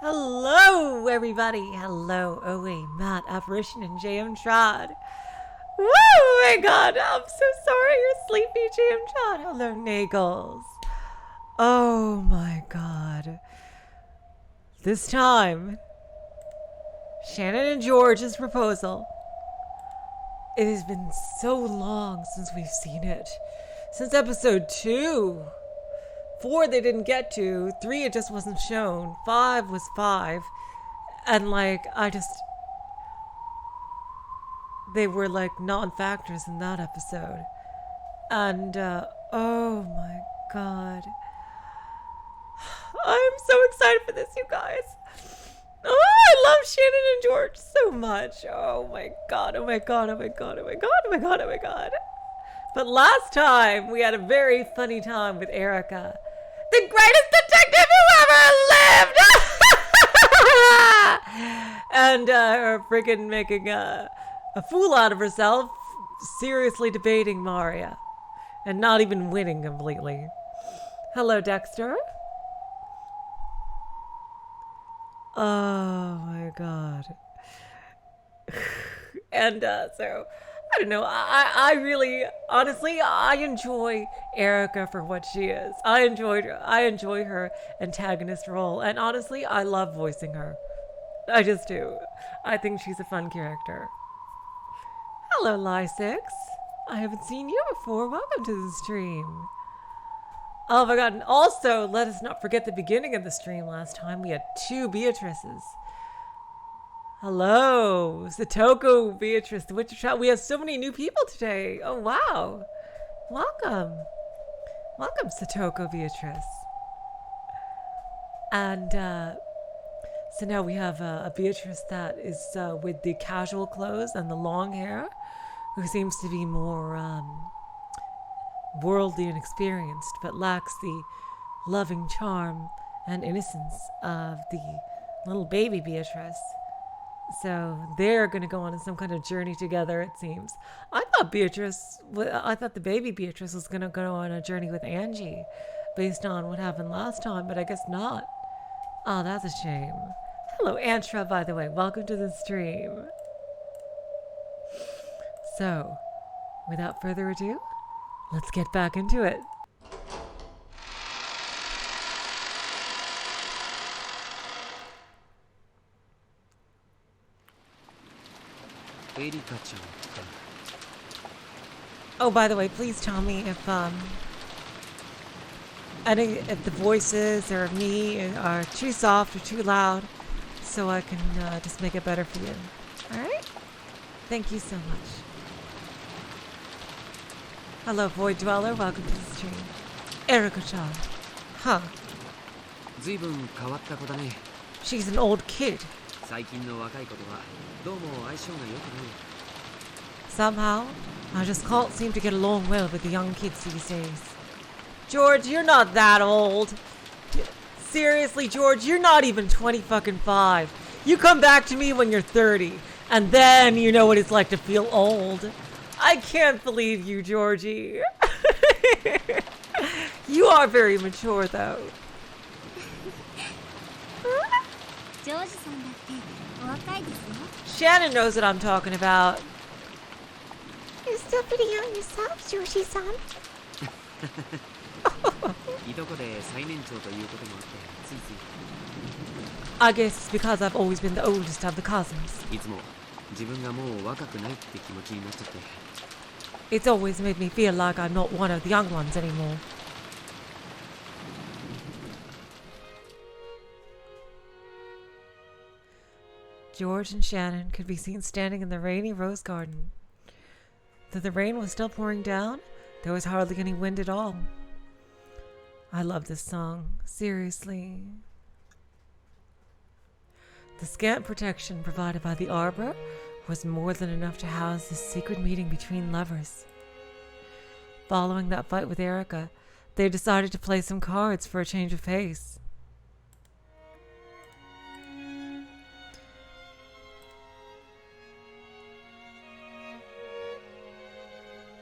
Hello, everybody. Hello, Owe, Matt, Apparition, and JM Trod. Woo! Oh my god, I'm so sorry you're sleepy, JM Trod. Hello, Nagels. Oh my god. This time, Shannon and George's proposal. It has been so long since we've seen it. Since episode 2. 4 they didn't get to. 3 it just wasn't shown. 5 was 5. And they were like non-factors in that episode. And oh my god. I'm so excited for this, you guys. Oh, I love Shannon and George so much. Oh my god, oh my god, oh my god, oh my god, oh my god, oh my god. But last time we had a very funny time with Erica. The greatest detective who ever lived! And her freaking making a fool out of herself, seriously debating Maria. And not even winning completely. Hello, Dexter. Oh my god. And so, I don't know, I really, honestly, I enjoy Erica for what she is. I enjoy her antagonist role, and honestly, I love voicing her. I just do. I think she's a fun character. Hello, LIIIIIVED. I haven't seen you before. Welcome to the stream. Oh my god, and also, let us not forget the beginning of the stream last time. We had 2 Beatrices. Hello, Satoko, Beatrice, the Witcher Chat. We have so many new people today. Oh, wow. Welcome. Welcome, Satoko, Beatrice. And so now we have a Beatrice that is with the casual clothes and the long hair, who seems to be more worldly and experienced, but lacks the loving charm and innocence of the little baby Beatrice. So they're going to go on some kind of journey together, it seems. I thought the baby Beatrice was going to go on a journey with Angie based on what happened last time, but I guess not. Oh, that's a shame. Hello, Antra, by the way. Welcome to the stream. So, without further ado, let's get back into it. Oh, by the way, please tell me if the voices or me are too soft or too loud, so I can just make it better for you. All right? Thank you so much. Hello, Void Dweller. Welcome to the stream. Erica-chan. Huh. She's an old kid. Somehow, I just can't seem to get along well with the young kids these days. George, you're not that old. Seriously, George, you're not even 25. You come back to me when you're 30, and then you know what it's like to feel old. I can't believe you, Georgie. You are very mature, though. Shannon knows what I'm talking about. You're still pretty young yourself, Joshi-san. I guess it's because I've always been the oldest of the cousins. It's always made me feel like I'm not one of the young ones anymore. George and Shannon could be seen standing in the rainy rose garden. Though the rain was still pouring down, there was hardly any wind at all. I love this song, seriously. The scant protection provided by the arbor was more than enough to house this secret meeting between lovers. Following that fight with Erica, they decided to play some cards for a change of pace.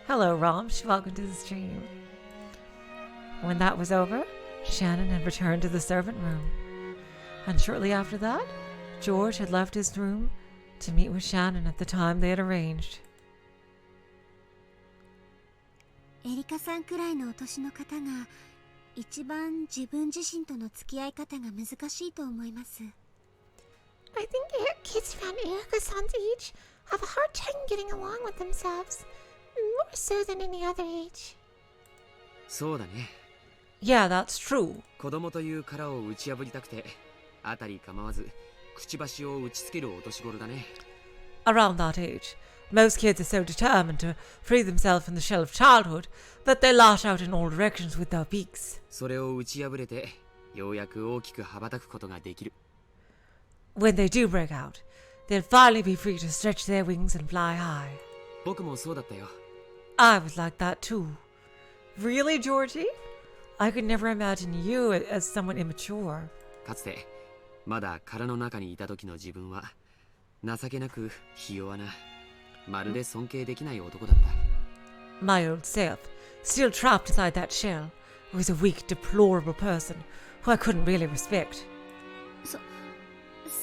Hello, Romsh. Welcome to the stream. When that was over, Shannon had returned to the servant room. And shortly after that, George had left his room to meet with Shannon at the time they had arranged. エリカさんくらいのお年の方が一番自分自身との付き合い方が難しいと思います。I think kids around Erika-san's age have a hard time getting along with themselves, more so than any other age. そうだね。Yeah, that's true. 子供という殻を打ち破りたくて、あたり構わずくちばしを打ちつけるお年頃だね。Around that age, most kids are so determined to free themselves from the shell of childhood that they lash out in all directions with their beaks. それを打ち破れて、ようやく大きく羽ばたくことができる。When they do break out, they'll finally be free to stretch their wings and fly high. 僕もそうだったよ。I was like that too. Really, Georgie? I could never imagine you as someone immature. かつてまだ殻の中にいた時の自分は情けなくひ弱な、まるで尊敬できない男だった。My old self, still trapped inside that shell, was a weak, deplorable person who I couldn't really respect.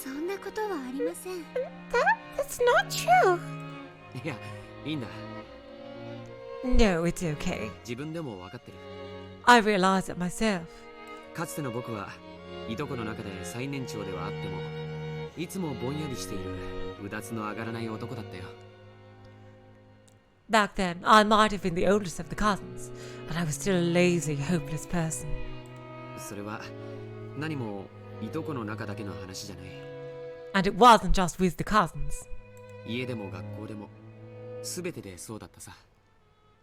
そんなことはありません。That's not true. いや、いいんだ。No, it's okay. 自分でも分かってる。I realize it myself. かつての僕はいとこの中で最年長ではあっても、いつもぼんやりしているうだつの上がらない男だったよ。Back then, I might have been the oldest of the cousins, but I was still a lazy, hopeless person. それは何もいとこの中だけの話じゃない。And it wasn't just with the cousins. 家でも学校でも全てでそうだったさ。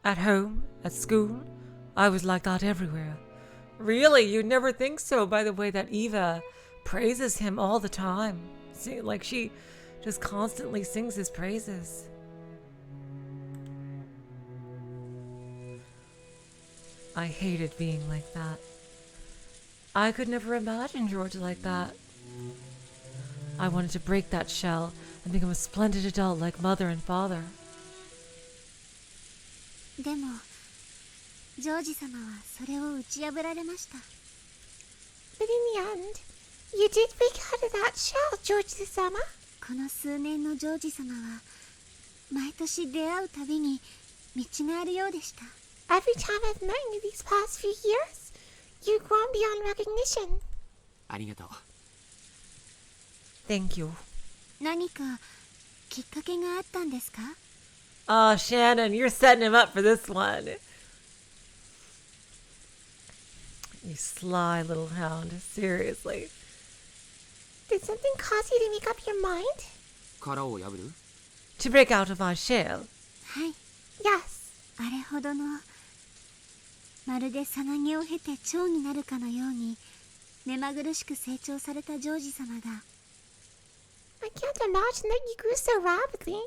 At home, at school, I was like that everywhere. Really, you'd never think so by the way that Eva praises him all the time. Like she just constantly sings his praises. I hated being like that. I could never imagine George like that. I wanted to break that shell and become a splendid adult like mother and father. でもジョージ様はそれを打ち破られました。 But in the end, you did break out of that shell, George-sama. この数年のジョージ様は毎年出会うたびに見違えるようでした。 Every time I've met you these past few years, you've grown beyond recognition. ありがとう。Thank you. 何かきっかけがあったんですか？ Oh, Shannon, you're setting him up for this one. You sly little hound. Seriously. Did something cause you to make up your mind? 殻を破る？ To break out of our shell. はい。 Yes. あれほどのまるでさなぎを経て蝶になるかのように目まぐるしく成長されたジョージ様が I can't imagine that you grew so rapidly,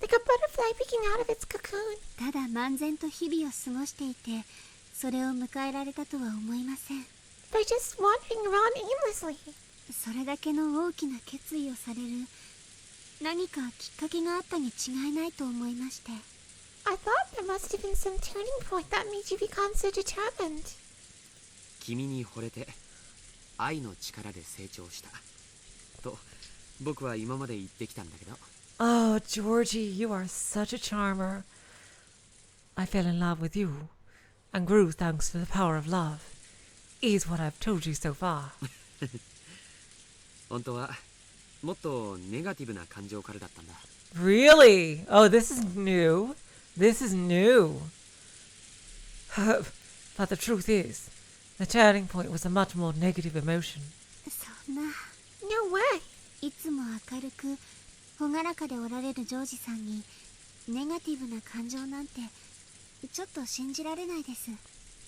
like a butterfly breaking out of its cocoon. ただ漫然と日々を過ごしていてそれを迎えられたとは思いません。 By just wandering around aimlessly. それだけの大きな決意をされる何かきっかけがあったに違いないと思いまして。 I thought there must have been some turning point that made you become so determined. 君に惚れて愛の力で成長したと僕は今まで言ってきたんだけど。 Oh, Georgie, you are such a charmer. I fell in love with you and grew thanks to the power of love, is what I've told you so far. 本当はもっとネガティブな感情からだったんだ。 Really? Oh, this is new. This is new. But the truth is, the turning point was a much more negative emotion. そんな No way. いつも明るく朗らかでおられるジョージさんにネガティブな感情なんてちょっと信じられないです。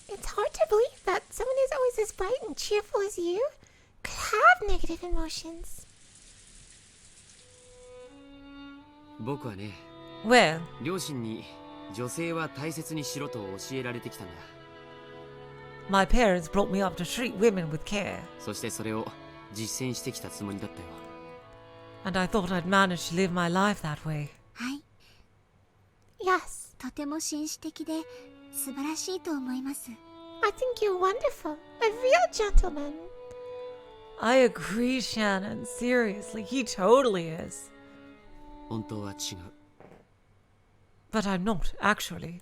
It's hard to believe that someone who's always as bright and cheerful as you could have negative emotions. 僕はね、 Well, 両親に女性は大切にしろと教えられてきたんだ。 my parents brought me up to treat women with care, そしてそれを実践してきたつもりだったよ。 and I thought I'd managed to live my life that way. はい、 Yes, とても紳士的で素晴らしいと思います。 I think you're wonderful. A real gentleman. I agree, Shannon. Seriously, he totally is. 本当は違う。 But I'm not, actually.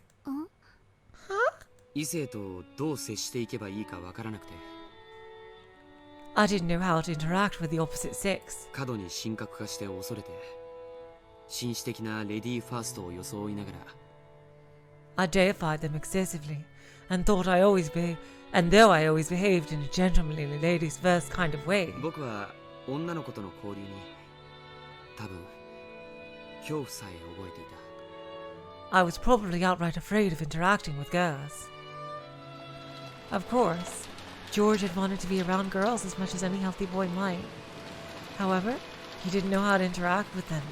異性とどう接していけばいいかわからなくて、 I didn't know how to interact with the opposite sex. 過度に神格化して恐れて、紳士的なレディーファーストを装いながら、 I deified them excessively, and thought I always and though I always behaved in a gentlemanly ladies first kind of way, 僕は女の子との交流に多分恐怖さえ覚えていた。 I was probably outright afraid of interacting with girls. Of course, George had wanted to be around girls as much as any healthy boy might. However, he didn't know how to interact with them.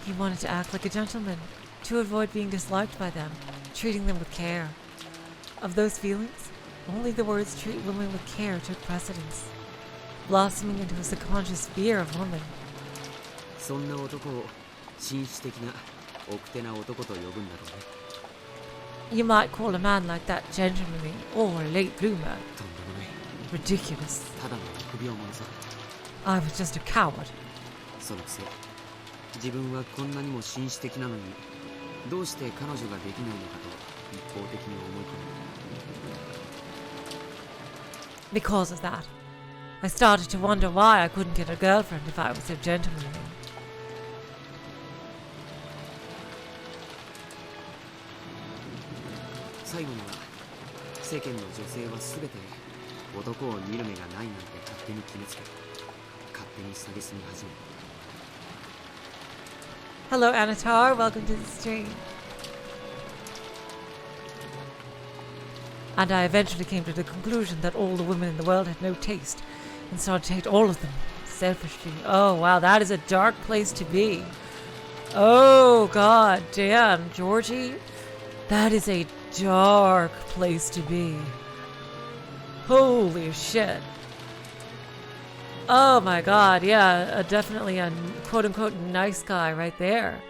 He wanted to act like a gentleman, to avoid being disliked by them, treating them with care. Of those feelings, only the words treat women with care took precedence, blossoming into a subconscious fear of women. そんな男を紳士的な奥手な男と呼ぶんだろうね。 You might call a man like that gentlemanly or a late bloomer. とんでもない。 Ridiculous. ただの臆病者さ。 I was just a coward. そのくせ、自分はこんなにも紳士的なのに、どうして彼女ができないのかと一方的に思い込む。 Because of that, I started to wonder why I couldn't get a girlfriend if I was so gentlemanly. 最後には世間の女性は全て男を見る目がないなんて勝手に決めつけ、勝手に蔑み始め。 Hello, Anatar. Welcome to the stream. And I eventually came to the conclusion that all the women in the world had no taste, and started to hate all of them selfishly. Oh, wow, that is a dark place to be. Oh, god damn, Georgie. That is a dark place to be. Holy shit. Oh my god, yeah, definitely a quote-unquote nice guy right there.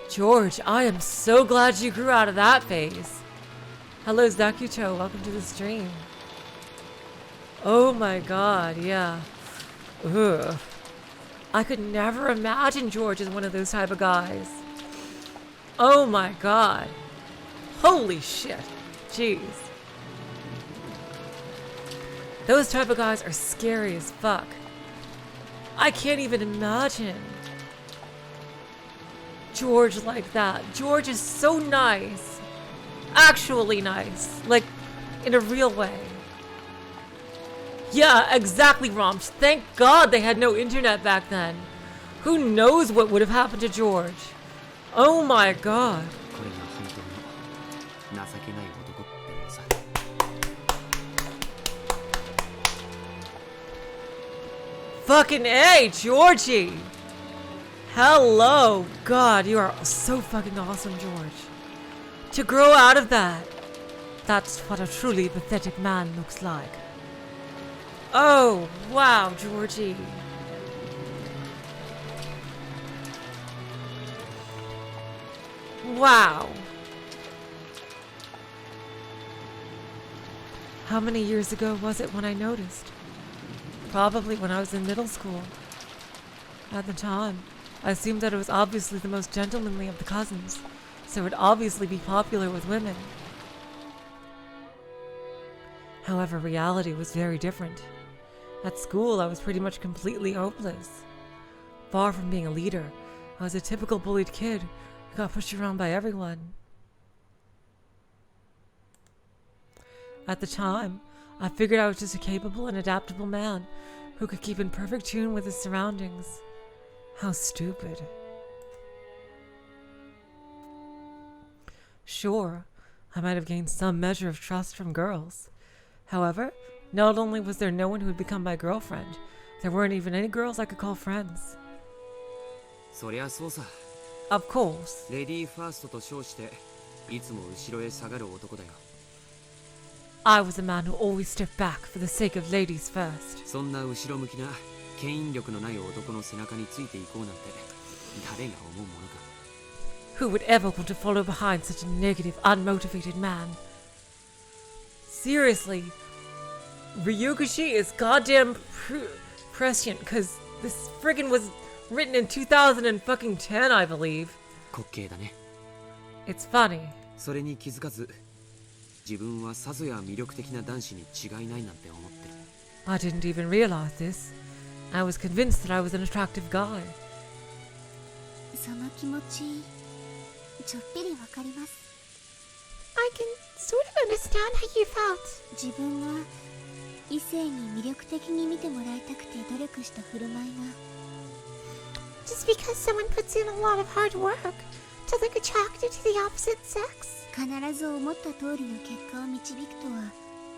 George, I am so glad you grew out of that phase. Hello, Zakucho, welcome to the stream. Oh my god, yeah. Ugh. I could never imagine George as one of those type of guys. Oh my god. Holy shit. Jeez. Those type of guys are scary as fuck. I can't even imagine George like that. George is so nice. Actually nice. Like, in a real way. Yeah, exactly, Romps. Thank God they had no internet back then. Who knows what would have happened to George? Oh my god. これが本当の情けない男ってのさ。 Fucking A, Georgie! Hello! God, you are so fucking awesome, George. To grow out of that. That's what a truly pathetic man looks like. Oh, wow, Georgie. Wow. How many years ago was it when I noticed? Probably when I was in middle school. At the time, I assumed that it was obviously the most gentlemanly of the cousins, so it would obviously be popular with women. However, reality was very different. At school, I was pretty much completely hopeless. Far from being a leader, I was a typical bullied kid who got pushed around by everyone. At the time, I figured I was just a capable and adaptable man who could keep in perfect tune with his surroundings. How stupid. Sure, I might have gained some measure of trust from girls. However, not only was there no one who would become my girlfriend, there weren't even any girls I could call friends. そりゃそうさ。 Of course. レディーファーストと称していつも後ろへ下がる男だよ。 I was a man who always stepped back for the sake of ladies first. そんな後ろ向きな牽引力のない男の背中についていこうなんて誰が思うものか。 Who would ever want to follow behind such a negative, unmotivated man? Seriously, Ryugushi is goddamn prescient, because this friggin' was written in 2010, I believe. 滑稽だね。 It's funny. それに気づかず、自分はさぞや魅力的な男子に違いないなんて思ってる。 I didn't even realize this. I was convinced that I was an attractive guy. その気持ちちょっぴりわかります。 I can sort of understand how you felt. 自分が異性に魅力的に見てもらいたくて努力した振る舞いが Just because someone puts in a lot of hard work to look attracted to the opposite sex. 必ず思った通りの結果を導くとは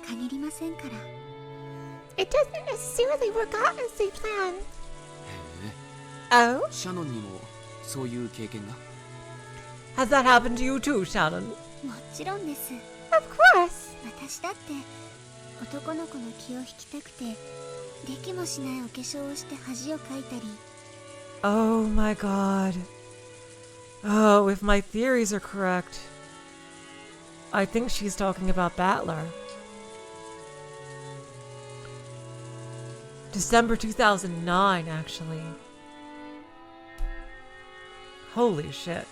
限りませんから。 It doesn't necessarily work out as they plan. へ Oh? え。シャノンにもそういう経験が？ Has that happened to you too, Shannon? もちろんです。 Of course. 私だって男の子の気を引きたくてできもしないお化粧をして恥をかいたり Oh my god. Oh, if my theories are correct, I think she's talking about Battler. December 2009, actually. Holy shit.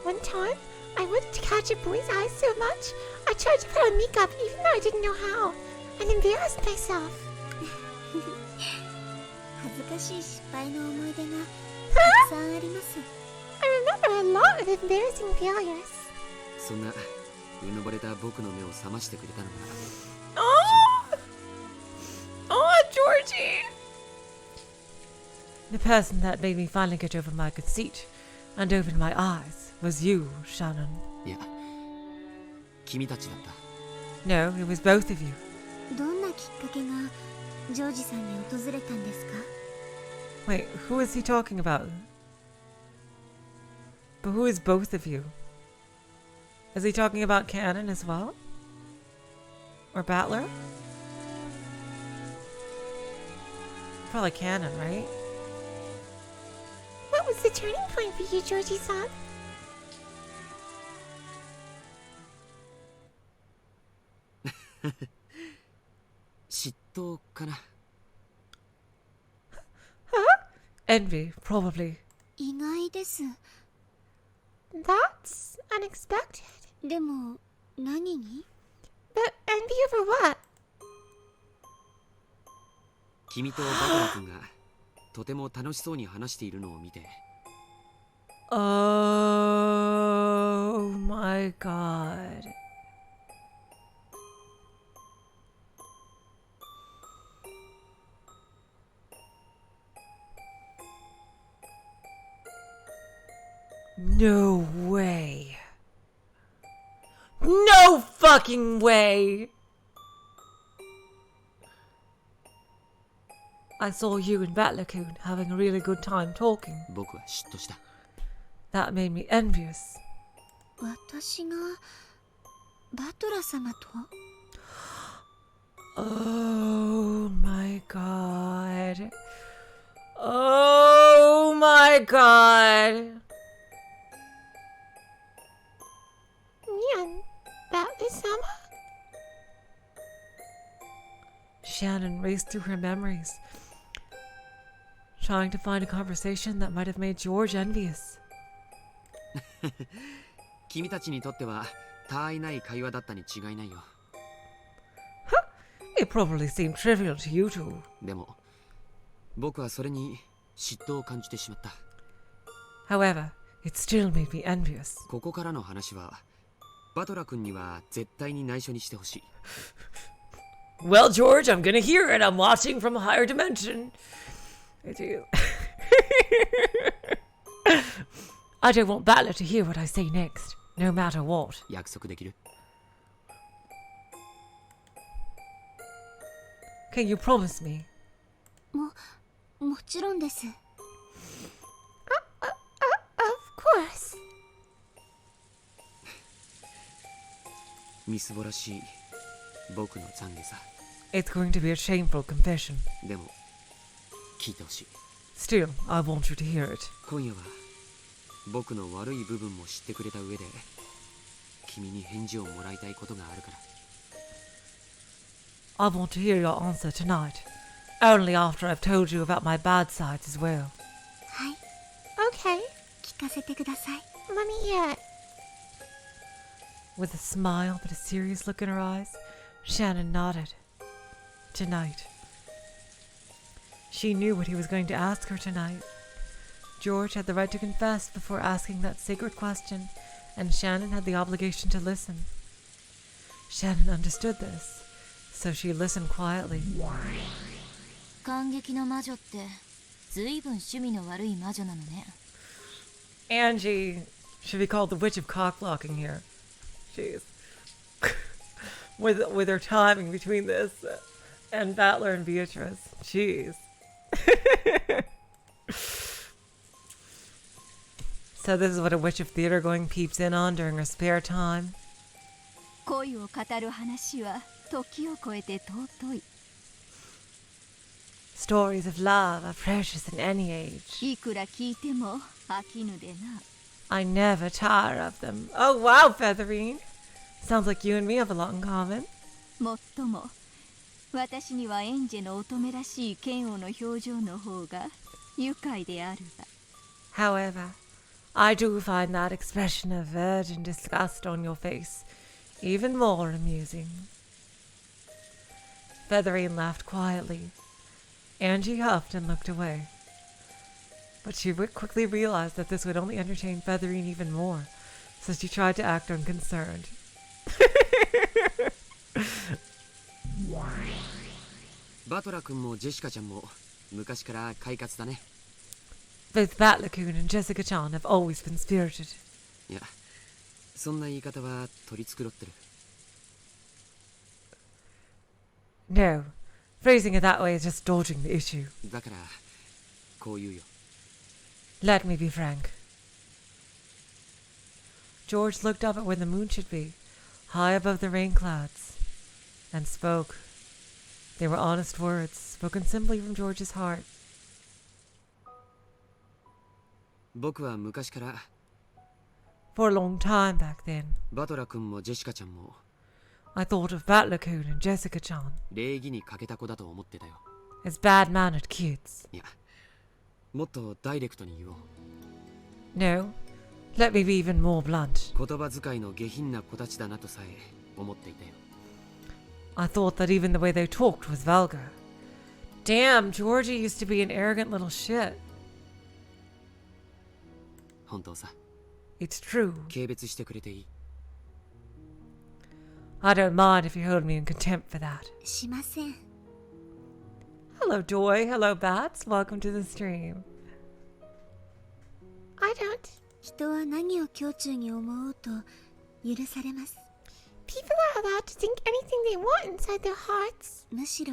One time, I wanted to catch a boy's eyes so much, I tried to put on makeup even though I didn't know how, and embarrassed myself. 恥ずかしい失敗の思い出がたくさんあります。 I remember a lot of embarrassing failures. そんなうぬぼれた僕の目を覚ましてくれたのが Oh! Oh, Georgie! The person that made me finally get over my conceit and open my eyes was you, Shannon. いや、君たちだった。 No, it was both of you. どんなきっかけがジョージさんに訪れたんですか？ Wait, who is he talking about? But who is both of you? Is he talking about Cannon as well? Or Battler? Probably Cannon, right? What was the turning point for you, Georgie-san? 嫉妬かな。 Envy, probably. 意外です。 That's unexpected. でも何に？ But envy over what? 君とバトラ君がとても楽しそうに話しているのを見て、 Oh my god. No way. No fucking way. I saw you and Battler-kun having a really good time talking. 僕は嫉妬した。 That made me envious. 私がバトラ様と？ Oh my god. Oh my god. Mian, Batley-sama? Shannon raced through her memories, trying to find a conversation that might have made George envious. 君たちにとっては他愛ない会話だったに違いないよ。 It probably seemed trivial to you two. でも僕はそれに嫉妬を感じてしまった。 However, it still made me envious. ここからの話はバトラ君には絶対に内緒にしてほしい。 Well, George, I'm gonna hear it. I'm watching from a higher dimension. I do. I don't want Battler to hear what I say next, no matter what. 約束できる？ Can you promise me? もちろんです。 Of course. みすぼらしい僕の懺悔さ。 It's going to be a shameful confession. でも聞いてほしい。 Still, I want you to hear it. 今夜は僕の悪い部分も知ってくれた上で君に返事をもらいたいことがあるから。I want to hear your answer tonight. Only after I've told you about my bad sides as well. はい、 Okay, 聞かせてください。 let me hear it. With a smile but a serious look in her eyes, Shannon nodded. Tonight. She knew what he was going to ask her tonight. George had the right to confess before asking that sacred question, and Shannon had the obligation to listen. Shannon understood this, so she listened quietly. 感激の魔女ってずいぶん趣味の悪い魔女なのね。 Angie should be called the Witch of Cockblocking here. Jeez. with her timing between this and Battler and Beatrice. Jeez. So this is what a witch of theater going peeps in on during her spare time. 恋を語る話は時を超えて尊い。 Stories of love are precious in any age. いくら聞いても飽きぬでな。 I never tire of them. Oh wow, Featherine. Sounds like you and me have a lot in common. もっとも私にはエンジェの乙女らしい嫌悪の表情の方が愉快であるわ。 However, I do find that expression of virgin disgust on your face even more amusing. Featherine laughed quietly. Angie huffed and looked away. But she quickly realized that this would only entertain Featherine even more, so she tried to act unconcerned. バトラ君もジェシカちゃんも昔から快活だね。 Both Batlacoon and Jessica Chan have always been spirited. いや、そんな言い方は取り繕ってる。 No, phrasing it that way is just dodging the issue. だからこう言うよ。 Let me be frank. George looked up at where the moon should be, high above the rain clouds, and spoke. They were honest words, spoken simply from George's heart. 僕は昔から For a long time back then, バトラ君もジェシカちゃんも I thought of Batlacoon and Jessica Chan 礼儀に欠けた子だと思ってたよ。 as bad-mannered kids. いや、もっとダイレクトに言おう。 No, let me be even more blunt. 言葉遣いの下品な子たちだなとさえ思っていたよ。 I thought that even the way they talked was vulgar. Damn, Georgie used to be an arrogant little shit. 本当さ。 It's true. 軽蔑してくれていい。 I don't mind if you hold me in contempt for that. しません。 Hello, Doy. Hello, Bats. Welcome to the stream. I don't. 人は何を胸中に思おうと許されます。 People are allowed to think anything they want inside their hearts. むしろ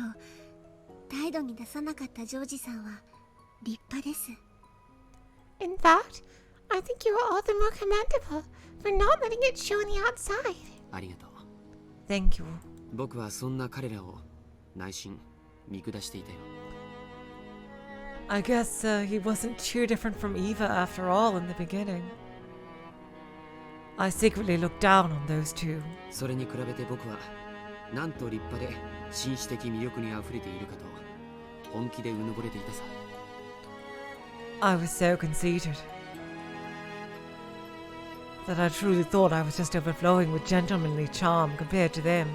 態度に出さなかったジョージさんは立派です。 In fact, I think you are all the more commendable for not letting it show on the outside. ありがとう。 Thank you. 僕はそんな彼らを内心見下していたよ。 I guess he wasn't too different from Eva after all in the beginning. I secretly looked down on those two. それに比べて僕はなんと立派で紳士的魅力にあふれているかと本気でうぬぼれていたさ。 I was so conceited that I truly thought I was just overflowing with gentlemanly charm compared to them.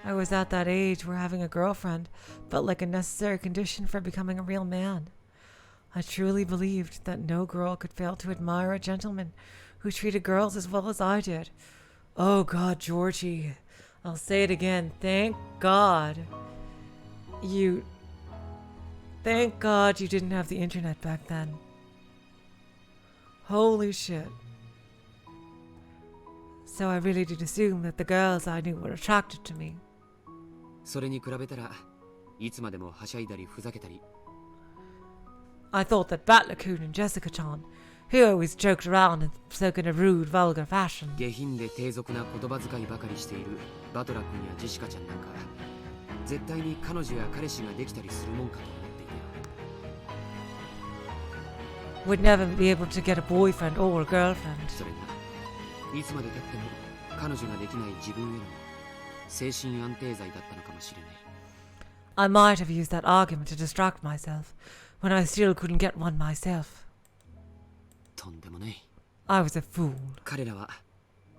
I was at that age where having a girlfriend felt like a necessary condition for becoming a real man. I truly believed that no girl could fail to admire a gentleman who treated girls as well as I did. Oh God, Georgie. I'll say it again. Thank God you didn't have the internet back then. Holy shit. So I really did assume that the girls I knew were attracted to me. それに比べたらいつまでもはしゃいだりふざけたり。 I thought that Batlacoon and Jessica Chan, who always joked around and spoke in a rude, vulgar fashion, 下品で低俗な言葉遣いばかりしているバトラ君やジェシカちゃんなんか絶対に彼女や彼氏ができたりするもんかと思っていたよ。would never be able to get a boyfriend or a girlfriend. それがいつまでたっても彼女ができない自分への精神安定剤だったのかもしれない。 I might have used that argument to distract myself when I still couldn't get one myself. とんでもない。 I was a fool. 彼らは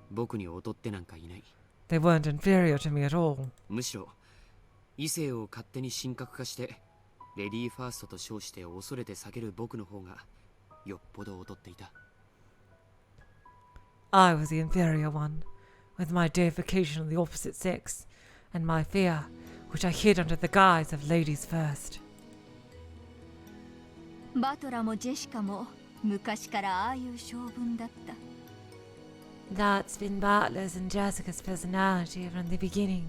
僕に劣ってなんかいない。 They weren't inferior to me at all. むしろ異性を勝手に神格化してレディーファーストと称して恐れて避ける僕の方がよっぽど劣っていた。 I was the inferior one, with my deification of the opposite sex, and my fear, which I hid under the guise of ladies first. バトラもジェシカも昔からああいう性分だった。 That's been Butler's and Jessica's personality from the beginning.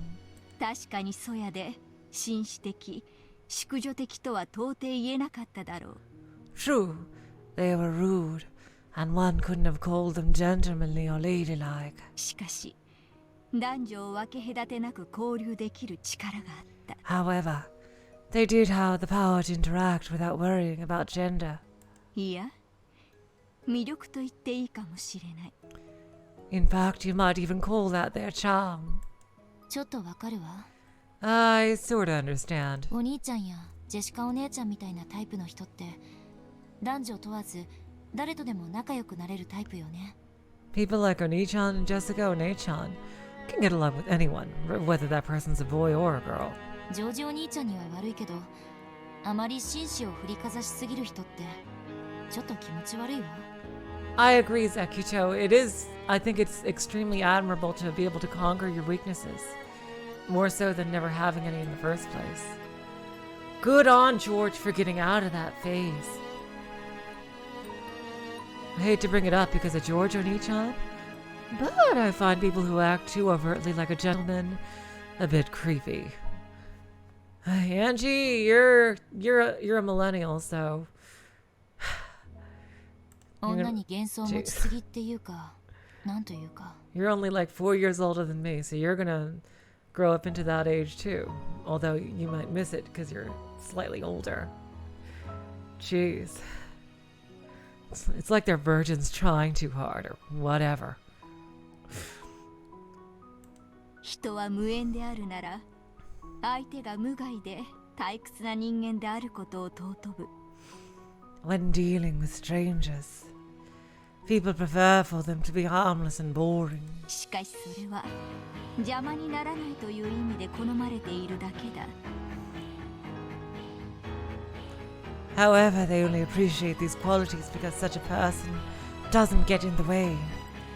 確かにそやで紳士的、淑女的とは到底言えなかっただろう。 True, they were rude, and one couldn't have called them gentlemanly or ladylike. しかし男女を分け隔てなく交流できる力があった。 However, they did have the power to interact without worrying about gender. いや、魅力と言っていいかもしれない。 In fact, you might even call that their charm. ちょっとわかるわ。 I sort of understand. お兄ちゃんやジェシカお姉ちゃんみたいなタイプの人って男女問わず誰とでも仲良くなれるタイプよね。 People like Oni-chan and Jessica One-chan can get along with anyone, whether that person's a boy or a girl. ジョージお兄ちゃんには悪いけど、あまり紳士を振りかざしすぎる人ってちょっと気持ち悪いわ。 I agree, Zakito. I think it's extremely admirable to be able to conquer your weaknesses. More so than never having any in the first place. Good on George for getting out of that phase. I hate to bring it up because of George Oni-chan, but I find people who act too overtly like a gentleman a bit creepy. Angie, you're a millennial, so 女に幻想を持ちすぎっていうか、なんというか。 you're only like 4 years older than me, so you're gonna grow up into that age too. Although you might miss it because you're slightly older. Jeez. It's like they're virgins trying too hard or whatever. 人は無縁であるなら、相手が無害で退屈な人間であることを尊ぶ。 When dealing with strangers, people prefer for them to be harmless and boring. しかしそれは邪魔にならないという意味で好まれているだけだ。 However, they only appreciate these qualities because such a person doesn't get in the way.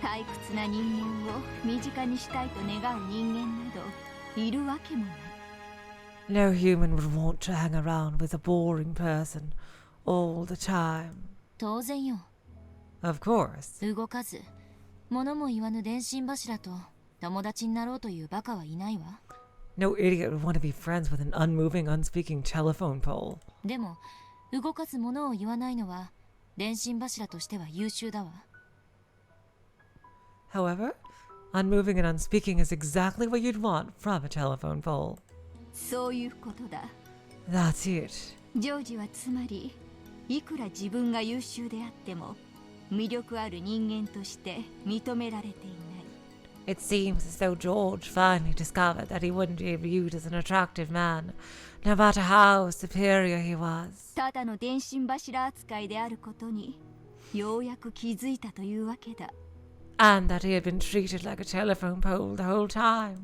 退屈な人間を身近にしたいと願う人間などいるわけもない。 No human would want to hang around with a boring person all the time. 当然よ。 Of course. 動かず、物も言わぬ電信柱と友達になろうというバカはいないわ。 No idiot would want to be friends with an unmoving, unspeaking telephone pole. でも、動かず物を言わないのは電信柱としては優秀だわ。 However, unmoving and unspeaking is exactly what you'd want from a telephone pole. そういうことだ。 That's it. ジョージはつまりいくら自分が優秀であっても魅力ある人間として認められていない。 It seems as though George finally discovered that he wouldn't be viewed as an attractive man, no matter how superior he was. ただの電信柱扱いであることにようやく気づいたというわけだ。 And that he had been treated like a telephone pole the whole time.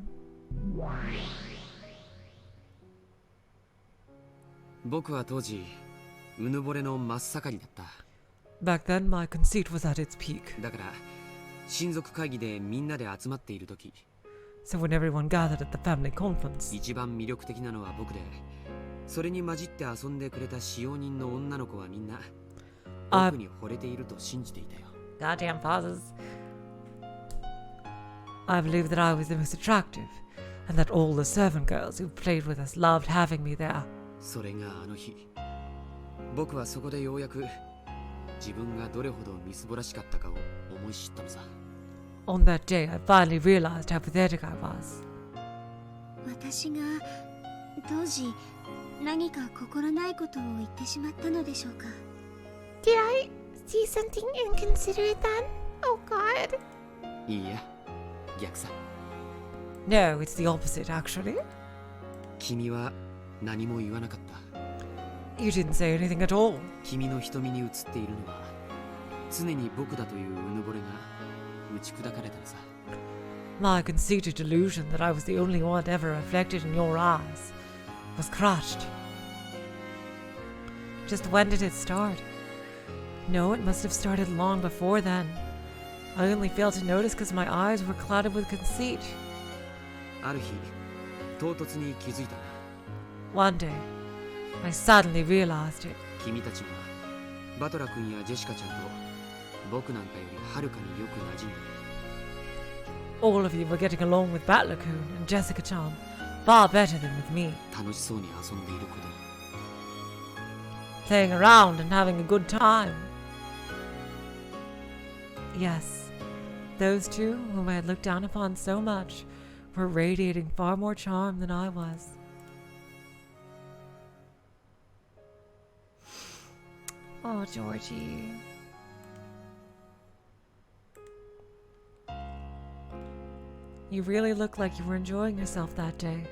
僕は当時うぬぼれの真っ盛りだった。 Back then, my conceit was at its peak. だから親族会議でみんなで集まっている時、 So when everyone gathered at the family conference, 一番魅力的なのは僕で、それに混じって遊んでくれた使用人の女の子はみんな僕に惚れていると信じていたよ。 goddamn pauses. I believed that I was the most attractive, and that all the servant girls who played with us loved having me there. それがあの日、僕はそこでようやく自分がどれほどみすぼらしかったかを思い知ったのさ。 On that day, I finally realized how pathetic I was. 私が当時何か心ないことを言ってしまったのでしょうか。 Did I see something inconsiderate then? Oh god. いいや逆さ No, it's the opposite, actually. 君は何も言わなかった You didn't say anything at all. 君の瞳に映っているのは常に僕だといううぬぼれが打ち砕かれたのさ My conceited delusion that I was the only one ever reflected in your eyes was crushed. Just when did it start? No, it must have started long before then. I only failed to notice because my eyes were clouded with conceit. ある日唐突に気づいたんだ One day, I suddenly realized it. 君たちはバトラ君やジェシカちゃんと僕なんかよりはるかによく馴染んで All of you were getting along with Batlacoon and Jessica-chan far better than with me. 楽しそうに遊んでいること Playing around and having a good time. Yes, those two, whom I had looked down upon so much, were radiating far more charm than I was. Oh, Georgie. You really looked like you were enjoying yourself that day.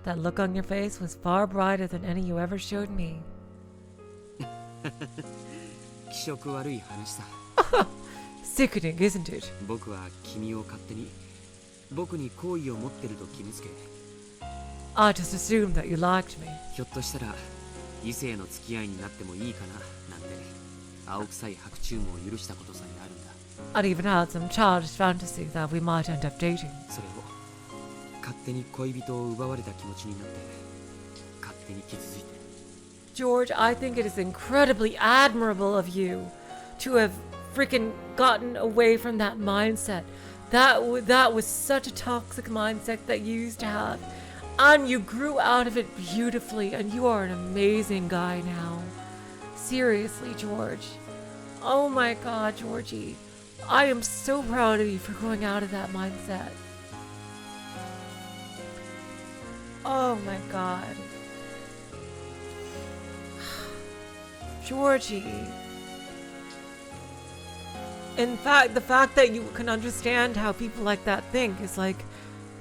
That look on your face was far brighter than any you ever showed me. 気色悪い話さ Sickening, isn't it? 僕は君を勝手に僕に好意を持ってると決めつけ I just assumed that you liked me. ひょっとしたら異性の付き合いになってもいいかななんて青臭い白昼夢を許したことさえあるんだ I'd even had some childish fantasy that we might end up dating. それを勝手に恋人を奪われた気持ちになって勝手に傷ついて George, I think it is incredibly admirable of you to have freaking gotten away from that mindset. That was such a toxic mindset that you used to have. And you grew out of it beautifully, and you are an amazing guy now. Seriously, George. Oh my god, Georgie. I am so proud of you for growing out of that mindset. Oh my god. Georgie. In fact, the fact that you can understand how people like that think is like,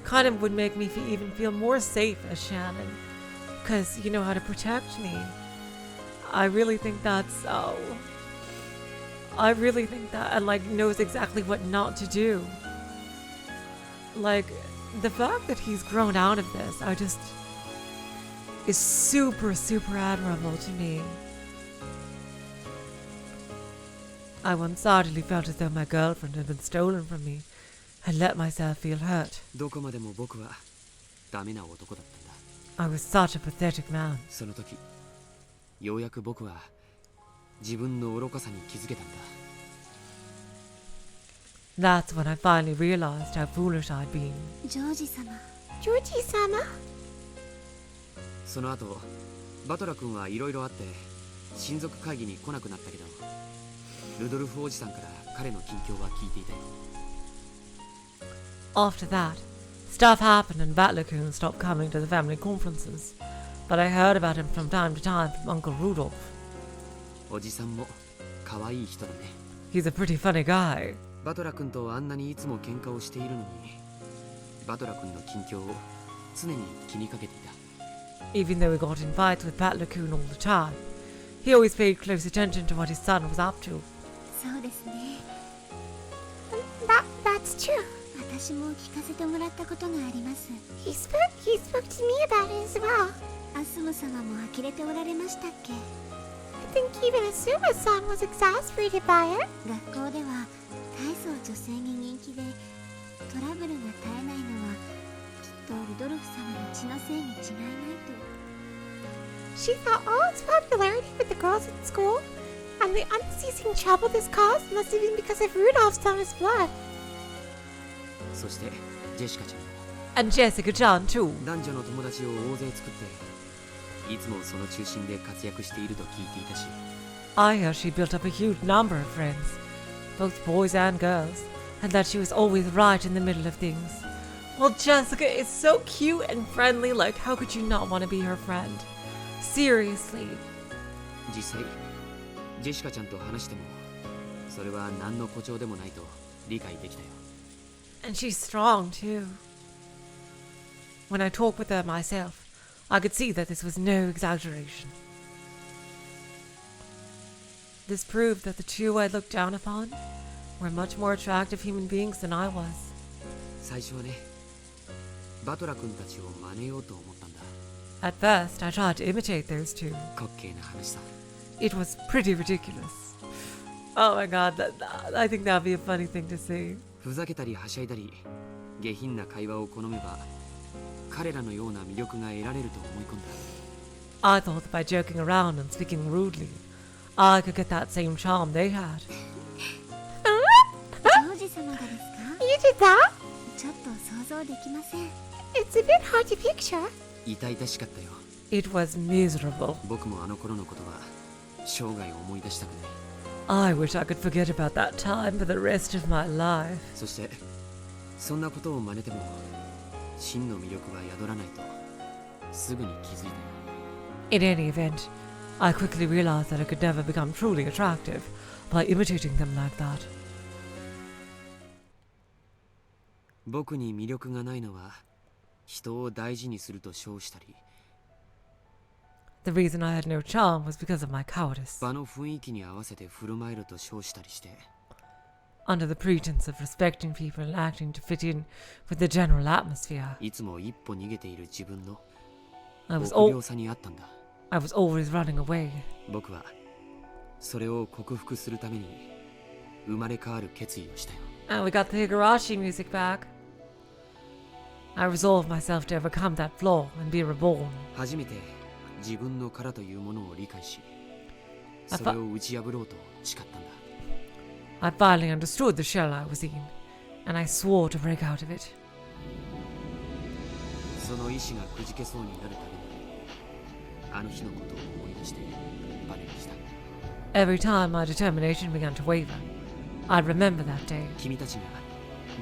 kind of would make me even feel more safe as Shannon. Because you know how to protect me. I really think that's, I really think that, and like knows exactly what not to do. Like, the fact that he's grown out of this, is super, super admirable to me. I once oddly felt as though my girlfriend had been stolen from me and let myself feel hurt. どこまでも僕はダメな男だったんだ I was such a pathetic man. その時ようやく僕は自分の愚かさに気づけたんだ That's when I finally realized how foolish I'd been. ジョージ様 Georgie-sama? その後バトラ君はいろいろあって親族会議に来なくなったけどルドルフおじさんから彼の近況は聞いていたよ After that, stuff happened and Batlacoon stopped coming to the family conferences. But I heard about him from time to time from Uncle Rudolph. おじさんも可愛い人だね He's a pretty funny guy. バトラ君とあんなにいつも喧嘩をしているのにバトラ君の近況を常に気にかけていた Even though he got in fights with Batlacoon all the time, he always paid close attention to what his son was up to. そうですね That's true. 私も聞かせてもらったことがあります He spoke to me about it as well. アスム様も呆れておられましたっけ I think even Asuma-san was exasperated by it. 学校では大層女性に人気でトラブルが絶えないのはきっとルドルフ様の血のせいに違いないと She thought all its popularity with the girls at school and the unceasing trouble this caused must have been because of Rudolph's son's blood. そしてジェシカちゃんも And Jessica-chan too. 男女の友達を大勢作っていつもその中心で活躍していると聞いていたし I heard she built up a huge number of friends, both boys and girls, and that she was always right in the middle of things. Well, Jessica is so cute and friendly, like how could you not want to be her friend? Seriously. 実際ジェシカちゃんと話してもそれは何の誇張でもないと理解できたよ。 And she's strong too. When I talked with her myself, I could see that this was no exaggeration. This proved that the two I looked down upon were much more attractive human beings than I was. 最初はね、バトラ君たちを真似ようと思ったんだ。 At first, I tried to imitate those two. 滑稽な話さ。 It was pretty ridiculous. Oh my god, I think that would be a funny thing to see. ふざけたりはしゃいだり下品な会話を好めば彼らのような魅力が得られると思い込んだ。 I thought that by joking around and speaking rudely, I could get that same charm they had. ジョージ様がですか？ You did that? ちょっと想像できません。 It's a bit hard to picture. 痛々しかったよ。 It was miserable. 僕もあの頃のことは生涯思い出したくない。 I wish I could forget about that time for the rest of my life. そしてそんなことを真似ても真の魅力は宿らないとすぐに気づいたよ。 In any event, I quickly realized that I could never become truly attractive by imitating them like that. 僕に魅力がないのは人を大事にすると称したり The reason I had no charm was because of my cowardice. 場の雰囲気に合わせて振る舞えると称したりして Under the pretense of respecting people and acting to fit in with the general atmosphere, いつも一歩逃げている自分の I was 臆病さにあったんだ。 always running away. 僕はそれを克服するために生まれ変わる決意をしたよ。 And we got the Higurashi music back. I resolved myself to overcome that flaw and be reborn. 初めて自分の殻というものを理解しそれを打ち破ろうと誓ったんだ。 I finally understood the shell I was in, and I swore to break out of it. その意志がくじけそうになるたびにあの日のことを思い出してバネにした。 Every time my determination began to waver, I'd remember that day. 君たちが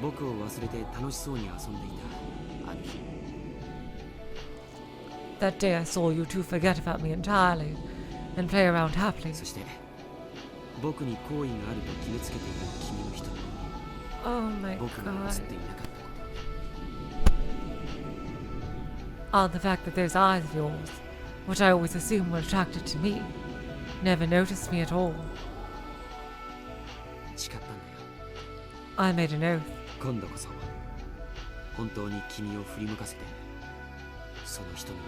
僕を忘れて楽しそうに遊んでいたあの日。 That day I saw you two forget about me entirely and play around happily. そして僕に好意があると決めつけている君の瞳に Oh my 僕が映 god. っていなかったこと。 Oh, the fact that those eyes of yours, which I always assumed were attracted to me, never noticed me at all. 誓ったんだよ。 I made an oath. 今度こそ本当に君を振り向かせてその瞳に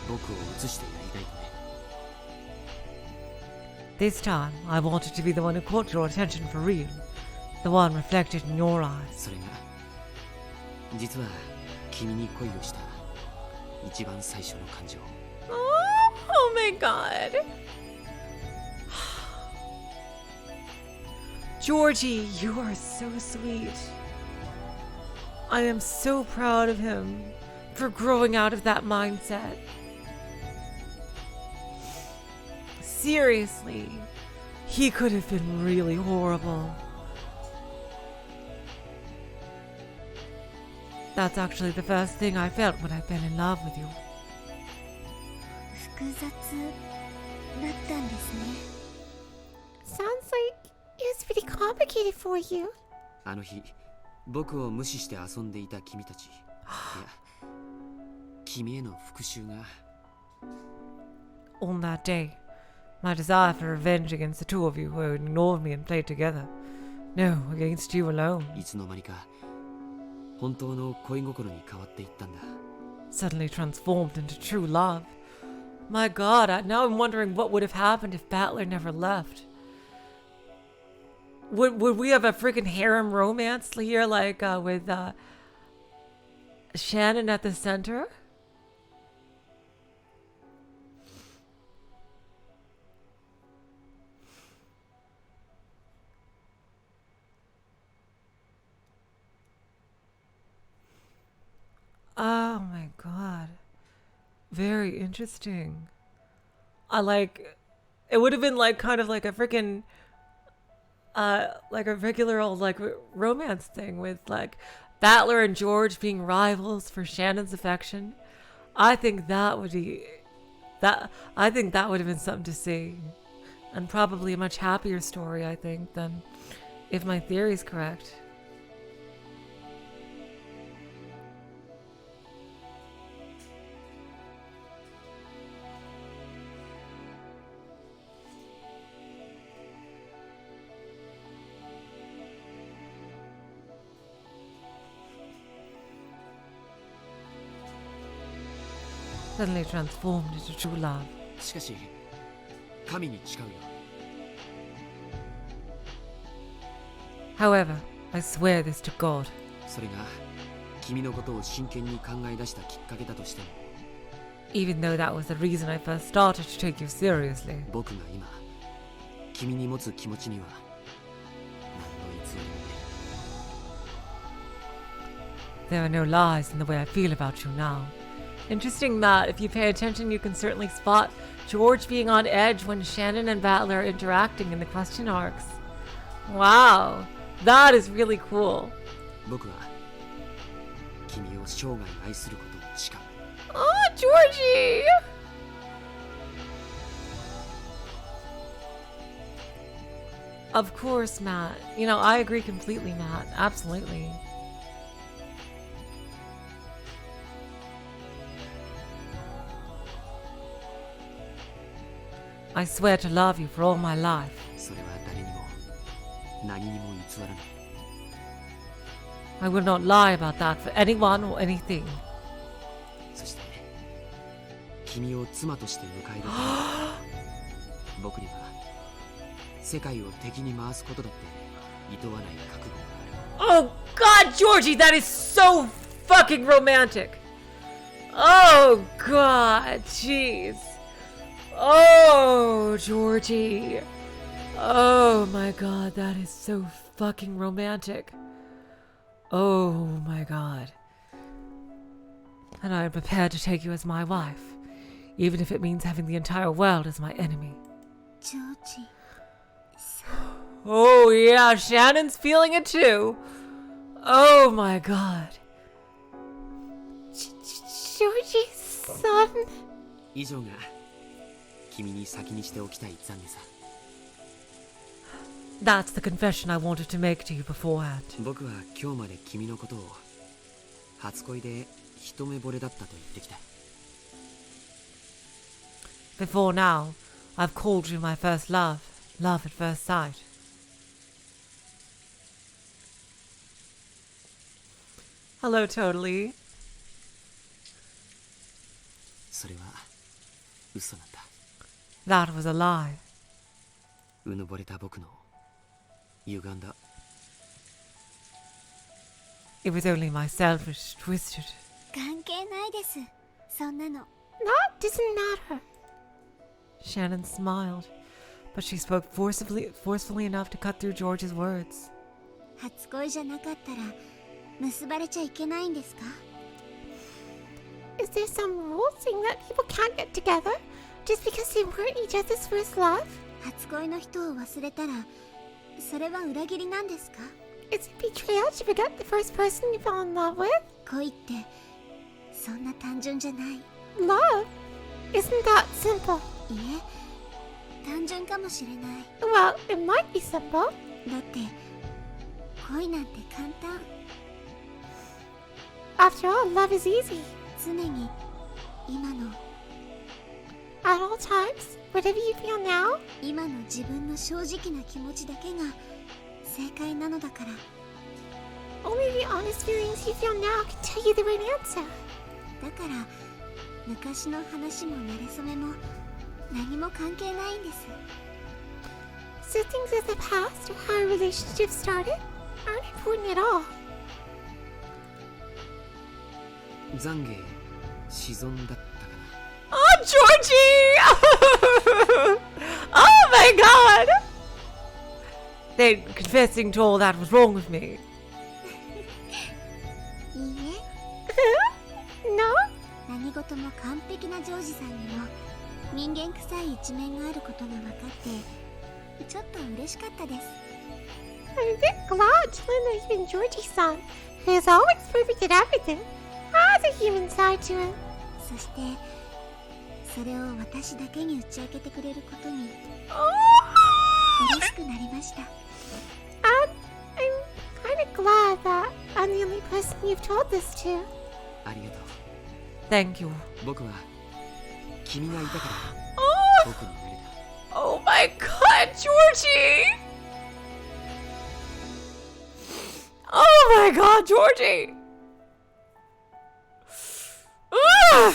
僕を映してやりたいとね。 This time, I wanted to be the one who caught your attention for real, the one reflected in your eyes. それが実は君に恋をした一番最初の感情。 Oh my god. Georgie, you are so sweet. I am so proud of him for growing out of that mindset. Seriously, he could have been really horrible. That's actually the first thing I felt when I fell in love with you. 複雑だったんですね。 Sounds like it was pretty complicated for you. あの日僕を無視して遊んでいた君たちいや君への復讐が On that day, my desire for revenge against the two of you who ignored me and played together. No, against you alone. いつの間にか本当の恋心に変わっていったんだ。 Suddenly transformed into true love. My god, now I'm wondering what would have happened if Battler never left. Would we have a freaking harem romance here, like with Shannon at the center? Oh my god. Very interesting. I like it would have been like kind of like a freaking like a regular old like romance thing with like Battler and George being rivals for Shannon's affection. I think that would be I think that would have been something to see. And probably a much happier story, I think, than if my theory is correct. Suddenly transformed into true love. しかし神に誓うよ。 However, I swear this to God. それが君のことを真剣に考え出したきっかけだとしても、 Even though that was the reason I first started to take you seriously. 僕が今君に持つ気持ちには何の偽りもない。 There are no lies in the way I feel about you now. Interesting that if you pay attention, you can certainly spot George being on edge when Shannon and Battler are interacting in the question arcs. Wow, that is really cool. 僕は君を生涯愛することを誓う。 Oh, Georgie! Of course, Matt. You know, I agree completely, Matt. Absolutely. I swear to love you for all my life. それは誰にも何にも偽らない。 I will not lie about that for anyone or anything. そして君を妻として迎えるために僕には世界を敵に回すことだって厭わない覚悟がある。 Oh God, Georgie, that is so fucking romantic. Oh God, jeez. Oh, Georgie. Oh my God, that is so fucking romantic. Oh my God. And I am prepared to take you as my wife, even if it means having the entire world as my enemy. ジョージ Oh yeah, Shannon's feeling it too. Oh my God. Georgie's son. 以上が君に先にしておきたい懺悔さ。 That's the confession I wanted to make to you beforehand. 僕は今日まで君のことを初恋で一目惚れだったと言ってきた。 Before now, I've called you my first love, love at first sight. Hello, Totally. それは嘘なんだ。 That was a lie. うぬぼれた僕の歪んだ It was only my selfish, twisted. 関係ないですそんなの That doesn't matter. Shannon smiled, but she spoke forcefully enough to cut through George's words. 初恋じゃなかったら結ばれちゃいけないんですか Is there some rule saying that people can't get together just because they weren't each other's first love? 初恋の人を忘れたらそれは裏切りなんですか Is it betrayal to forget the first person you fell in love with? 恋ってそんな単純じゃない Love? Isn't that simple? いえ単純かもしれない Well, it might be simple. だって恋なんて簡単 After all, love is easy. 常に今の At all times, whatever you feel now, 今の自分の正直な気持ちだけが正解なのだから only the honest feelings you feel now can tell you the right answer. だから昔の話も馴れ初めも何も関係ないんです So things of the past or how a relationship started aren't important at all. 懺悔沈んだったかな。 Oh, Georgie! Oh my God! They're confessing to all that was wrong with me. いい No? え何事も完璧なジョージさんにも人間臭い一面があることが分かってちょっと嬉しかったです I'm a bit glad to learn that even Georgie-san, who is always perfect at everything, has a human side to him. そしてそれを私だけに打ち明けてくれることに Oh! した。 I'm kind of glad that I'm the only person you've told this to. ありがとう。 Thank you. 僕は君がいたから Oh, 僕になれた。 oh my god, Georgie! Oh my god, Georgie! Ugh!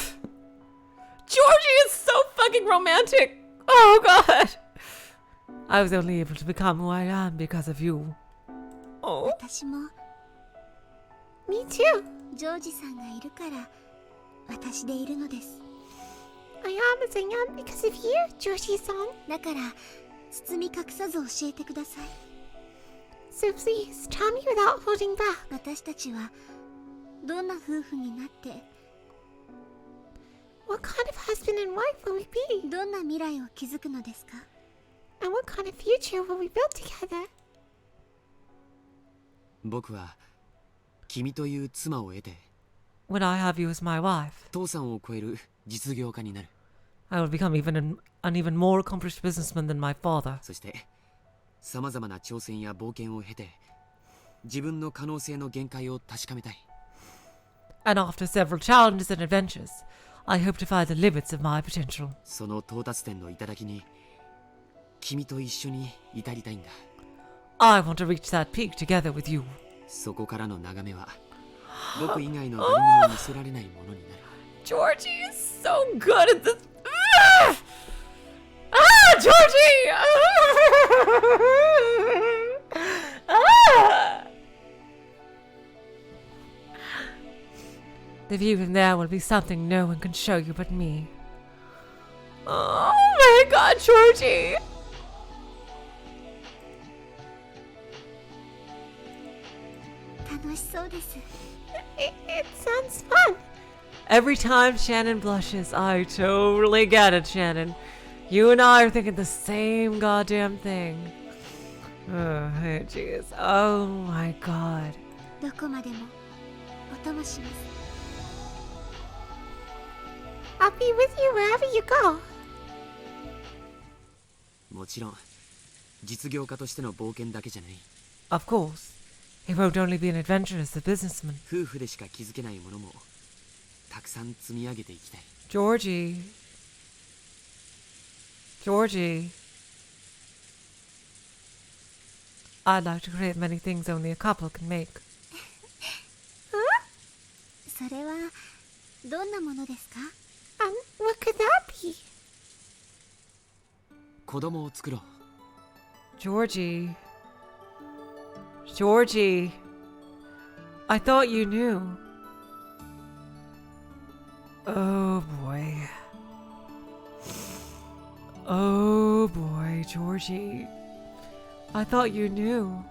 Georgie is so fucking romantic! Oh god! I was only able to become who I am because of you. Oh. 私も Me too. ジョージさんがいるから私でいるのです。 I am as I am because of you, Georgie-san. だから包み隠さず教えてください。 So please, tell me without holding back. 私たちはどんな夫婦になって What kind of husband and wife will we be? どんな未来を築くのですか？ And what kind of future will we build together? 僕は君という妻を得て When I have you as my wife, 父さんを超える実業家になる。 I will become an even more accomplished businessman than my father. そしてさまざまな挑戦や冒険を経て自分の可能性の限界を確かめたい。 And after several challenges and adventures, I hope to find the limits of my potential. その到達点の頂に君と一緒に至りたいんだ。 I want to reach that peak together with you. そこからの眺めは僕以外の誰にも見せられないものになる。 Georgie is so good at this. Ah, Georgie! Ah! The view from there will be something no one can show you but me. Oh my god, Georgie! 楽しそうです。 It sounds fun. Every time Shannon blushes, I totally get it, Shannon. You and I are thinking the same goddamn thing. Oh, hey, jeez. Oh my god. どこまでもお供します。 I'll be with you wherever you go. もちろん実業家としての冒険だけじゃない。 Of course, he won't only be an adventurer as a businessman. 夫婦でしか築けないものもたくさん積み上げていきたい。 Georgie. Georgie. I'd like to create many things only a couple can make. それはどんなものですか？ What could that be? 子供を作ろう。 Georgie. Georgie. I thought you knew. Oh boy. Oh boy, Georgie. I thought you knew.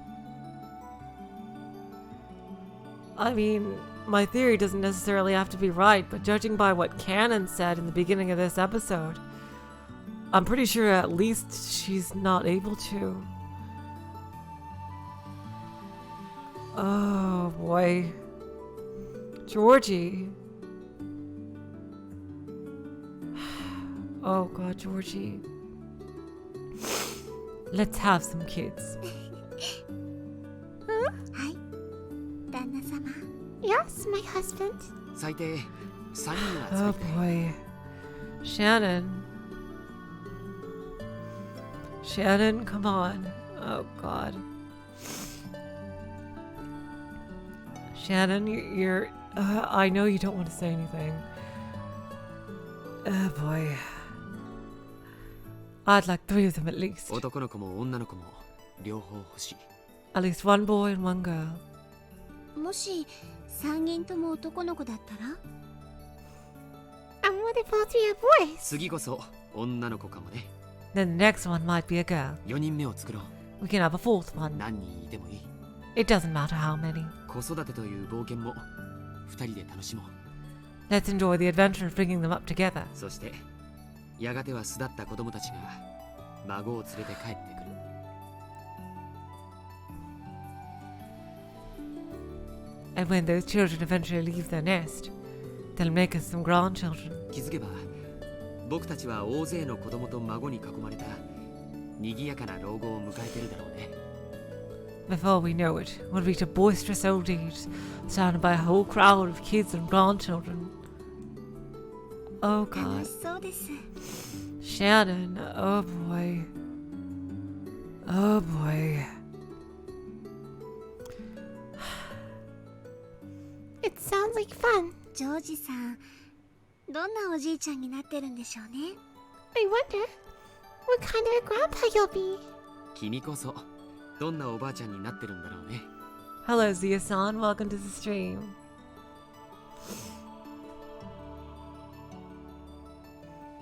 I mean, my theory doesn't necessarily have to be right, but judging by what Canon said in the beginning of this episode, I'm pretty sure at least she's not able to. Oh boy. Georgie. Oh god, Georgie. Let's have some kids. はい、旦那様。 Yes, my husband. 最低3人は Oh 作りたい。 boy. Shannon. Shannon, come on. Oh god. Shannon, you're... I know you don't want to say anything. Oh boy. I'd like 3 of them at least. 男の子も女の子も両方欲しい。 At least 1 boy and 1 girl. もし3人とも男の子だったら？ And what if all 3 are boys? 次こそ女の子かもね。 Then the next one might be a girl. 4人目を作ろう。 We can have a 4th one. 何人いてもいい。 It doesn't matter how many. 子育てという冒険も2人で楽しもう。 Let's enjoy the adventure of bringing them up together. そしてやがては巣立った子供たちが孫を連れて帰ってくる。 And when those children eventually leave their nest, they'll make us some grandchildren. 気づけば僕たちは大勢の子供と孫に囲まれた賑やかな老後を迎えてるだろうね。 Before we know it, we'll reach a boisterous old age, surrounded by a whole crowd of kids and grandchildren. Oh 楽 god. しそうです。 Shannon, oh boy. Oh boy. It sounds like fun. ジョージさん、どんなおじいちゃんになってるんでしょうね。 I wonder what kind of a grandpa you'll be. 君こそどんなおばあちゃんになってるんだろうね。 Hello, Zia-san. Welcome to the stream.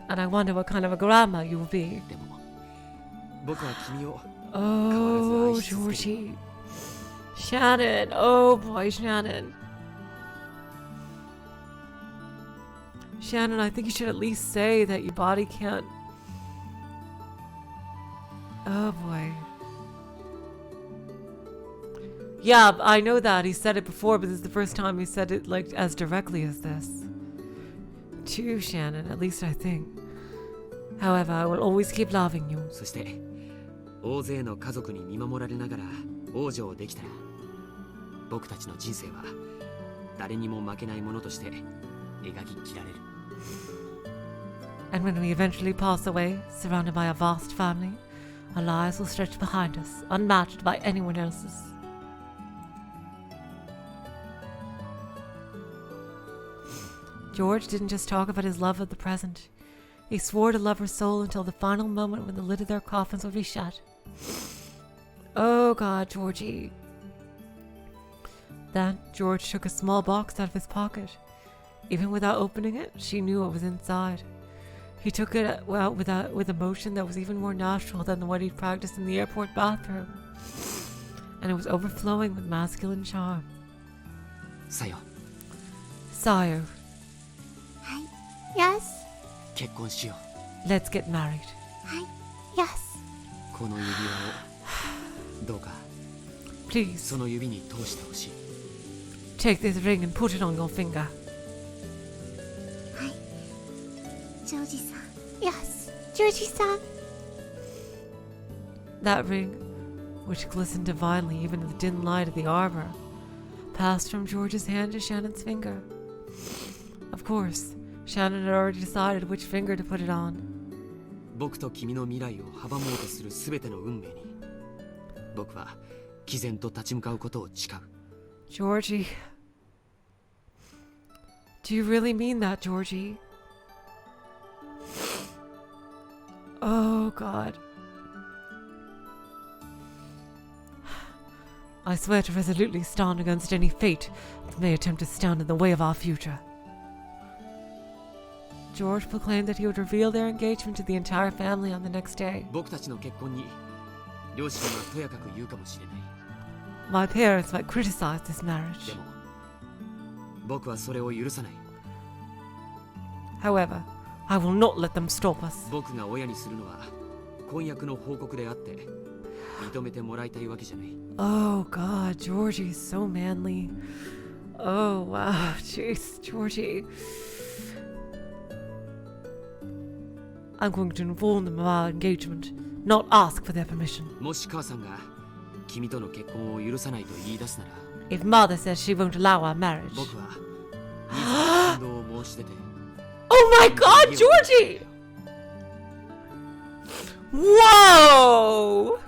And I wonder what kind of a grandma you will be. でも僕は君を Oh, Georgie. Shannon. Oh boy, Shannon. Shannon, I think you should at least say that your body can't. Oh boy. Yeah, I know that. He said it before, but this is the first time he said it like as directly as this. To Shannon, at least I think. However, I will always keep loving you. そして大勢の家族に見守られながら王女をできたら、僕たちの人生は誰にも負けないものとして描き切られる。 And when we eventually pass away, surrounded by a vast family, our lives will stretch behind us, unmatched by anyone else's. George didn't just talk about his love of the present. He swore to love her soul until the final moment when the lid of their coffins would be shut. Oh God, Georgie. Then George took a small box out of his pocket. Even without opening it, she knew what was inside. He took it out with emotion that was even more natural than what he'd practiced in the airport bathroom. And it was overflowing with masculine charm. さよ、 Sayo, はい、 Yes? 結婚しよ let's get married. はい、 Yes. う。この指輪をどうか Please, その指に通してほしい。 take this ring and put it on your finger. はい。ジョージさん、 Yes. Georgie-san. That ring, which glistened divinely even in the dim light of the arbor, passed from George's hand to Shannon's finger. Of course, Shannon had already decided which finger to put it on. 僕と君の未来を阻もうとするすべての運命に、僕は毅然と立ち向かうことを誓う。 Georgie. Do you really mean that, Georgie? Oh, God. I swear to resolutely stand against any fate that may attempt to stand in the way of our future. George proclaimed that he would reveal their engagement to the entire family on the next day. 僕たちの結婚に両親はとやかく言うかもしれない。 My parents might criticize this で marriage. も僕はそれを許さない。 However, I will not let them stop us. 僕が親にするのは婚約の報告であって認めてもらいたいわけじゃない。 Oh God, Georgie's so manly. Oh wow, jeez, Georgie. I'm going to inform them of our engagement, not ask for their permission. もし母さんが君との結婚を許さないと言い出すなら、 If Mother says she won't allow our marriage. 僕は自ら反動を申し出て Oh my God, Georgie! Whoa!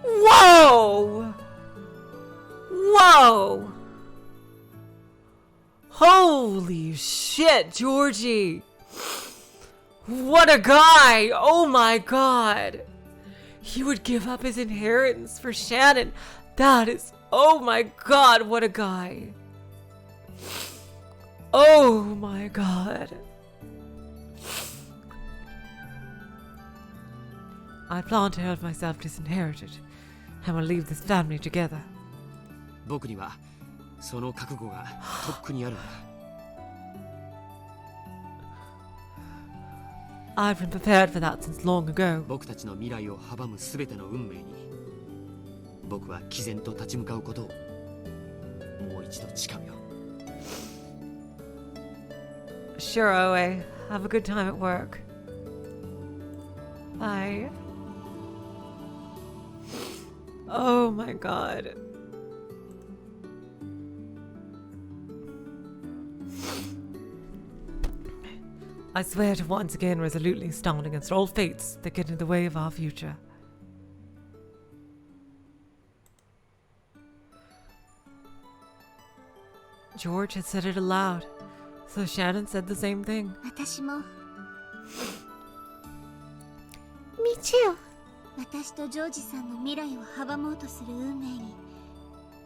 Whoa! Whoa! Holy shit, Georgie! What a guy! Oh my God! He would give up his inheritance for Shannon. That is, oh my God, what a guy! Oh my God! I plan to have myself disinherited, and we'll leave this family together. 僕にはその覚悟がとっくにあるんだ。 I've been prepared for that since long ago. 僕たちの未来を阻むすべての運命に僕は毅然と立ち向かうことをもう一度誓うよ。 Sure, Oe. Have a good time at work. Bye. Oh my god. I swear to once again resolutely stand against all fates that get in the way of our future. George had said it aloud, so Shannon said the same thing. 私も Me too. 私とジョージさんの未来を阻もうとする運命に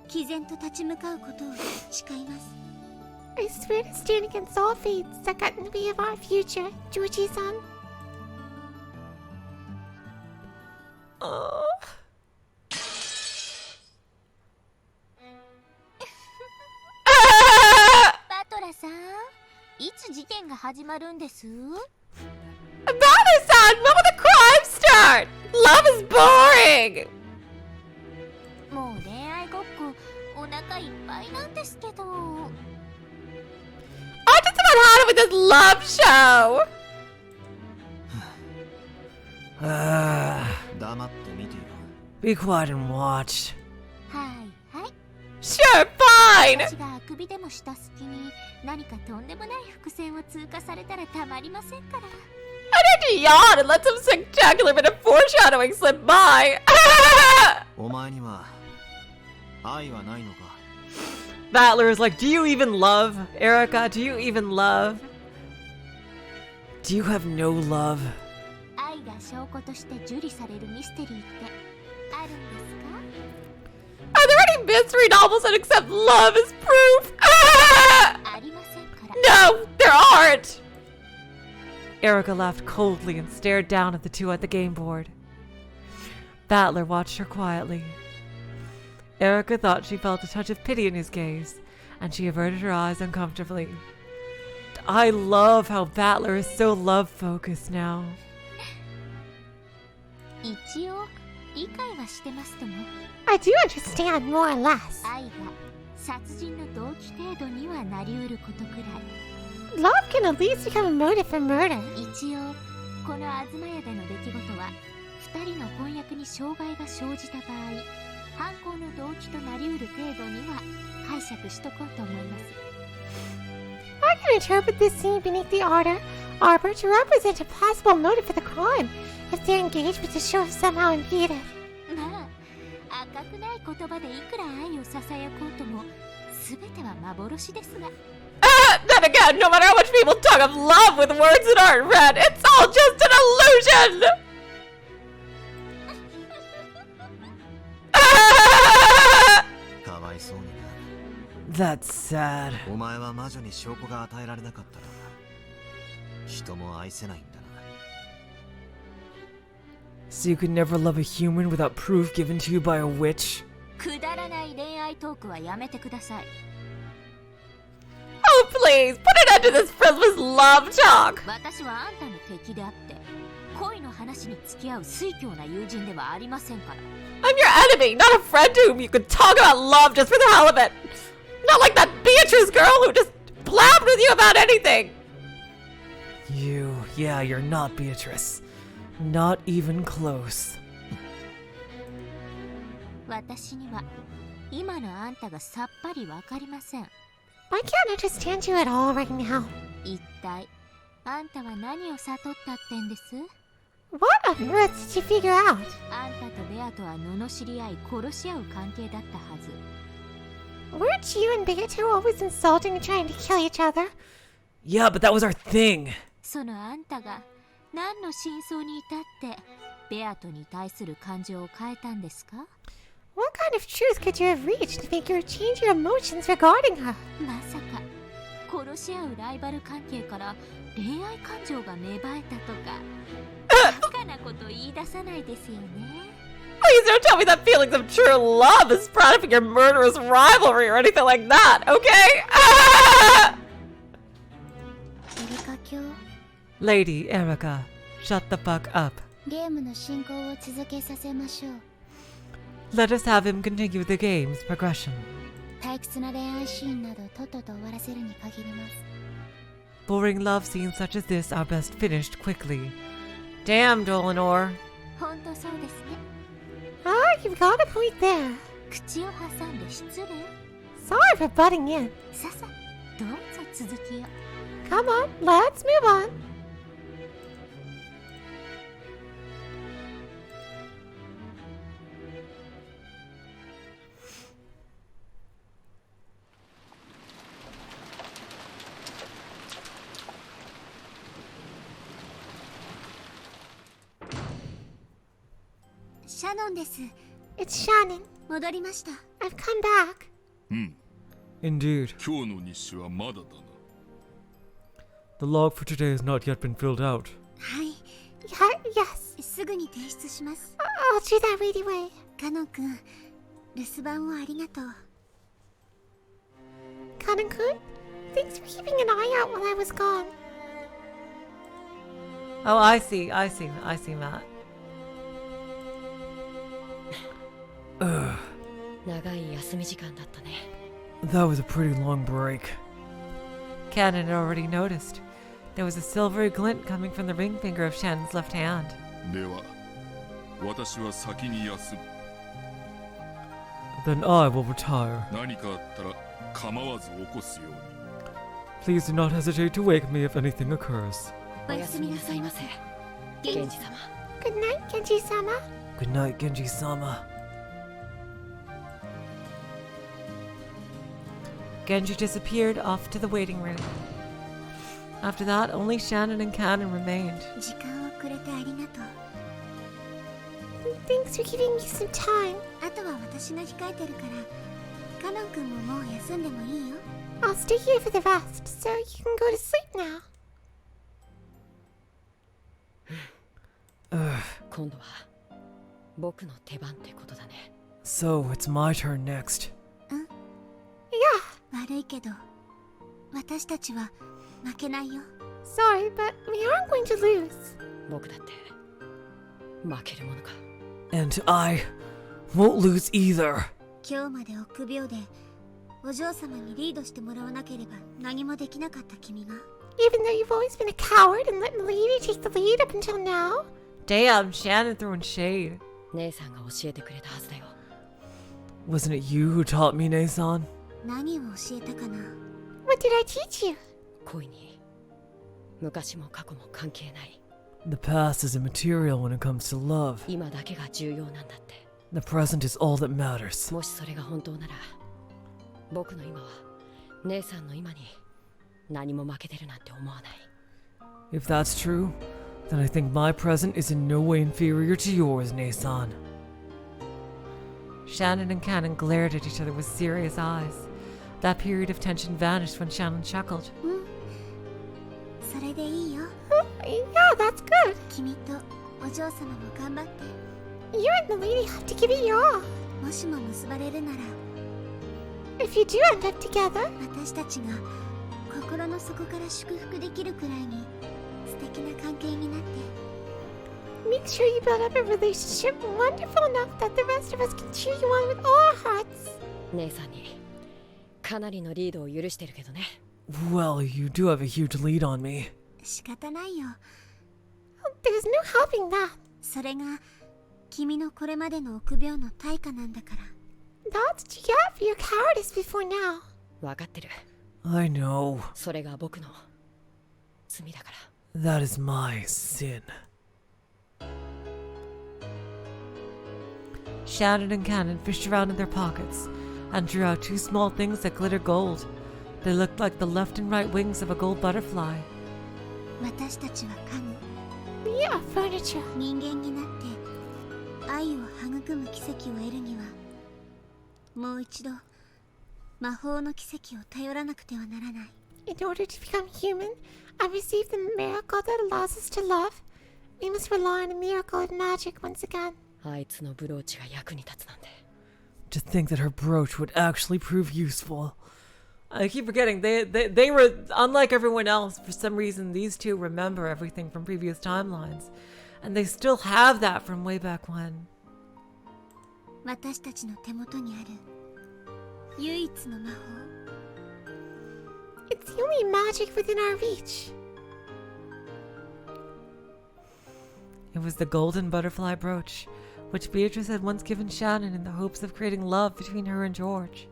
毅然と立ち向かうことを誓います。 I swear to stand against all fates that got in the way of our future, Georgie-san. Oh. バトラさん、いつ事件が始まるんです？ Mother-san, when will the crime start? Love is boring! もう恋愛ごっこお腹いっぱいなんですけど。 I just about had it with this love show! 黙って見ていろ。 Be quiet and watch. はいはい。 Sure, fine! 私があくびでもした隙に何かとんでもない伏線を通過されたらたまりませんから。 I had to yawn and let some spectacular bit of foreshadowing slip by. お前には愛はないのか。 Battler is like, do you even love? Erica, do you even love? Do you have no love? 愛が証拠として受理されるミステリーってあるんですか？ Are there any mystery novels that accept love as proof? ありませんから。 No, there aren't! Erica laughed coldly and stared down at the two at the game board. Battler watched her quietly. Erica thought she felt a touch of pity in his gaze, and she averted her eyes uncomfortably. I love how Battler is so love-focused now. 一応理解はしてますとも。 I do understand more or less. 愛が殺人の動機程度にはなりうることくらい。 Love can at least become a motive for murder. 一応この東屋での出来事は2人の婚約に障害が生じた場合、犯行の動機となりうる程度には解釈しとこうと思います。 I can interpret this scene beneath the arbor to represent a possible motive for the crime if their engagement is sure somehow impeded. まあ赤くない言葉でいくら愛をささやこうとも全ては幻ですが。 Then again, no matter how much people talk of love with words that aren't read, it's all just an illusion! Ah! かわいそうにな。 That's sad. お前は魔女に証拠が与えられなかったら人も愛せないんだな。 So you could never love a human without proof given to you by a witch? くだらない恋愛トークはやめてください。 Oh, please, put an end to this frivolous love talk! 私はあんたの敵であって恋の話に付き合う酔狂な友人ではありませんから。 I'm your enemy, not a friend to whom you could talk about love just for the hell of it! Not like that Beatrice girl who just blabbed with you about anything! Yeah, you're not Beatrice. Not even close. 私には今のあんたがさっぱりわかりません。 I can't understand you at all right now. 一体あんたは何を悟ったってんです？ What on earth did you figure out? あんたとベアとは罵り合い殺し合う関係だったはず。 Weren't you and Beatrice always insulting and trying to kill each other? Yeah, but that was our thing. そのあんたが何の真相に至ってベアトに対する感情を変えたんですか？ What kind of truth could you have reached to make you change your emotions regarding her? まさか殺し合うライバル関係から恋愛感情が芽生えたとかバカなこと言い出さないですよね。 Please don't tell me that feelings of true love is brought up in your murderous rivalry or anything like that, okay? Ah! エリカ卿、 Lady Erica, shut the fuck up. ゲームの進行を続けさせましょう。 Let us have him continue the game's progression. 退屈な恋愛シーンなどとっとと終わらせるに限ります。 Boring love scenes such as this are best finished quickly. Damn, Dolanor. 本当そうですね。 I you've got a point there. 口を挟んで失礼。 Sorry for butting in. ささ、どうぞ続きを。 Come on, let's move on. Shannon です。 It's Shannon. 戻りました。 I've come back. Indeed. 今日の日誌はまだだな。 The log for today has not yet been filled out. はい。 Yes. すぐに提出します。 I'll do that right away. カノン君、留守番をありがとう。 Kanan-kun, thanks for keeping an eye out while I was gone. Oh, I see, Matt. 長い休み時間だったね。 That was a pretty long break. Cannon had already noticed. There was a silvery glint coming from the ring finger of Shannon's left hand. では、私は先に休む。 Then I will retire. 何かあったら構わず起こすように。 Please do not hesitate to wake me if anything occurs. おやすみなさいませ。源氏様。 Good night, Genji-sama. Good night, Genji-sama. Genji disappeared off to the waiting room. After that, only Shannon and Cannon remained. 時間をくれてありがとう。 Thanks for giving me some time. あとは私が控えてるから、カノン君ももう休んでもいいよ。 I'll stay here for the rest, so you can go to sleep now. 今度は僕の手番ってことだね。 So, it's my turn next. Yeah, 悪いけど、私たちは負けないよ。 sorry, but we aren't going to lose. 僕だって負けるものか。 And I won't lose either. 今日まで臆病で、お嬢様にリードしてもらわなければ何もできなかった君が。 Even though you've always been a coward and let Milady take the lead up until now. Damn, Shannon throwing shade. 姉さんが教えてくれたはずだよ。 Wasn't it you who taught me, Nason? 何を教えたかな。 What did I teach you? 恋に昔も過去も関係ない。 The past is immaterial when it comes to love. 今だけが重要なんだって。 The present is all that matters. もしそれが本当なら、僕の今は姉さんの今に何も負けてるなんて思わない。 If that's true, then I think my present is in no way inferior to yours, Nason. Shannon and Cannon glared at each other with serious eyes. That period of tension vanished when Shannon chuckled. それでいいよ。 Yeah, that's good. 君とお嬢様も頑張って。 You and Milady have to give it your all. もしも結ばれるなら、 If you do end up together, 私たちが心の底から祝福できるくらいに素敵な関係になって。 make sure you build up a relationship wonderful enough that the rest of us can cheer you on with all our hearts. 姉さんにかなりのリードを許してるけどね。 Well, you do have a huge lead on me. 仕方ないよ。 There's no helping that. それが君のこれまでの臆病の対価なんだから。 That's what you get for your cowardice before now. 分かってる。 I know. それが僕の罪だから。 That is my sin. Shannon and Cannon fished around in their pockets and drew out two small things that glittered gold. They looked like the left and right wings of a gold butterfly. 私たちは家具、 We are furniture. 人間になって愛を育む奇跡を得るには、もう一度魔法の奇跡を頼らなくてはならない。 In order to become human and receive the miracle that allows us to love, we must rely on a miracle of magic once again. あいつのブローチが役に立つなんて。 To think that her brooch would actually prove useful. I keep forgetting, they were, unlike everyone else, for some reason these two remember everything from previous timelines. And they still have that from way back when. 私たちの手元にある唯一の魔法。 It's the only magic within our reach. It was the golden butterfly brooch, which Beatrice had once given Shannon in the hopes of creating love between her and George.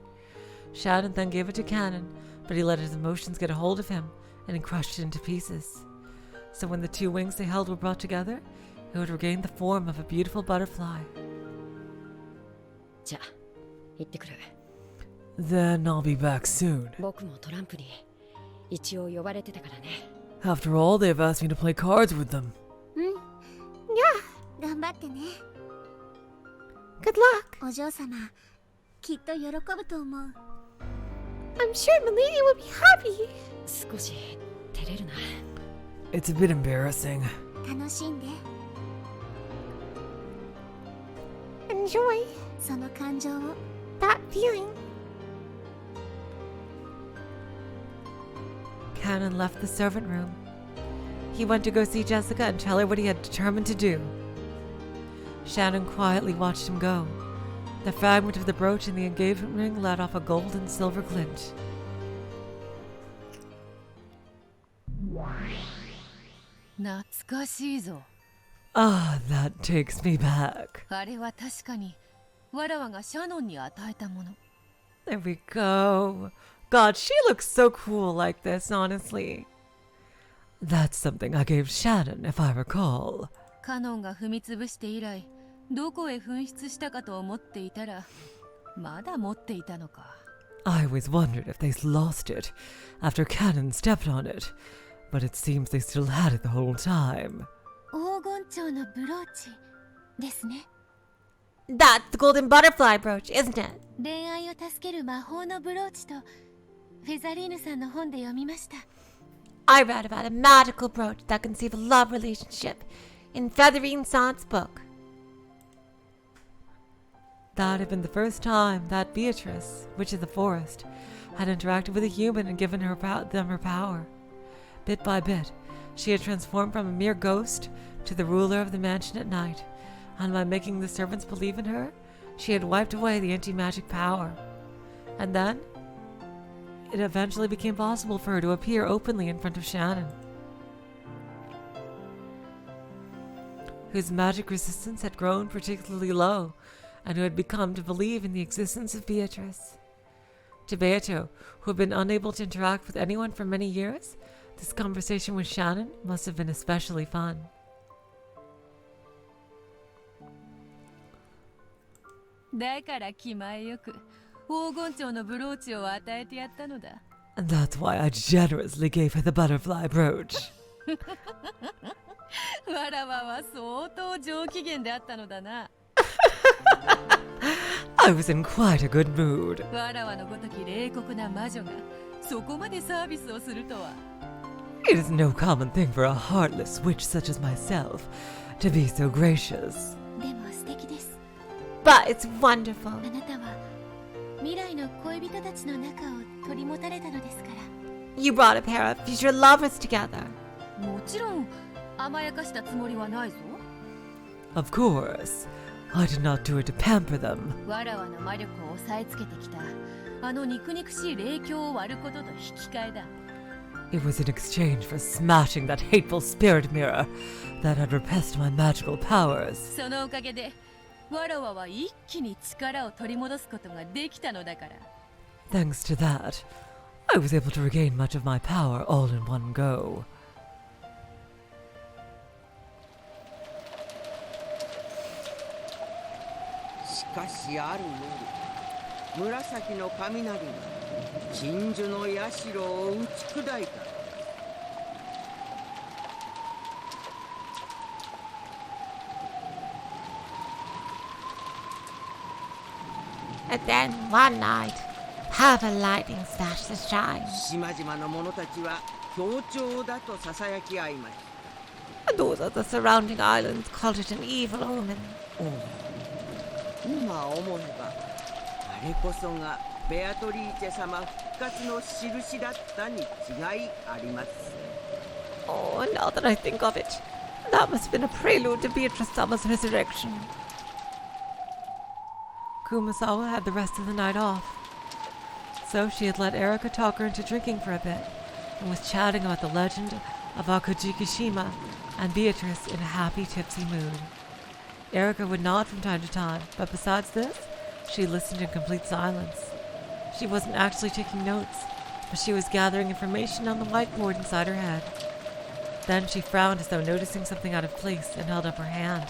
Shannon then gave it to Cannon, but he let his emotions get a hold of him, and he crushed it into pieces. So when the two wings they held were brought together, it would regain the form of a beautiful butterfly. じゃあ行ってくる。 Then I'll be back soon. 僕もトランプに一応呼ばれてたからね。 After all, they've asked me to play cards with them. 頑張ってね。 Good luck. お嬢様、きっと喜ぶと思う。 I'm sure Milady will be happy. 少し照れるな。 It's a bit embarrassing. 楽しんで。 Enjoy その感情を。 that feeling. Cannon left the servant room. He went to go see Jessica and tell her what he had determined to do. Shannon quietly watched him go. The fragment of the brooch in the engagement ring let off a gold and silver glint. 懐かしいぞ。 Ah, that takes me back. あれは確かにわらわがシャノンに与えたもの。 There we go. God, she looks so cool like this, honestly. That's something I gave Shannon, if I recall. カノンが踏みつぶして以来、どこへ紛失したかと思っていたら、まだ持っていたのか。 I always wondered if they lost it after Cannon stepped on it, but it seems they still had it the whole time. 黄金蝶のブローチですね。 That's the golden butterfly brooch, isn't it? 恋愛を助ける魔法のブローチとフェザリーヌさんの本で読みました。 I read about a magical brooch that can save a love relationship in Featherine Sant's book. That had been the first time that Beatrice, Witch of the Forest, had interacted with a human and given them her power. Bit by bit, she had transformed from a mere ghost to the ruler of the mansion at night, and by making the servants believe in her, she had wiped away the anti-magic power. And then, it eventually became possible for her to appear openly in front of Shannon, whose magic resistance had grown particularly low, and who had become to believe in the existence of Beatrice. To Beato, who had been unable to interact with anyone for many years, this conversation with Shannon must have been especially fun. だから気前よく黄金蝶のブローチを与えてやったのだ。 And that's why I generously gave her the butterfly brooch. わらわは相当上機嫌であったのだな。 I was in quite a good mood. わらわのごとき冷酷な魔女がそこまでサービスをするとは。 It is no common thing for a heartless witch such as myself to be so gracious. でも素敵です。 But it's wonderful. あなたは未来の恋人たちの仲を取り持たれたのですから。 You brought a pair of future lovers together. もちろん甘やかしたつもりはないぞ。 Of course, I did not do it to pamper them. わらわの魔力を抑えつけてきたあの肉々しい霊境を割ることと引き換えだ。 It was in exchange for smashing that hateful spirit mirror that had repressed my magical powers. そのおかげでわらわは一気に力を取り戻すことができたのだから。 Thanks to that, I was able to regain much of my power all in one go. しかしある夜、紫の雷が鎮守の社を打ち砕いた。 And then one night, have a lightning flash to shine. 島々の者たちは協調だとささやき合いました。 And those of the surrounding islands called it an evil omen. 今思えば、あれこそがベアトリーチェ様復活の印だったに違いあります。 Oh, now that I think of it, that must have been a prelude to Beatrice Summer's resurrection. Kumasawa had the rest of the night off, so she had let Erika talk her into drinking for a bit, and was chatting about the legend of Akujikishima and Beatrice in a happy, tipsy mood. Erica would nod from time to time, but besides this, she listened in complete silence. She wasn't actually taking notes, but she was gathering information on the whiteboard inside her head. Then she frowned as though noticing something out of place and held up her hand.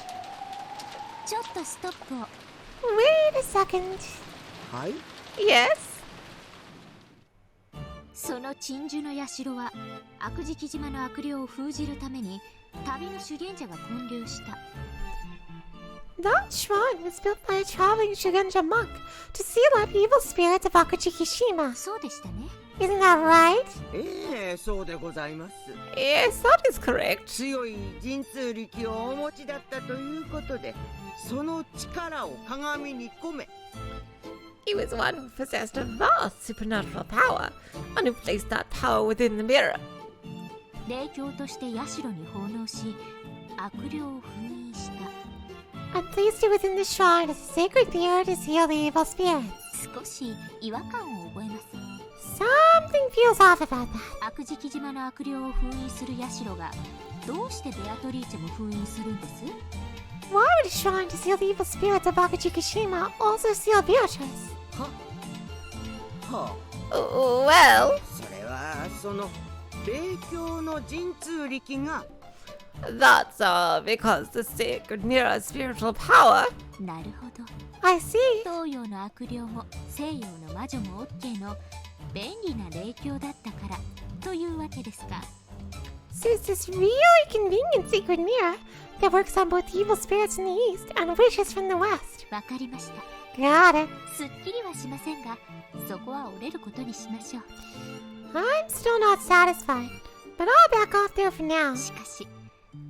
ちょっとストップを。 Wait a second. はい Yes? その鎮守の社は悪食島の悪霊を封じるために旅の修験者が建立した。 That shrine was built by a traveling Shugenja monk to seal up evil spirits of Akujikishima. そうでしたね。 Isn't that right? ええそうでございます。 Yes, that is correct. 強い神通力をお持ちだったということで、その力を鏡に込め、 He was one who possessed a vast supernatural power, and who placed that power within the mirror. 霊教として社に奉納し悪霊を封印した。 And placed it within the shrine as a sacred mirror to seal the evil spirits. 少し違和感を覚えます。 Something feels off about that. 悪食島の悪霊を封印する社がどうしてベアトリーチェも封印するんです？ Why would a shrine to seal the evil spirits of Akujikishima also seal BEATRICE? は Well, それはその霊教の神通力が that's because the sacred mirror has spiritual power. なるほど。 I see. 東洋の悪霊も西洋の魔女も OK の便利な霊教だったからというわけですか。 So it's this really convenient sacred mirror that works on both evil spirits in the east and witches from the west. わかりました。 Got it. すっきりはしませんが、そこは折れることにしましょう。 I'm still not satisfied, but I'll back off there for now. しかし、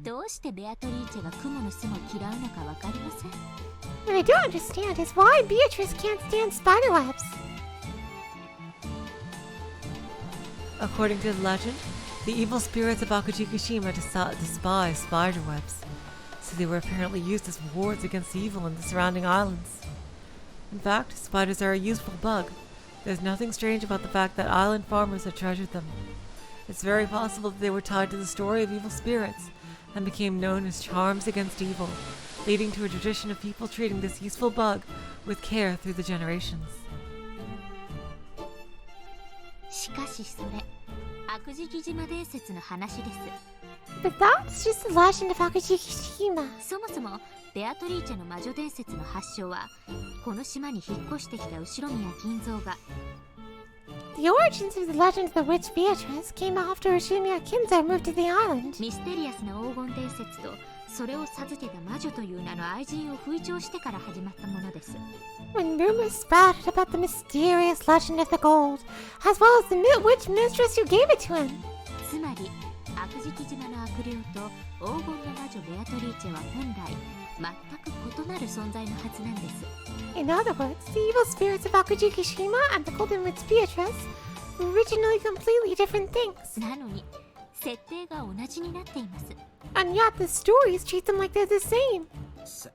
どうしてベアトリーチェが雲の巣を嫌うのかわかりません。 What I don't understand is why Beatrice can't stand spider webs. According to the legend, the evil spirits of Akujikishima despise spider webs, so they were apparently used as wards against evil in the surrounding islands. In fact, spiders are a useful bug. There's nothing strange about the fact that island farmers have treasured them. It's very possible that they were tied to the story of evil spirits and became known as charms against evil, leading to a tradition of people treating this useful bug with care through the generations. しかしそれ、悪食島伝説の話です。 But that's just the legend of Akujikishima. そもそもベアトリーチェの魔女伝説の発祥はこの島に引っ越してきた後宮金蔵が The origins of the legend of the witch Beatrice came after Ushumiya Kinzo moved to the island. ミステリアスな黄金伝説とそれを授けた魔女という名の愛人を吹聴してから始まったものです。 When rumors sprouted about the mysterious legend of the gold, as well as the witch mistress who gave it to him. つまり悪食島の悪霊と黄金の魔女ベアトリーチェは本来全く異なる存在のはずなんです。 In other words, the evil spirits of Akujikishima and the golden witch Beatrice were originally completely different things. なのに設定が同じになっています。 And yet the stories treat them like they're the same. さ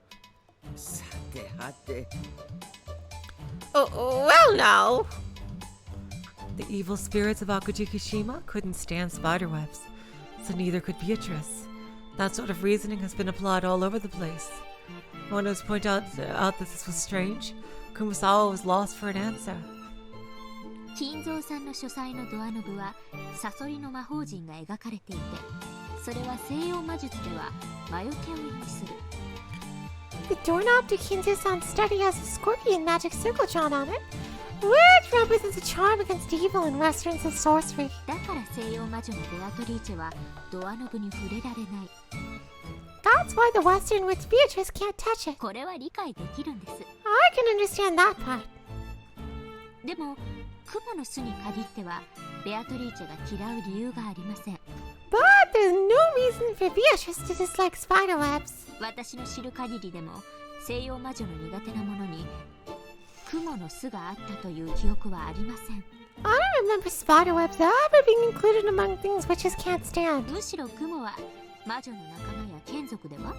てはて Well now. The evil spirits of Akujikishima couldn't stand spider webs, so neither could Beatrice. That sort of reasoning has been applied all over the place. One has pointed out that this was strange. Kumasawa was lost for an answer. 金蔵さんの書斎のドアノブはサソリの魔法陣が描かれていて、それは西洋魔術では魔除けを意味する。 The doorknob to Kinzo-san's study has a scorpion magic circle drawn on it, which represents a charm against evil and westerns of sorcery. だから西洋魔女のベアトリーチェはドアノブに触れられない。 That's why the western witch Beatrice can't touch it. これは理解できるんです。 I can understand that part. でも雲の巣に限ってはベアトリーチェが嫌う理由がありません。 But there's no reason for Beatrice to dislike spider webs. 私の知る限りでも西洋魔女の苦手なものに雲の巣があったという記憶はありません。 I don't remember spider webs ever being included among things witches can't stand. むしろ雲は魔女の仲間や眷属では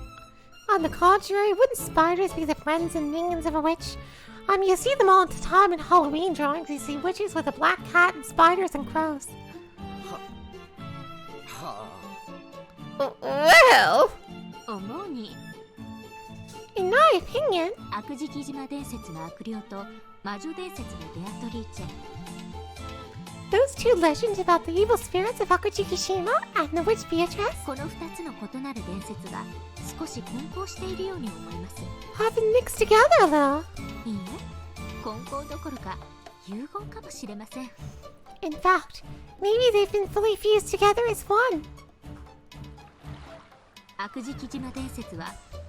On the contrary, wouldn't spiders be the friends and minions of a witch? You see them all the time in Halloween drawings. You see witches with a black cat and spiders and crows. は Well, 思うに In my opinion, 悪食島伝説の悪霊と魔女伝説のベアトリーチェ、 those two legends about the evil spirits of Akujikishima and the witch Beatrice この2つの異なる伝説が少し混交しているように思います。 have been mixed together a little. いいえ、混交どころか融合かもしれません。 In fact, maybe they've been fully fused together as one. 悪食島伝説は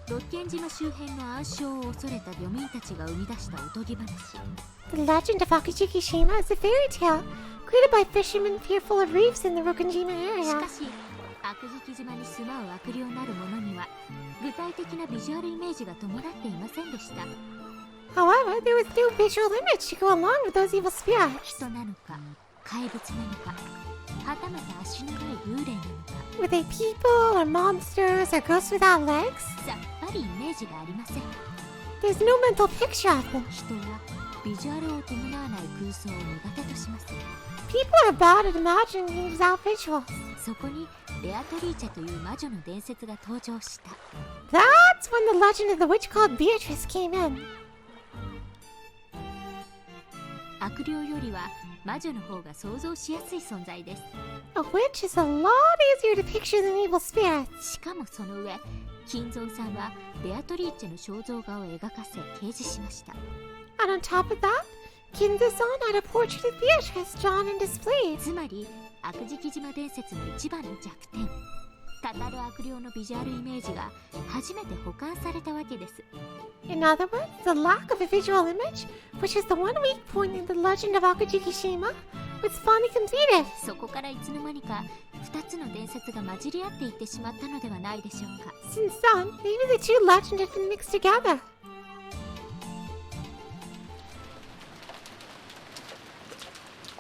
六軒島周辺の暗礁を恐れた漁民たちが生み出したおとぎ話。 The legend of Akujikishima is a fairy tale created by fishermen fearful of reefs in the Rokunjima し area. かし悪食島に住まう悪霊なる者には具体的なビジュアルイメージが伴っていませんでした。 However, there was no visual image to go along with those evil spirits. 人なのか怪物なのか、はたまた足のない幽霊なのか、 Were they people or monsters or ghosts without legs? さっぱりイメージがありません。 There's no mental picture of them. 人はビジュアルを伴わない空想を苦手とします。 People are bad at imagining things without visuals. そこにベアトリーチェという魔女の伝説が登場した。 That's when the legend of the witch called Beatrice came in. 悪霊よりは魔女の方が想像しやすい存在です。 A witch is a lot easier to picture than evil spirits. しかもその上、金蔵さんはベアトリーチェの肖像画を描かせ掲示しました。 And on top of that, Kinza-san had a portrait of Beatrice drawn and displayed. つまり悪食島伝説の一番の弱点、たたる悪霊のビジュアルイメージが初めて保管されたわけです。 In other words, the lack of a visual image, which is the one weak point in the legend of Akujikishima, was finally completed. そこからいつの間にか2つの伝説が混じり合っていってしまったのではないでしょうか。 Since then, maybe the two legends had been mixed together.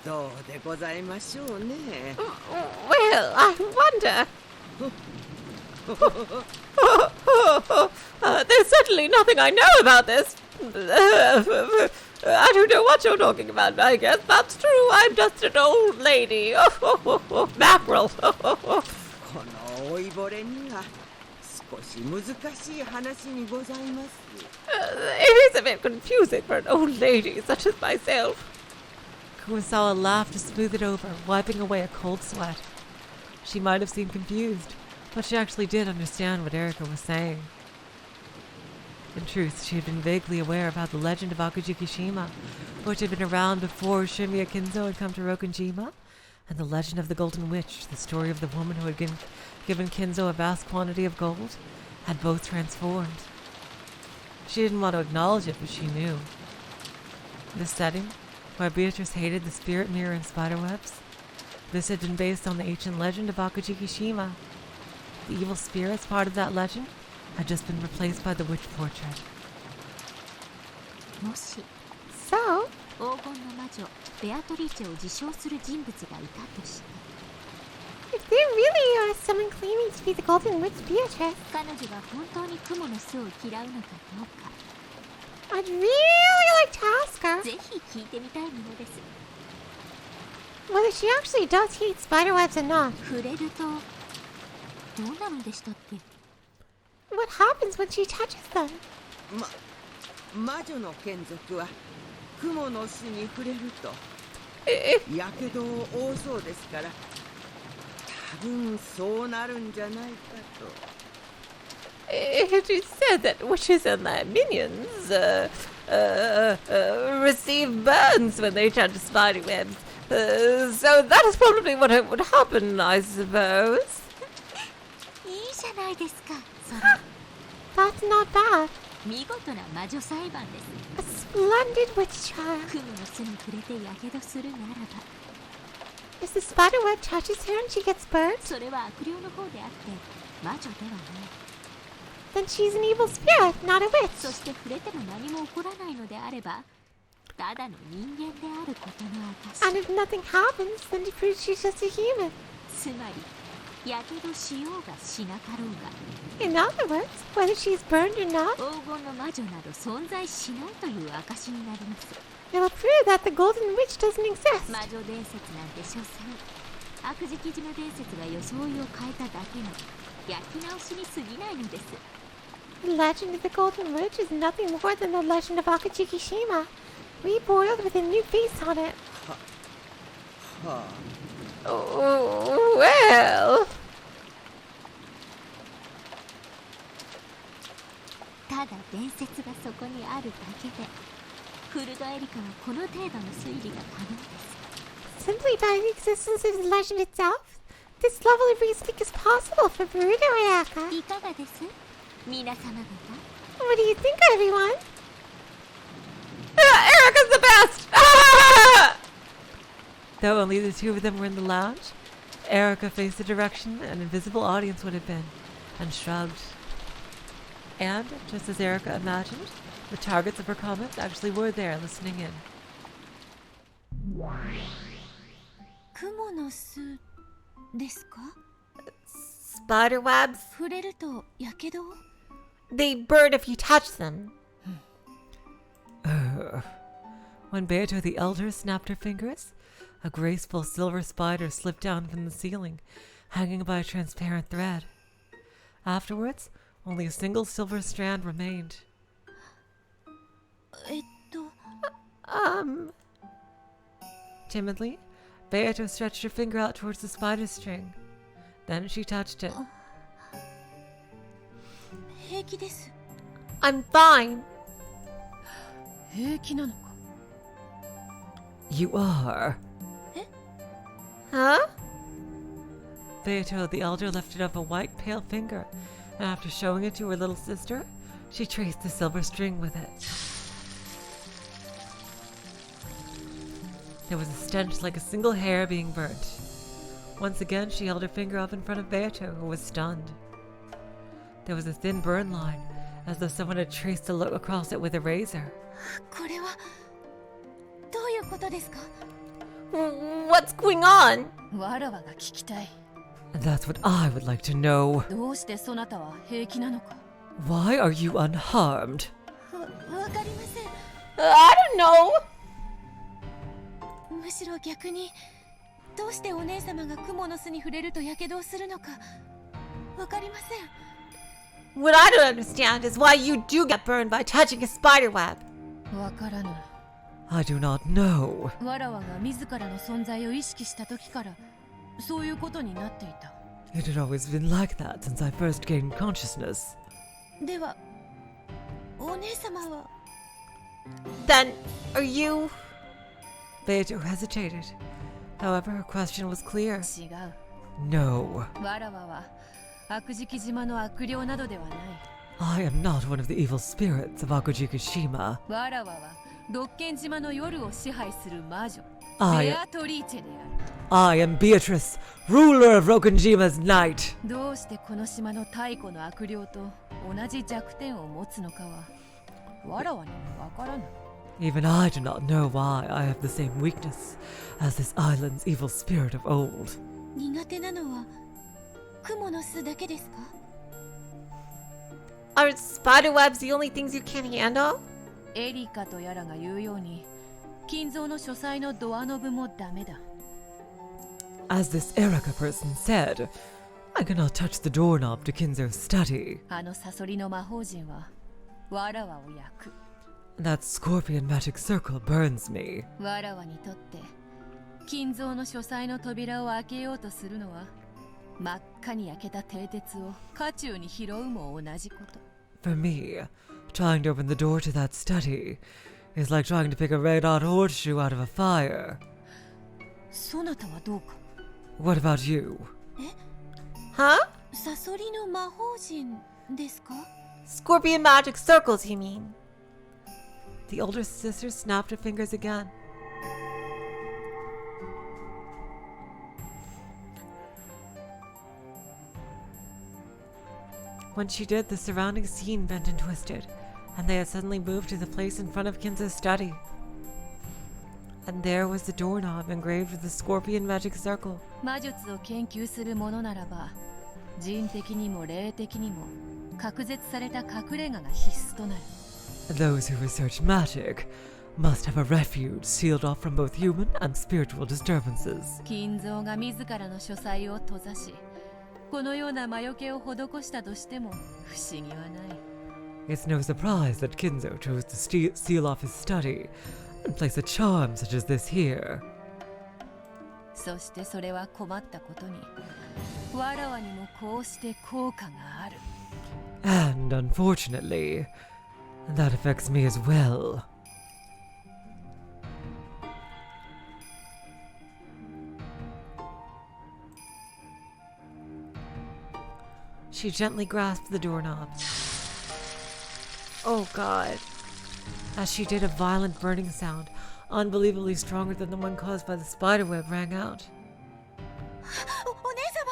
どうでございましょうね。 Well, I wonder. There's certainly nothing I know about this. I don't know what you're talking about. I guess that's true. I'm just an old lady. Mackerel. この老いぼれには少し難しい話にございます。 It is a bit confusing for an old lady such as myself. Kurosawa laughed to smooth it over, wiping away a cold sweat. She might have seemed confused, but she actually did understand what Erika was saying. In truth, she had been vaguely aware about the legend of Akujikishima, which had been around before Shimiya Kinzo had come to Rokunjima, and the legend of the Golden Witch, the story of the woman who had given Kinzo a vast quantity of gold, had both transformed. She didn't want to acknowledge it, but she knew. This setting, where Beatrice hated the spirit mirror and spiderwebs, this had been based on the ancient legend of Akujikishima. The evil spirits part of that legend had just been replaced by the witch portrait. もし So, 黄金の魔女ベアトリーチェを自称する人物がいたとして、 if there really are someone claiming to be the Golden Witch Beatrice, 彼女が本当に蜘蛛の巣を嫌うのかどうか、 I'd really like to ask her ぜひ聞いてみたいものです。 whether she actually does hate spiderwebs or not. 触れるとどうなるんでしたっけ？ What happens when she touches them? 魔女の眷属は雲の巣に触れるとやけどを負うそうですから、多分そうなるんじゃないかと。 It is said that witches and their minions receive burns when they touch spiderwebs. So that is probably what would happen, I suppose. いいじゃないですか。それ That's not bad. 見事な魔女裁判です。 A splendid witch trial. 蜘蛛の巣に触れてやけどするならば、 If the spiderweb touches her and she gets burned, それは悪霊の方であって魔女ではない。 then she's an evil spirit, not a そ witch. して触れても何も起こらないのであれば、ただの人間であることの And 証。 if nothing happens, then it proves she's just a human. つまりやけどしようがしなかろうが、 In other words, whether she's burned or not, 黄金の魔女など存在しないという証になります。 it'll prove that the Golden Witch doesn't exist. 魔女伝説なんて所詮悪食島伝説が装いを変えただけの焼き直しに過ぎないのです。The legend of the Golden Witch is nothing more than the legend of Akajikishima, reboiled with a new face on it. Oh, well. ただ伝説がそこにあるだけでフルドエリカはこの程度の推理が可能です。 Simply by the existence of the legend itself, this level of reasoning is possible for Brood Ayaka. いかがです？皆様方。 What do you think, everyone? Erica's the best! Ah! Though only the two of them were in the lounge, Erica faced the direction an invisible audience would have been, and shrugged. And, just as Erica imagined, the targets of her comments actually were there listening in. 蜘蛛の巣ですか？ Spider webs? 触れるとやけど？ They burn if you touch them. When Beato the Elder snapped her fingers, a graceful silver spider slipped down from the ceiling, hanging by a transparent thread. Afterwards, only a single silver strand remained. Timidly, Beato stretched her finger out towards the spider string. Then she touched it. 平気です。 I'm fine. 平気なのか。 You are. Huh? Beato the Elder lifted up a white pale finger, and after showing it to her little sister, she traced the silver string with it. There was a stench like a single hair being burnt. Once again, she held her finger up in front of Beato, who was stunned. There was a thin burn line, as though someone had traced a look across it with a razor. これはどういうことですか？ What's going on? わらわが聞きたい。 That's what I would like to know. どうしてそなたは平気なのか？ Why are you unharmed? わかりません。 I don't know. むしろ逆にどうしてお姉様が蜘蛛の巣に触れるとやけどをするのかわかりません。 What I don't understand is why you do get burned by touching a spider web. わからぬ。 I do not know. わらわが自らの存在を意識した時からそういうことになっていた。 It had always been like that since I first gained consciousness. ではお姉様は Then, are you... Beato hesitated. However, her question was clear. 違う。 No. わらわは悪食島の悪霊などではない。 I am not one of the evil spirits of Akujikushima. わらわは六軒島の夜を支配する魔女 I- ベアトリーチェであ I am Beatrice, ruler of Rokenjima's night. る。どうしてこの島の太古の悪霊と同じ弱点を持つのかはわらわにもわからぬ。 Even I do not know why I have the same weakness as this island's evil spirit of old. 苦手なのは蜘蛛の巣だけですか？ Are spider webs the only things you can't handle? エリカとやらが言うように金蔵の書斎のドアノブもダメだ。 As this Erica person said, I cannot touch the doorknob to Kinzo's study. あのサソリの魔法陣はわらわを焼く。 That scorpion magic circle burns me. わらわにとって金蔵の書斎の扉を開けようとするのは真っ赤に焼けた蹄鉄を渦中に拾うも同じこと。 For me, trying to open the door to that study is like trying to pick a red-hot horseshoe out of a fire. そなたはどうか？ What about you? Huh? サソリの魔法陣ですか？ Scorpion magic circles, you mean? The older sister snapped her fingers again. When she did, the surrounding scene bent and twisted, and they had suddenly moved to the place in front of Kinzo's study. And there was the doorknob engraved with the scorpion magic circle. 魔術を研究するものならば人的にも霊的にも隔絶された隠れ家が必須となる。 Those who research magic must have a refuge sealed off from both human and spiritual disturbances. 金蔵が自らの書斎を閉ざしこのような魔除けを施したとしても不思議はない。It's no surprise that Kinzo chose to seal off his study and place a charm such as this here. そしてそれは困ったことに、わらわにもこうして効果がある。And unfortunately, that affects me as well. She gently grasped the doorknob. Oh God. As she did, a violent burning sound, unbelievably stronger than the one caused by the spiderweb, rang out. お姉様、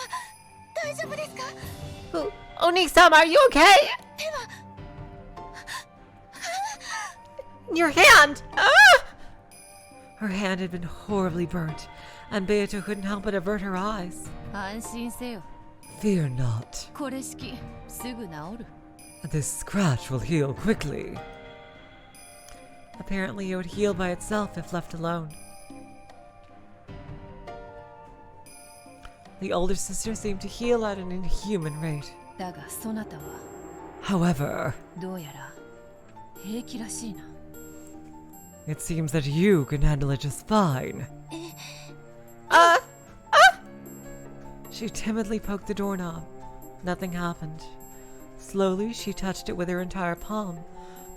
大丈夫ですか? Oni-sama, are you okay? Your hand! Ah! Her hand had been horribly burnt, and Beato couldn't help but avert her eyes. 安心せよ。 Fear not. これ式、すぐ治る。 This scratch will heal quickly. Apparently, it would heal by itself if left alone. The older sister seemed to heal at an inhuman rate. だがそなたは However, どうやら平気らしいな。 it seems that you can handle it just fine. She timidly poked the doorknob. Nothing happened. Slowly, she touched it with her entire palm,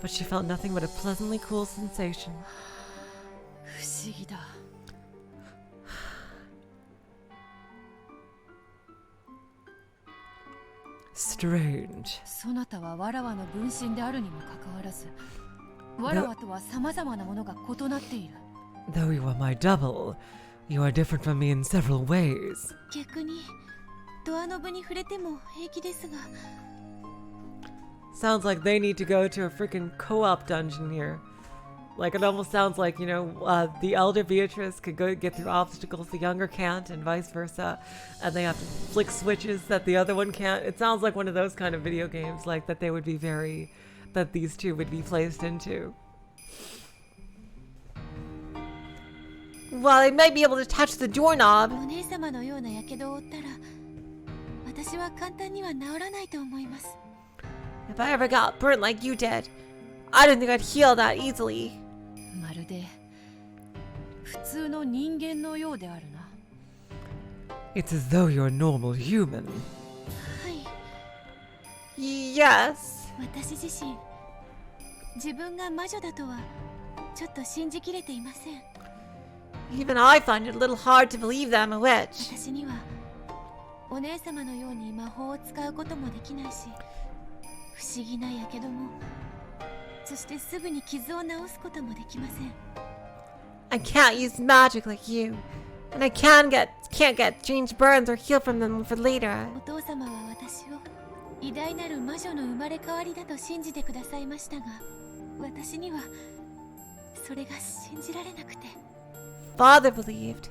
but she felt nothing but a pleasantly cool sensation. 不思議だ。 Strange. そなたはわらわの分身であるにもかかわらず、わらわとは様々なものが異なっている。 Though you are my double, you are different from me in several ways. 逆にドアノブに触れても平気ですが。 Sounds like they need to go to a freaking co-op dungeon here. Like, it almost sounds like, you know, the elder Beatrice could go get through obstacles the younger can't, and vice versa. And they have to flick switches that the other one can't. It sounds like one of those kind of video games, like, that they would be that these two would be placed into. Well, they might be able to touch the doorknob. お姉様のような火傷を負ったら、私は簡単には治らないと思います。 If I ever got burnt like you did, I don't think I'd heal that easily. まるで普通の人間のようであるな。 It's as though you're a normal human. はい。 Yes. 私自身、自分が魔女だとはちょっと信じきれていません。 Even I find it a little hard to believe that I'm a witch. 私にはお姉様のように魔法を使うこともできないし、不思議な火傷も、そしてすぐに傷を治すこともできません。 I can't use magic like you, and I can't get strange burns or heal from them for later. お父様は私を偉大なる魔女の生まれ変わりだと信じてくださいましたが、私にはそれが信じられなくて。 Father believed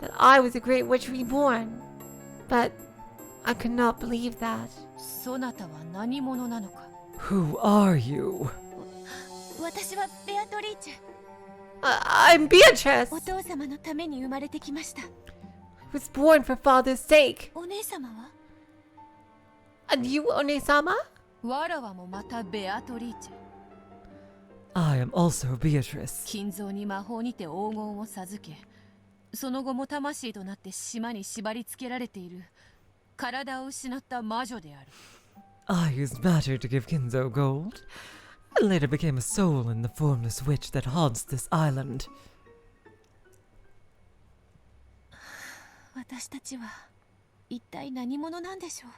that I was a great witch reborn, but I could not believe that. そなたは何者なのか。 Who are you? 私はベアトリーチェ。 I'm Beatrice. お父様のために生まれてきました。 I was born for father's sake. お姉様は And you, One-sama? わらわもまたベアトリーチェ。 I am also Beatrice. 金蔵に魔法にて黄金を授け、その後も魂となって島に縛り付けられている体を失った魔女である。 I used matter to give Kinzo gold, and later became a soul in the formless witch that haunts this island. 私たちは一体何者なんでしょう。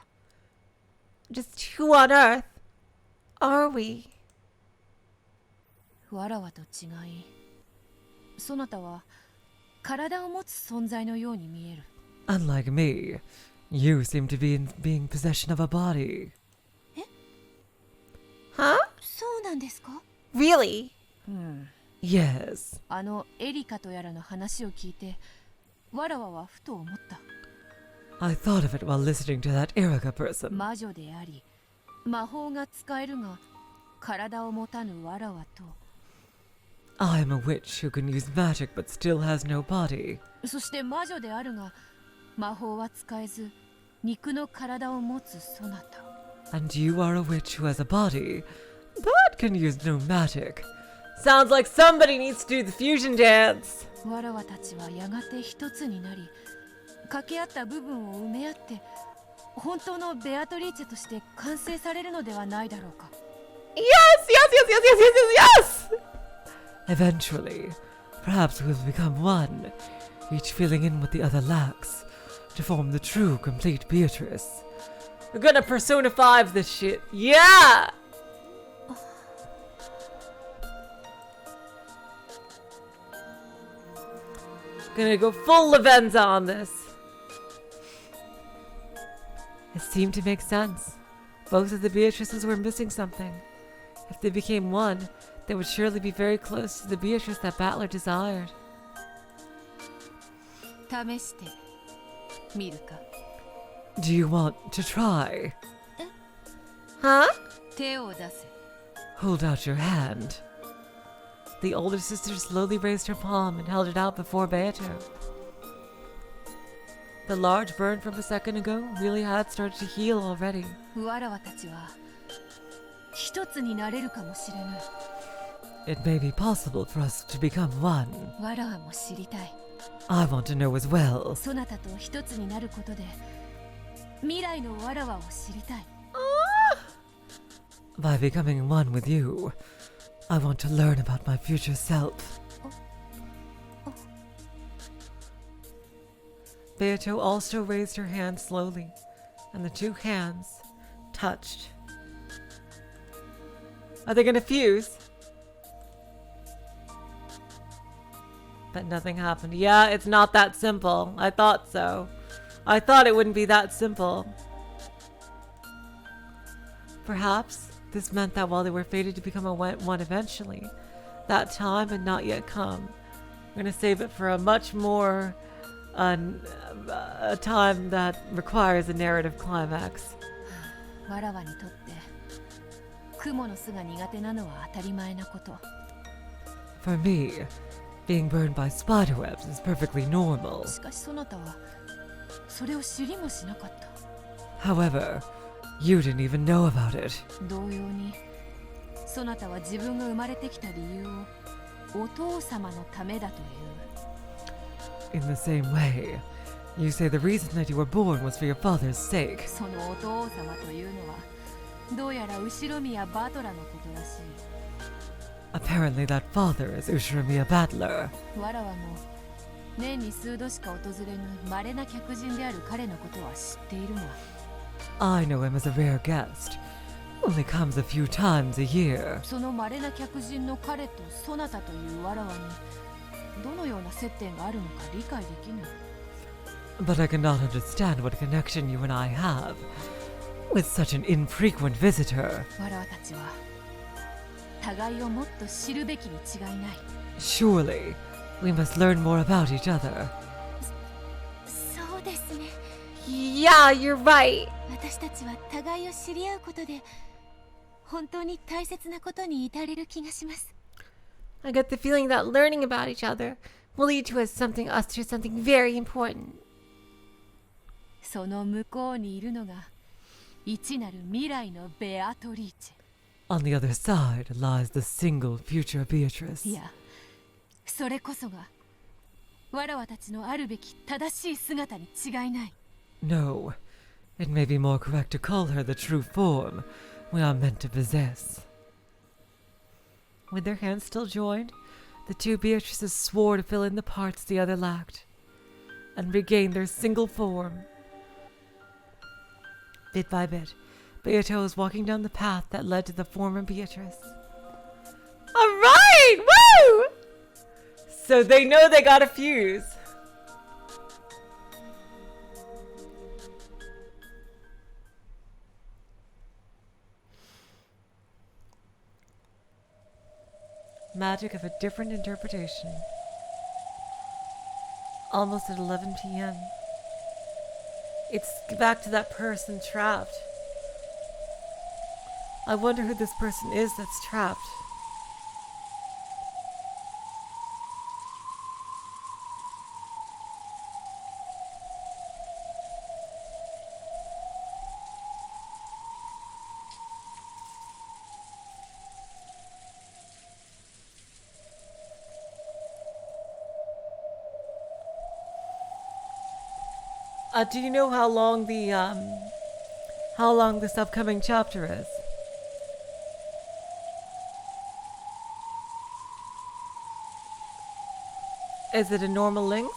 Just who on earth are we? わらわと違い、そなたは体を持つ存在のように見える。 Unlike me, you seem to be being possession of a body. Huh? そうなんですか？ Really? Yes. あのエリカとやらの話を聞いて、わらわはふと思った。 I thought of it while listening to that Erica person. 魔女であり、魔法が使えるが、体を持たぬわらわと、 I am a witch who can use magic but still has no body. そして魔女であるが、魔法は使えず、肉の体を持つそなた。 And you are a witch who has a body, but can use pneumatic. Sounds like somebody needs to do the fusion dance. わらわたちはやがて一つになり、掛け合った部分を埋め合って、本当のベアトリーチェとして完成されるのではないだろうか。Yes, yes, yes, yes, yes, yes, yes, yes! Eventually, perhaps we'll become one, each filling in what the other lacks, to form the true, complete Beatrice. We're gonna Persona 5 this shit. Yeah! Gonna go full Lavenza on this. It seemed to make sense. Both of the Beatrices were missing something. If they became one, they would surely be very close to the Beatrice that Battler desired. 試してみるか。 Do you want to try? Huh? 手を出せ。 Hold out your hand. The older sister slowly raised her palm and held it out before Beato. The large burn from a second ago really had started to heal already. わらわたちは一つになれるかもしれぬ。 It may be possible for us to become one. わらわも知りたい。 I want to know as well. そなたと一つになることで未来のわらわを知りたい。 By becoming one with you, I want to learn about my future self. Beato also raised her hand slowly, and the two hands touched. Are they gonna fuse? But nothing happened. Yeah, it's not that simple. I thought so. I thought it wouldn't be that simple. Perhaps this meant that while they were fated to become one eventually, that time had not yet come. We're gonna save it for a much more a time that requires a narrative climax. わらわにとって雲の巣が苦手なのは当たり前なこと。 For me, being burned by spiderwebs is perfectly normal. しかしそなたはそれを知りもしなかった。 However, you didn't even know about it. 同様にそなたは自分が生まれてきた理由をお父様のためだという。 In the same way, you say the reason that you were born was for your father's sake. そのお父様というのはどうやら後ろ宮バトラのことらしい。 Apparently that father is Ushiromiya Battler. わらわも年に数度しか訪れぬ稀な客人である彼のことは知っているが。 I know him as a rare guest. Only comes a few times a year. その稀な客人の彼とそなたというわらわにどのような接点があるのか理解できぬ。 But I cannot understand what connection you and I have with such an infrequent visitor. わらわたちは互いをもっと知るべきに違いない。 Surely, we must learn more about each other. そうですね。 Yeah, you're right. 私たちは互いを知り合うことで本当に大切なことに至れる気がします。 I get the feeling that learning about each other will lead to us to something very important. その向こうにいるのが一なる未来のベアトリーチェ。 On the other side lies the single future Beatrice. いや、それこそがわらわたちのあるべき正しい姿に違いない。 No, it may be more correct to call her the true form we are meant to possess. With their hands still joined, the two Beatrices swore to fill in the parts the other lacked, and regain their single form. Bit by bit, Beato was walking down the path that led to the former Beatrice. Alright! Woo! So they know they got a fuse. Magic of a different interpretation. Almost at 11 p.m. It's back to that person trapped. I wonder who this person is that's trapped. Do you know how long this upcoming chapter is? Is it a normal length?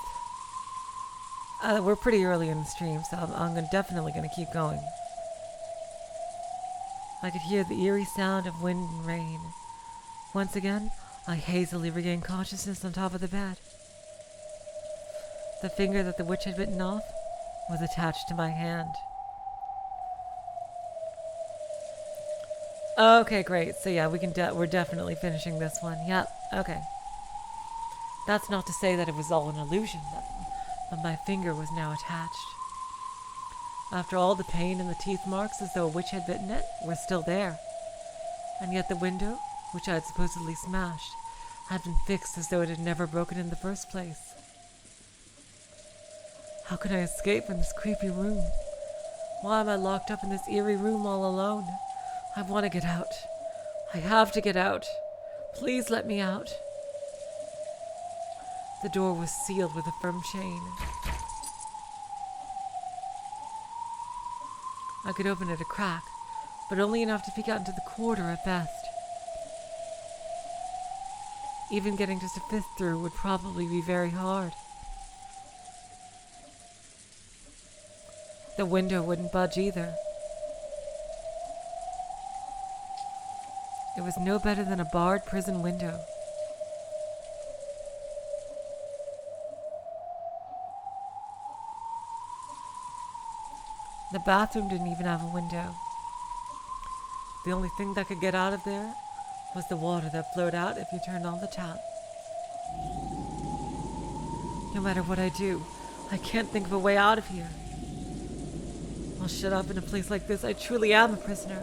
We're pretty early in the stream, so I'm definitely gonna keep going. I could hear the eerie sound of wind and rain. Once again, I hazily regained consciousness on top of the bed. The finger that the witch had bitten off was attached to my hand. Okay, great. So yeah, we're definitely finishing this one. Yep. Okay. That's not to say that it was all an illusion, but my finger was now attached. After all the pain and the teeth marks, as though a witch had bitten it, were still there. And yet the window, which I had supposedly smashed, had been fixed as though it had never broken in the first place. How can I escape from this creepy room? Why am I locked up in this eerie room all alone? I want to get out. I have to get out. Please let me out. The door was sealed with a firm chain. I could open it a crack, but only enough to peek out into the corridor at best. Even getting just a fifth through would probably be very hard. The window wouldn't budge either. It was no better than a barred prison window. The bathroom didn't even have a window. The only thing that could get out of there was the water that flowed out if you turned on the tap. No matter what I do, I can't think of a way out of here. I'll shut up in a place like this. I truly am a prisoner.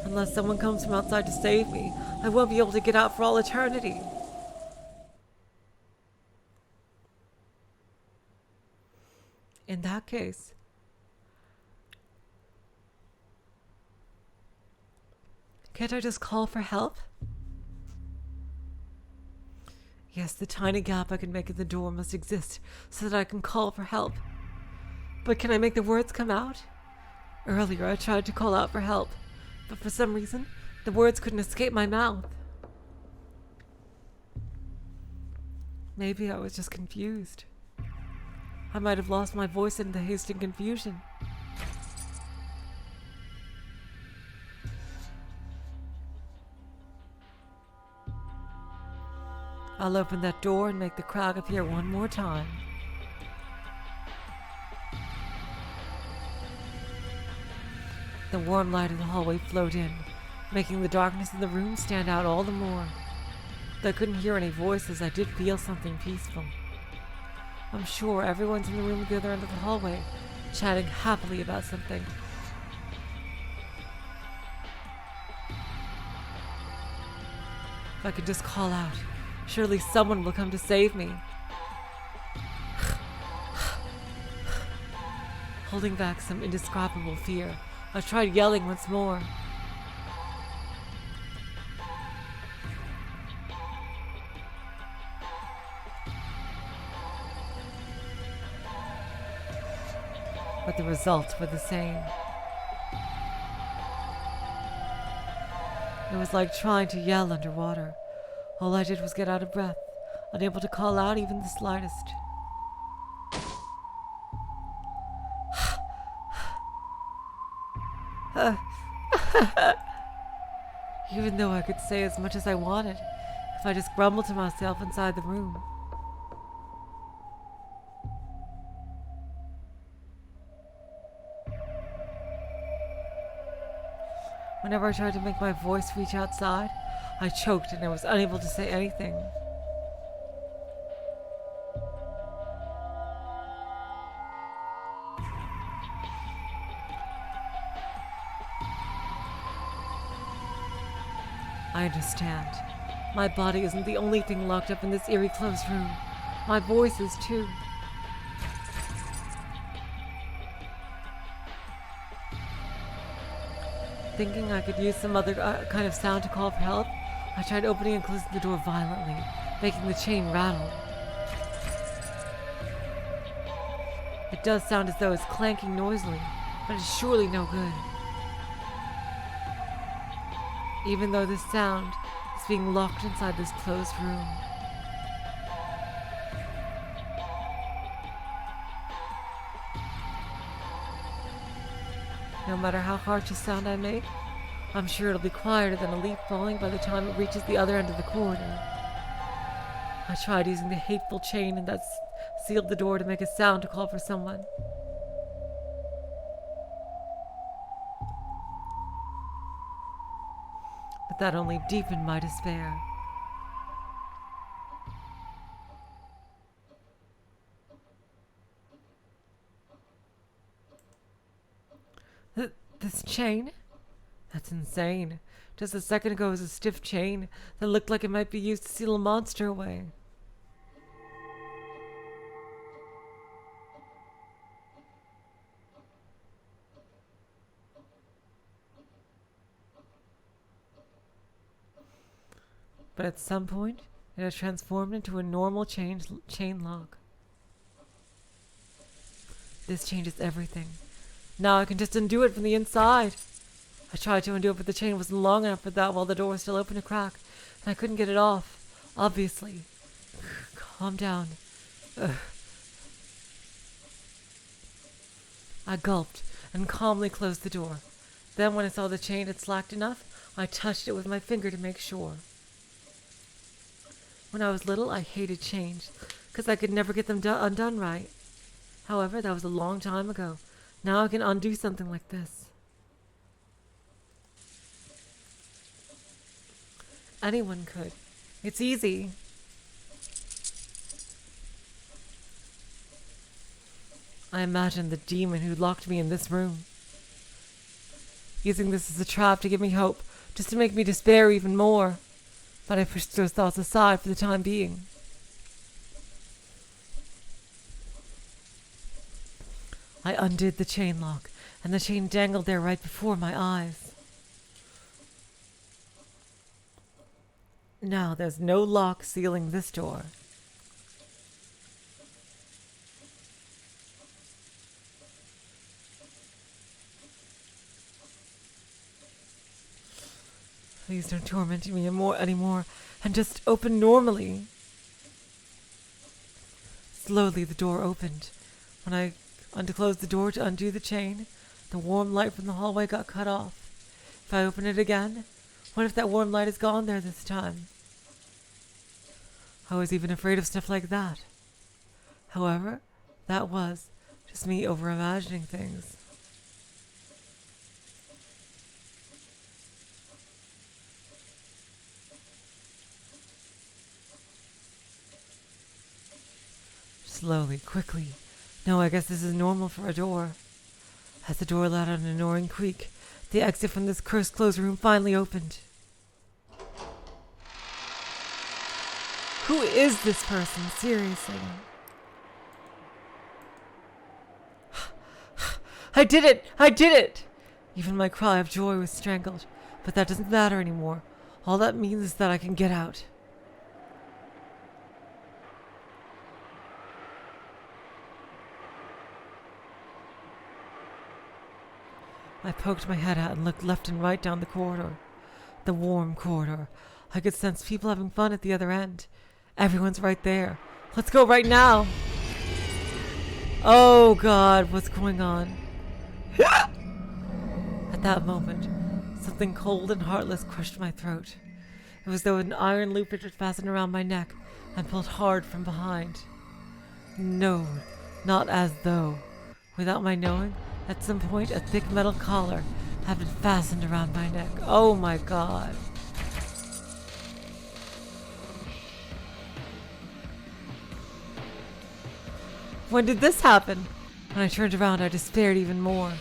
Unless someone comes from outside to save me, I won't be able to get out for all eternity. In that case, can't I just call for help? Yes, the tiny gap I can make in the door must exist so that I can call for help. But can I make the words come out? Earlier I tried to call out for help, but for some reason, the words couldn't escape my mouth. Maybe I was just confused. I might have lost my voice in the haste and confusion. I'll open that door and make the crowd appear one more time. The warm light of the hallway flowed in, making the darkness in the room stand out all the more. Though I couldn't hear any voices, I did feel something peaceful. I'm sure everyone's in the room at the other end of the hallway, chatting happily about something. If I could just call out, surely someone will come to save me. Holding back some indescribable fear, I tried yelling once more. But the results were the same. It was like trying to yell underwater. All I did was get out of breath, unable to call out even the slightest. Even though I could say as much as I wanted, if I just grumbled to myself inside the room. Whenever I tried to make my voice reach outside, I choked and I was unable to say anything. I understand. My body isn't the only thing locked up in this eerie closed room. My voice is too. Thinking I could use some other kind of sound to call for help, I tried opening and closing the door violently, making the chain rattle. It does sound as though it's clanking noisily, but it's surely no good. Even though this sound is being locked inside this closed room. No matter how harsh a sound I make, I'm sure it'll be quieter than a leaf falling by the time it reaches the other end of the corridor. I tried using the hateful chain and that sealed the door to make a sound to call for someone. But that only deepened my despair. This chain? That's insane. Just a second ago it was a stiff chain that looked like it might be used to seal a monster away. But at some point, it had transformed into a normal chain lock. This changes everything. Now I can just undo it from the inside. I tried to undo it, but the chain wasn't long enough for that while the door was still open a crack, and I couldn't get it off, obviously. Calm down. Ugh. I gulped and calmly closed the door. Then when I saw the chain had slacked enough, I touched it with my finger to make sure. When I was little, I hated chains, because I could never get them undone right. However, that was a long time ago. Now I can undo something like this. Anyone could. It's easy. I imagined the demon who locked me in this room, using this as a trap to give me hope, just to make me despair even more. But I pushed those thoughts aside for the time being. I undid the chain lock, and the chain dangled there right before my eyes. Now there's no lock sealing this door. Please don't torment me anymore, and just open normally. Slowly the door opened. When I unclosed the door to undo the chain, the warm light from the hallway got cut off. If I open it again, what if that warm light is gone there this time? I was even afraid of stuff like that. However, that was just me over-imagining things. Slowly, quickly. No, I guess this is normal for a door. As the door let out an annoying creak, the exit from this cursed closed room finally opened. Who is this person? Seriously. I did it! I did it! Even my cry of joy was strangled, but that doesn't matter anymore. All that means is that I can get out. I poked my head out and looked left and right down the corridor. The warm corridor. I could sense people having fun at the other end. Everyone's right there. Let's go right now. Oh God, what's going on? At that moment, something cold and heartless crushed my throat. It was as though an iron loop had fastened around my neck and pulled hard from behind. No, not as though. Without my knowing, at some point, a thick metal collar had been fastened around my neck. Oh my God. When did this happen? When I turned around, I despaired even more.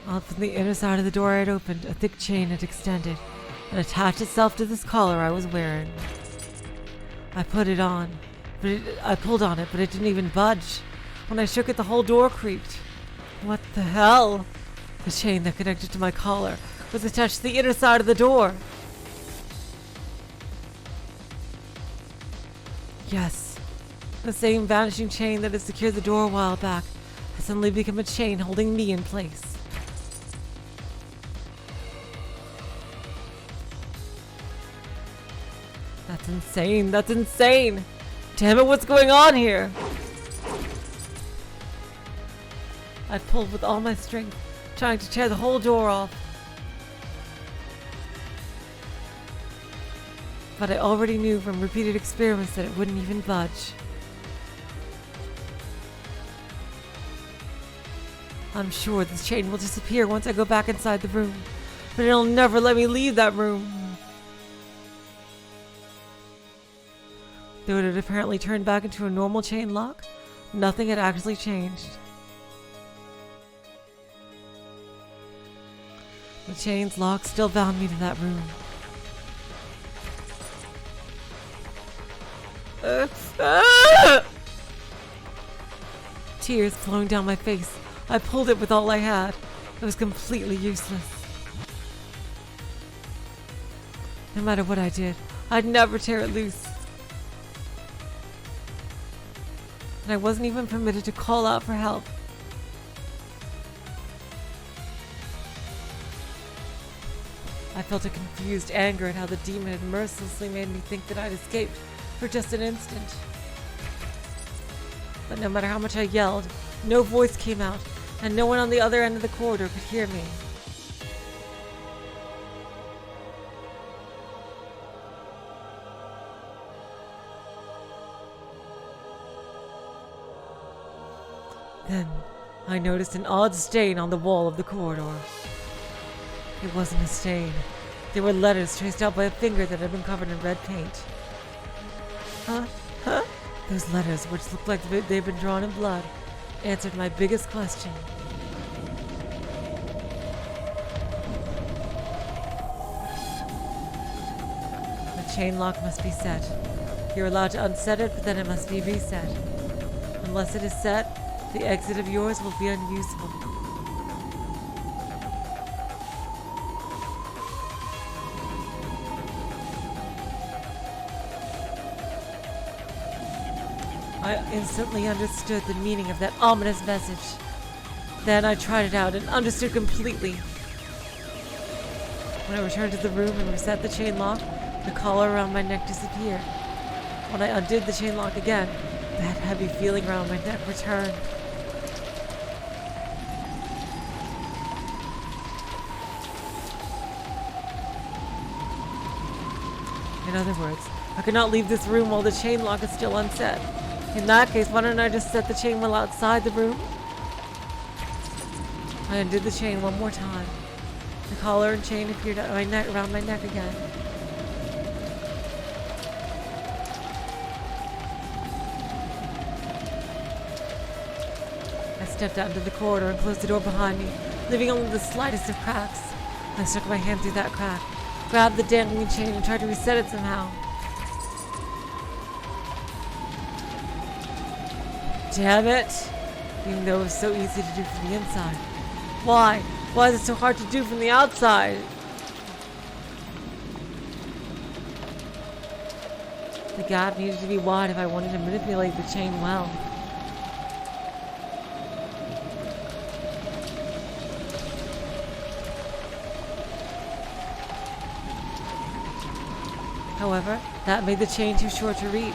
Up from the inner side of the door I had opened, a thick chain had extended and attached itself to this collar I was wearing. I put it on, I pulled on it, but it didn't even budge. When I shook it, the whole door creaked. What the hell? The chain that connected to my collar was attached to the inner side of the door. Yes. The same vanishing chain that had secured the door a while back has suddenly become a chain holding me in place. That's insane. That's insane. Damn it, what's going on here? I pulled with all my strength, trying to tear the whole door off. But I already knew from repeated experiments that it wouldn't even budge. I'm sure this chain will disappear once I go back inside the room, but it'll never let me leave that room. Though it had apparently turned back into a normal chain lock, nothing had actually changed. The chain's lock still bound me to that room. Tears flowing down my face. I pulled it with all I had. It was completely useless. No matter what I did, I'd never tear it loose. And I wasn't even permitted to call out for help. I felt a confused anger at how the demon had mercilessly made me think that I'd escaped for just an instant. But no matter how much I yelled, no voice came out, and no one on the other end of the corridor could hear me. Then, I noticed an odd stain on the wall of the corridor. It wasn't a stain. They were letters traced out by a finger that had been covered in red paint. Huh? Those letters, which looked like they'd been drawn in blood, answered my biggest question. The chain lock must be set. You're allowed to unset it, but then it must be reset. Unless it is set, the exit of yours will be unusable. I instantly understood the meaning of that ominous message. Then I tried it out and understood completely. When I returned to the room and reset the chain lock, the collar around my neck disappeared. When I undid the chain lock again, that heavy feeling around my neck returned. In other words, I could not leave this room while the chain lock is still unset. In that case, why don't I just set the chain while outside the room? I undid the chain one more time. The collar and chain appeared at my neck, around my neck again. I stepped out into the corridor and closed the door behind me, leaving only the slightest of cracks. I stuck my hand through that crack, grabbed the dangling chain and tried to reset it somehow. Damn it! Even though it was so easy to do from the inside. Why? Why is it so hard to do from the outside? The gap needed to be wide if I wanted to manipulate the chain well. However, that made the chain too short to reach.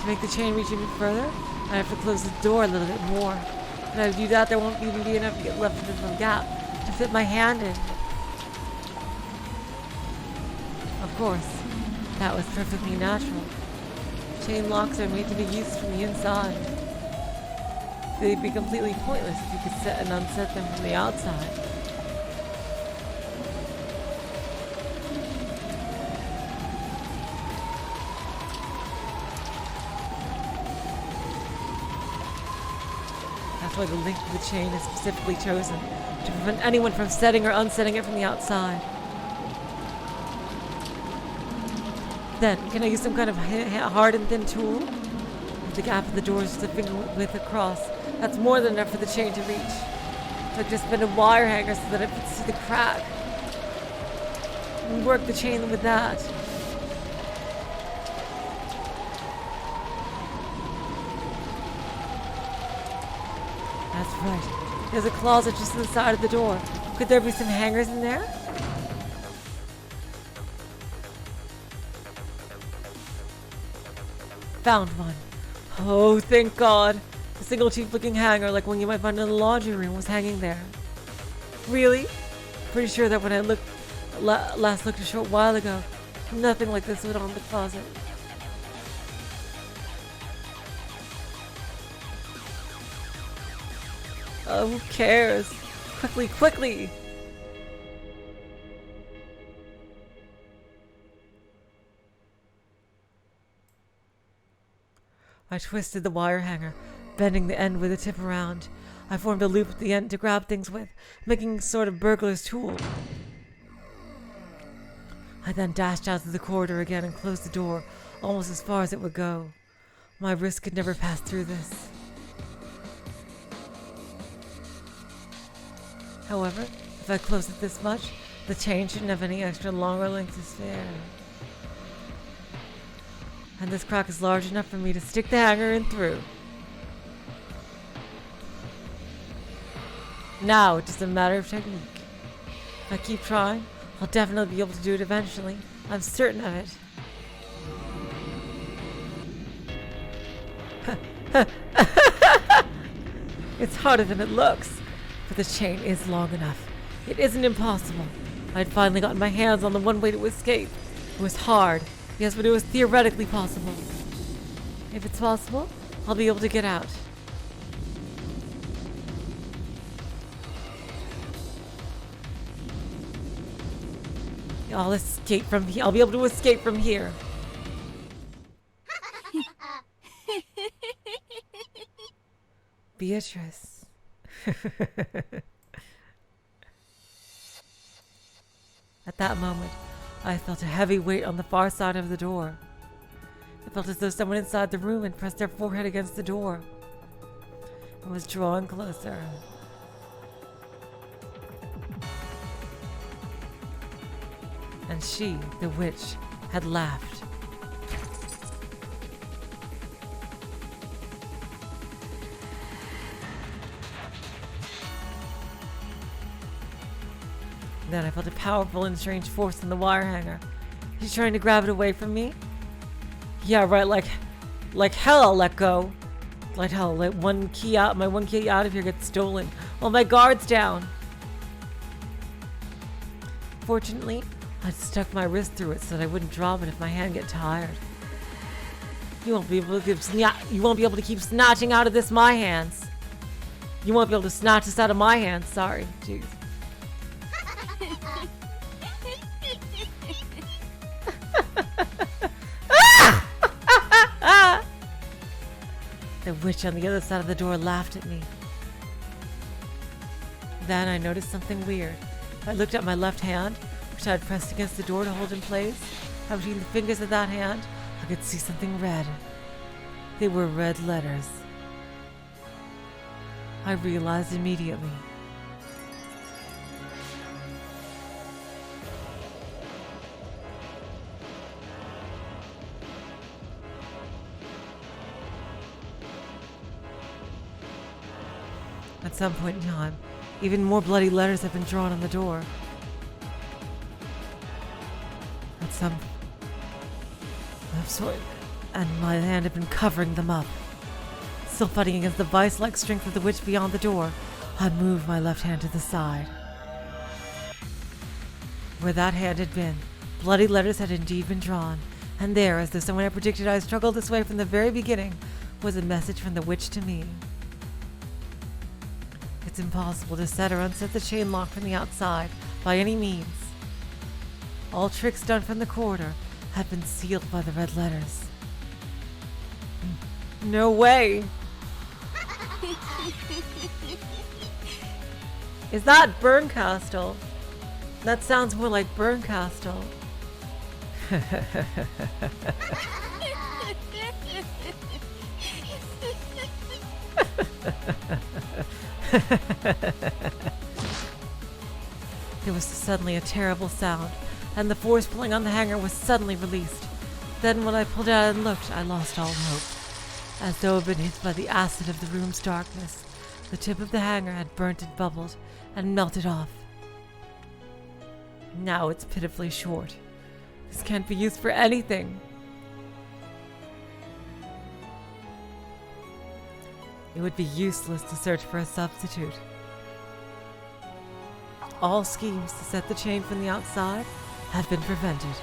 To make the chain reach even further, I have to close the door a little bit more. When I do that, there won't even be enough to get left of the gap to fit my hand in. Of course, that was perfectly natural. Chain locks are made to be used from the inside. They'd be completely pointless if you could set and unset them from the outside. That's why the length of the chain is specifically chosen, to prevent anyone from setting or unsetting it from the outside. Then, can I use some kind of hard and thin tool? If the gap of the door is just a finger width across, that's more than enough for the chain to reach. So I just spin a wire hanger so that it fits through the crack. And work the chain with that. Right. There's a closet just to the side of the door. Could there be some hangers in there? Found one. Oh, thank God. A single cheap looking hanger like one you might find in the laundry room was hanging there. Really? Pretty sure that when I last looked a short while ago, nothing like this was on the closet. Oh, who cares? Quickly, quickly! I twisted the wire hanger, bending the end with the tip around. I formed a loop at the end to grab things with, making a sort of burglar's tool. I then dashed out through the corridor again and closed the door, almost as far as it would go. My wrist could never pass through this. However, if I close it this much, the chain shouldn't have any extra longer length to spare. And this crack is large enough for me to stick the hanger in through. Now it's just a matter of technique. If I keep trying, I'll definitely be able to do it eventually. I'm certain of it. It's harder than it looks, but the chain is long enough. It isn't impossible. I'd finally gotten my hands on the one way to escape. It was hard, yes, but it was theoretically possible. If it's possible, I'll be able to get out. I'll escape from here. I'll be able to escape from here. Beatrice. At that moment, I felt a heavy weight on the far side of the door. It felt as though someone inside the room had pressed their forehead against the door and was drawing closer. And she, the witch, had laughed. Then I felt a powerful and strange force in the wire hanger. She's trying to grab it away from me? Yeah, right, like hell I'll let go. Like hell, let my one key out of here gets stolen while my guard's down. Fortunately, I'd stuck my wrist through it so that I wouldn't drop it if my hand get tired. You won't be able to keep snatching out of this my hands. You won't be able to snatch this out of my hands. Sorry, jeez. The witch on the other side of the door laughed at me. Then I noticed something weird. I looked at my left hand, which I had pressed against the door to hold in place. And between the fingers of that hand, I could see something red. They were red letters. I realized immediately. At some point in time, even more bloody letters had been drawn on the door. And my hand had been covering them up. Still fighting against the vice-like strength of the witch beyond the door, I moved my left hand to the side. Where that hand had been, bloody letters had indeed been drawn, and there, as though someone had predicted I struggled this way from the very beginning, was a message from the witch to me. It's impossible to set or unset the chain lock from the outside, by any means. All tricks done from the corridor had been sealed by the red letters. No way! Is that Berncastle? That sounds more like Berncastle. There was suddenly a terrible sound, and the force pulling on the hanger was suddenly released. Then when I pulled out and looked, I lost all hope. As though I'd been hit by the acid of the room's darkness, The tip of the hanger had burnt and bubbled and melted off. Now it's pitifully short. This can't be used for anything. It would be useless to search for a substitute. All schemes to set the chain from the outside had been prevented.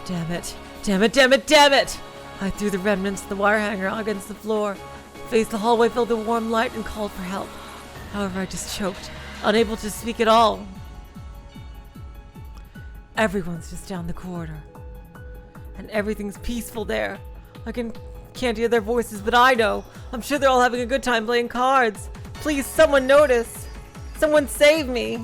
Damn it. Damn it, damn it, damn it! I threw the remnants of the wire hanger against the floor, faced the hallway filled with warm light, and called for help. However, I just choked, unable to speak at all. Everyone's just down the corridor. And everything's peaceful there. I can't hear their voices, but I know. I'm sure they're all having a good time playing cards. Please, someone notice. Someone save me.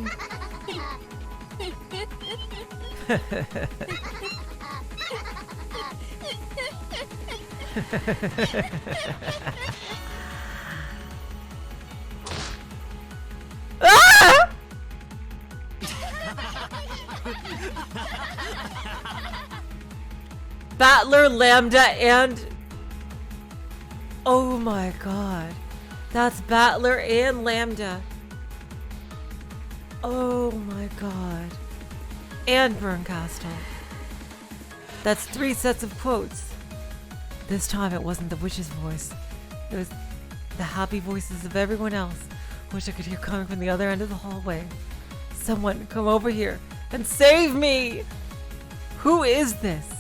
Ah! Battler, Lambda, and... Oh my god. That's Battler and Lambda. Oh my god. And Bernkastel. That's 3 sets of quotes. This time it wasn't the witch's voice. It was the happy voices of everyone else, which I could hear coming from the other end of the hallway. Someone come over here and save me! Who is this?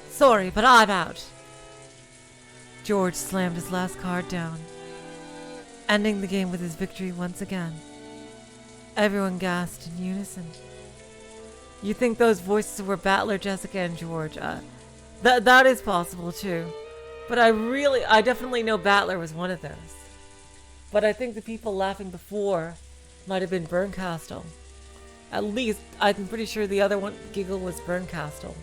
Sorry, but I'm out. George slammed his last card down, ending the game with his victory once again. Everyone gasped in unison. You think those voices were Battler, Jessica, and George? That is possible too. But I definitely know Battler was one of those. But I think the people laughing before might have been Bernkastel. At least, I'm pretty sure the other one giggle was Bernkastel.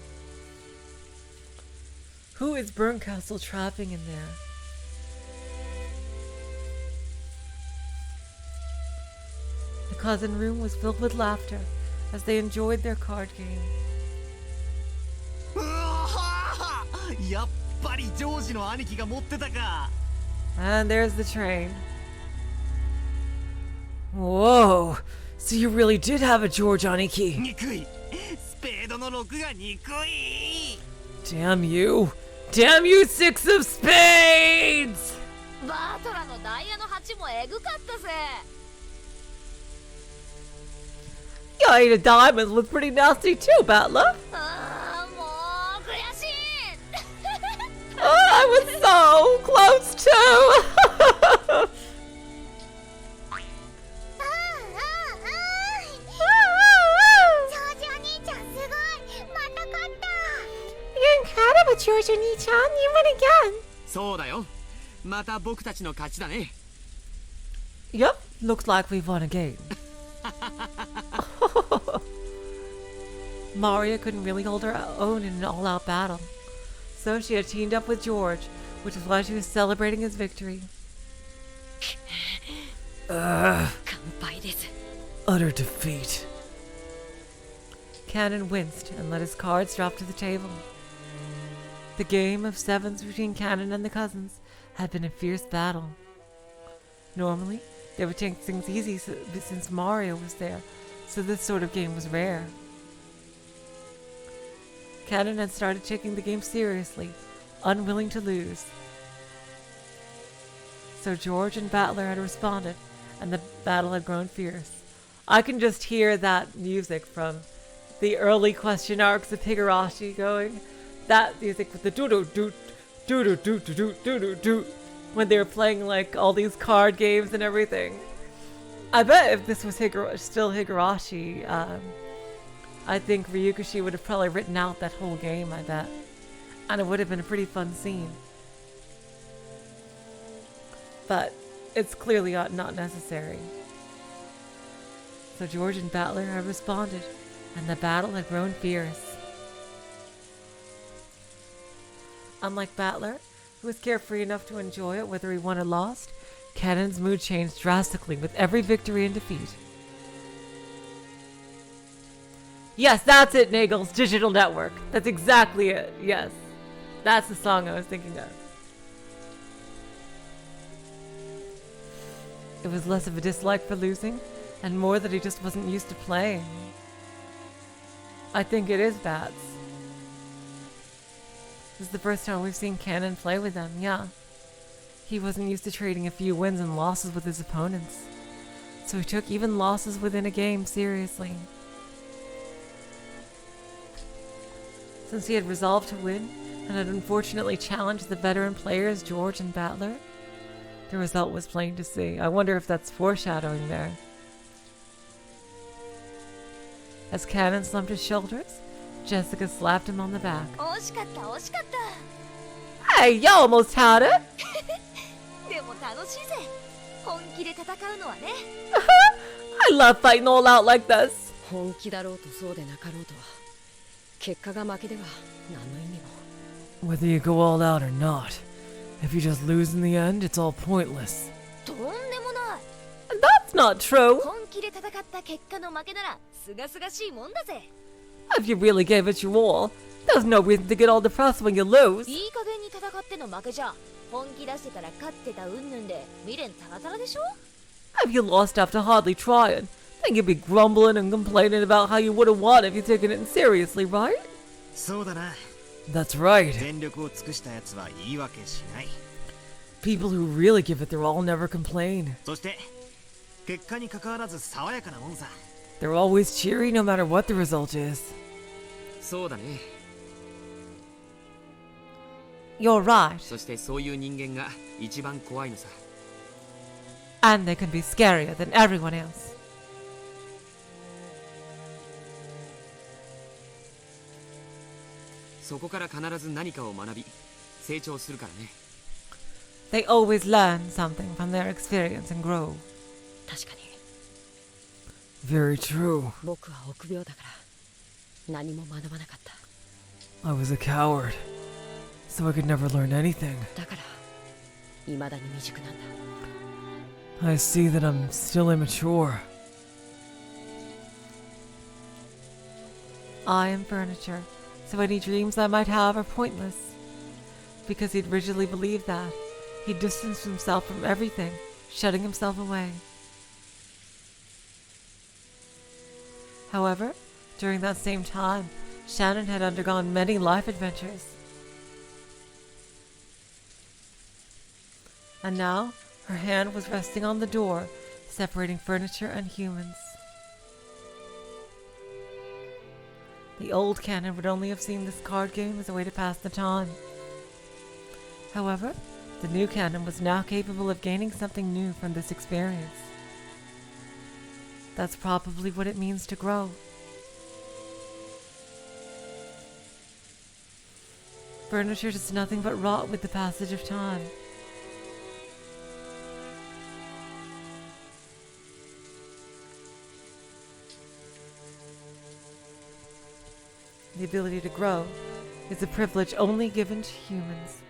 Who is Bernkastel trapping in there? The cousin room was filled with laughter as they enjoyed their card game. And there's the train. Whoa! So you really did have a George Aniki. Damn you! Damn you, 6 of spades! Yeah, 8 of diamonds was pretty nasty too, Battler. Oh, I was so close too! You're incredible, George Oni-chan. You win again. Yep, looks like we've won again. Maria couldn't really hold her own in an all-out battle, so she had teamed up with George, which is why she was celebrating his victory. Utter defeat. Cannon winced and let his cards drop to the table. The game of sevens between Cannon and the cousins had been a fierce battle. Normally, they would take things easy since Mario was there, so this sort of game was rare. Cannon had started taking the game seriously, unwilling to lose. So George and Battler had responded, and the battle had grown fierce. I can just hear that music from the early question arcs of Higurashi going. That music with the doo-doo-doo, doo-doo-doo-doo, doo-doo-doo, when they were playing like all these card games and everything. I bet if this was still Higurashi, I think Ryukishi would have probably written out that whole game, I bet. And it would have been a pretty fun scene. But it's clearly not necessary. So George and Battler have responded, and the battle had grown fierce. Unlike Battler, who was carefree enough to enjoy it whether he won or lost, Cannon's mood changed drastically with every victory and defeat. Yes, that's it, Nagel's Digital Network. That's exactly it. Yes. That's the song I was thinking of. It was less of a dislike for losing, and more that he just wasn't used to playing. I think it is Bats. This is the first time we've seen Cannon play with them, yeah. He wasn't used to trading a few wins and losses with his opponents, so he took even losses within a game seriously. Since he had resolved to win, and had unfortunately challenged the veteran players George and Battler, the result was plain to see. I wonder if that's foreshadowing there. As Cannon slumped his shoulders, Jessica slapped him on the back. Hey, you almost had it! I love fighting all out like this. Whether you go all out or not, if you just lose in the end, it's all pointless. That's not true. If you really gave it your all, there's no reason to get all depressed when you lose. If you lost after hardly trying, then you'd be grumbling and complaining about how you would have won if you'd taken it seriously, right? That's right. People who really give it their all never complain. They're always cheery no matter what the result is. You're right. And they can be scarier than everyone else. They always learn something from their experience and grow. Very true. I was a coward, so I could never learn anything. I see that I'm still immature. I am furniture, so any dreams I might have are pointless. Because he'd rigidly believed that, he distanced himself from everything, shutting himself away. However, during that same time, Shannon had undergone many life adventures. And now, her hand was resting on the door, separating furniture and humans. The old Cannon would only have seen this card game as a way to pass the time. However, the new Cannon was now capable of gaining something new from this experience. That's probably what it means to grow. Furniture does nothing but rot with the passage of time. The ability to grow is a privilege only given to humans.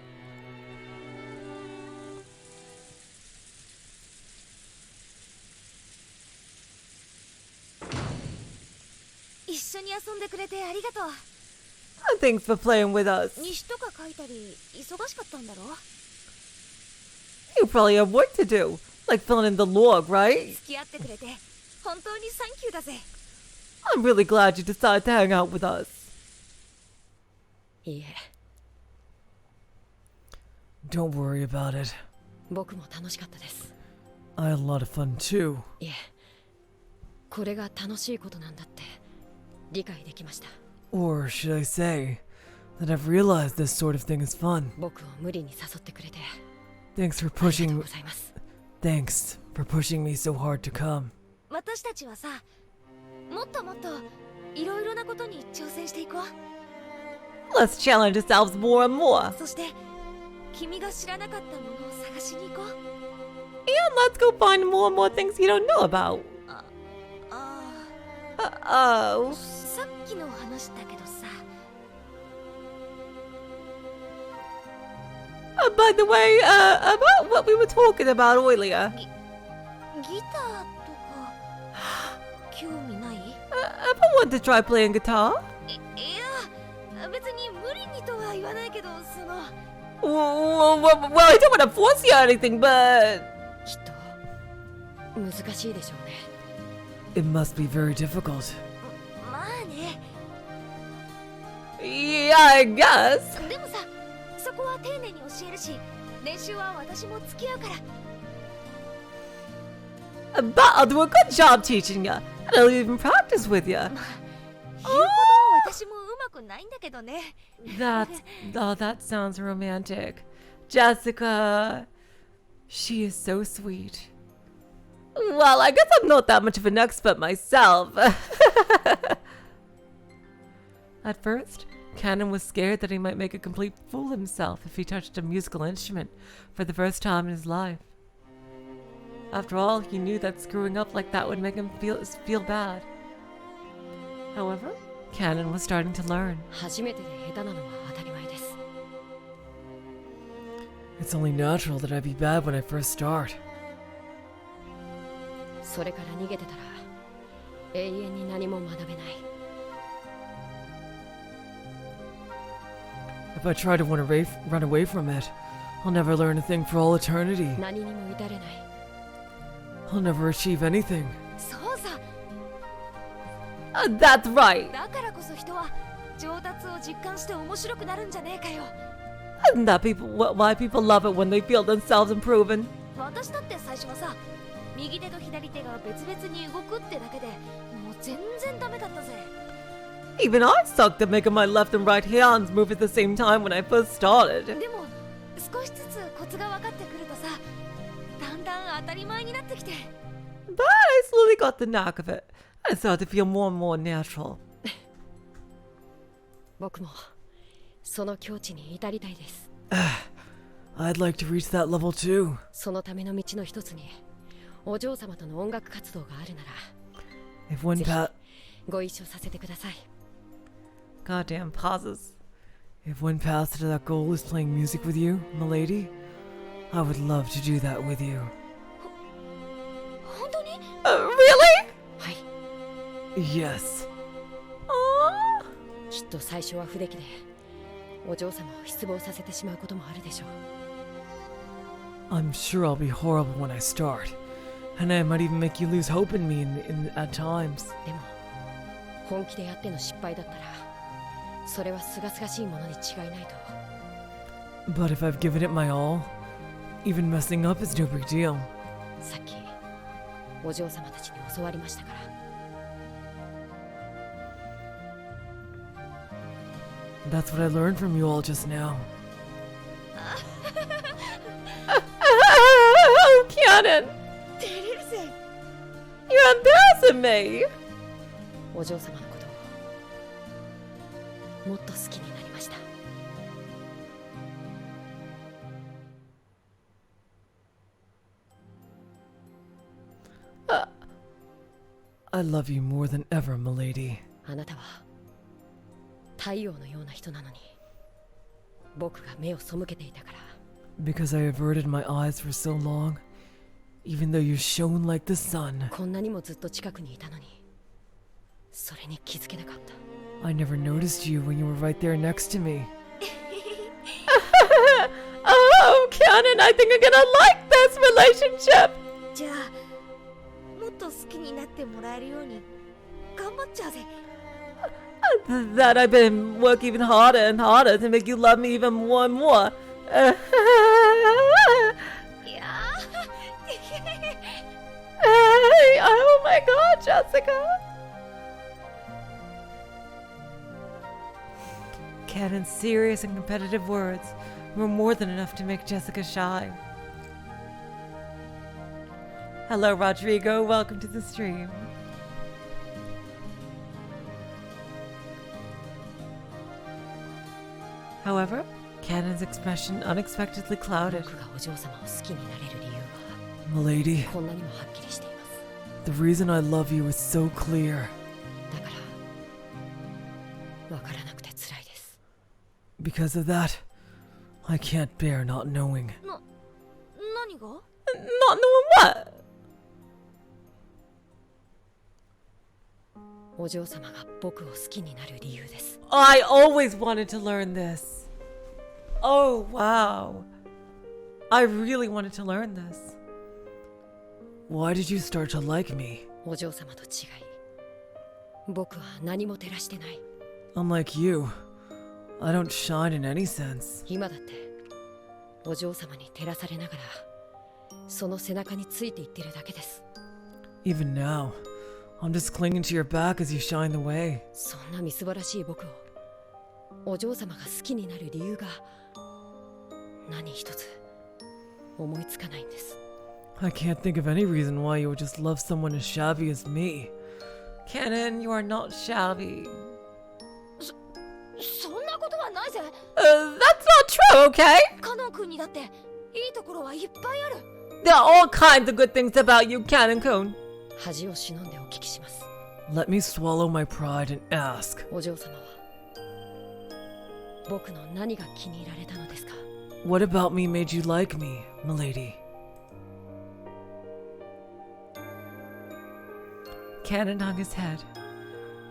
Thanks for playing with us. You probably have work to do, like filling in the log, right? I'm really glad you decided to hang out with us. Don't worry about it. I had a lot of fun too. Or should I say that I've realized this sort of thing is fun. Thanks for pushing me so hard to come. Let's challenge ourselves more and more. And let's go find more and more things you don't know about. By the way, about what we were talking about earlier. ギターとか興味ない？ Ever want to try playing guitar? いや、別に無理にとは言わないけど、Well, I don't want to force you or anything, but きっと難しいでしょうね。 it must be very difficult. まあね。 Yeah, I guess. でもさ、そこは丁寧に教えるし、練習は私も付き合うから。 But I'll do a good job teaching you, and I'll even practice with you. 言うほど私もうまくないんだけどね。That sounds romantic. Jessica, she is so sweet. Well, I guess I'm not that much of an expert myself. At first, Cannon was scared that he might make a complete fool of himself if he touched a musical instrument for the first time in his life. After all, he knew that screwing up like that would make him feel bad. However, Cannon was starting to learn. 初めてで下手なのは当たり前です。 It's only natural that I'd be bad when I first start. それから逃げてたら永遠に何も学べない。 If I try to run away from it, I'll never learn a thing for all eternity. 何にも至れない。 I'll never achieve anything. そうさ。 That's right. だからこそ人は上達を実感して面白くなるんじゃねえかよ。 Isn't that why people love it when they feel themselves improving? 私だって最初はさ、右手と左手が別々に動くってだけでもう全然ダメだったぜ。 Even I sucked at making my left and right hands move at the same time when I first started. でも少しずつコツが分かってくるとさ、だんだん当たり前になってきて。 But I slowly got the knack of it. I started to feel more and more natural. 僕もその境地に至りたいです。 I'd like to reach that level too. そのための道の一つにお嬢様との音楽活動があるなら If one ぜひ path... ご一緒させてください。 Goddamn pauses. If one path to that goal is playing music with you, milady, I would love to do that with you. 本当に？ Really? はい。 Yes. きっと最初は不出来でお嬢様を失望させてしまうこともあるでしょう。 I'm sure I'll be horrible when I start, and I might even make you lose hope in me at times. でも本気でやっての失敗だったらそれは清々しいものに違いないと。 But if I've given it my all, even messing up is no big deal. さっきお嬢様たちに教わりましたから。 That's what I learned from you all just now. Oh, Shannon! 照れるぜ。 You're embarrassing me! お嬢様のことをもっと好きになりました。 I love you more than ever, milady. あなたは太陽のような人なのに僕が目を背けていたから。 Because I averted my eyes for so long, even though you shone like the sun. こんなにもずっと近くにいたのにそれに気づけなかった。 I never noticed you when you were right there next to me. Oh, Shannon, I think I'm gonna like this relationship! じゃあもっと好きになってもらえるように頑張っちゃうぜ。 That I've been working even harder and harder to make you love me even more and more. いやOh my god, Jessica! Cannon's serious and competitive words were more than enough to make Jessica shy. Hello, Rodrigo. Welcome to the stream. However, Cannon's expression unexpectedly clouded. 僕がお嬢様を好きになれる理由は Milady, こんなにもはっきりしています。 the reason I love you is so clear. だからわからなくて辛いです。 Because of that, I can't bear not knowing. 何が？ Not knowing what? お嬢様が僕を好きになる理由です。 I always wanted to learn this. Oh, wow. I really wanted to learn this. Why did you start to like me? お嬢様と違い、僕は何も照らしてない。 Unlike you, I don't shine in any sense. 今だってお嬢様に照らされながらその背中についていってるだけです。 Even now, I'm just clinging to your back as you shine the way. そんなみすぼらしい僕をお嬢様が好きになる理由が何一つ思いつかないんです。 I can't think of any reason why you would just love someone as shabby as me. Cannon, you are not shabby. そんなことはないぜ。 That's not true, okay? カノン君にだっていいところはいっぱいある。 There are all kinds of good things about you, Cannon-kun. 恥を忍んでお聞きします。 Let me swallow my pride and ask. お嬢様は僕の何が気に入られたのですか？ What about me made you like me, milady? Cannon hung his head.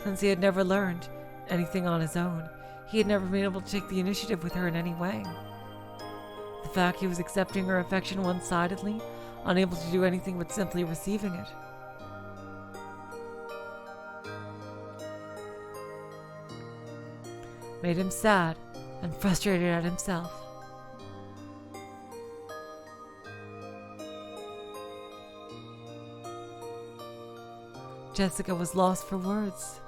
Since he had never learned anything on his own, he had never been able to take the initiative with her in any way. The fact he was accepting her affection one-sidedly, unable to do anything but simply receiving it. Made him sad and frustrated at himself. Jessica was lost for words.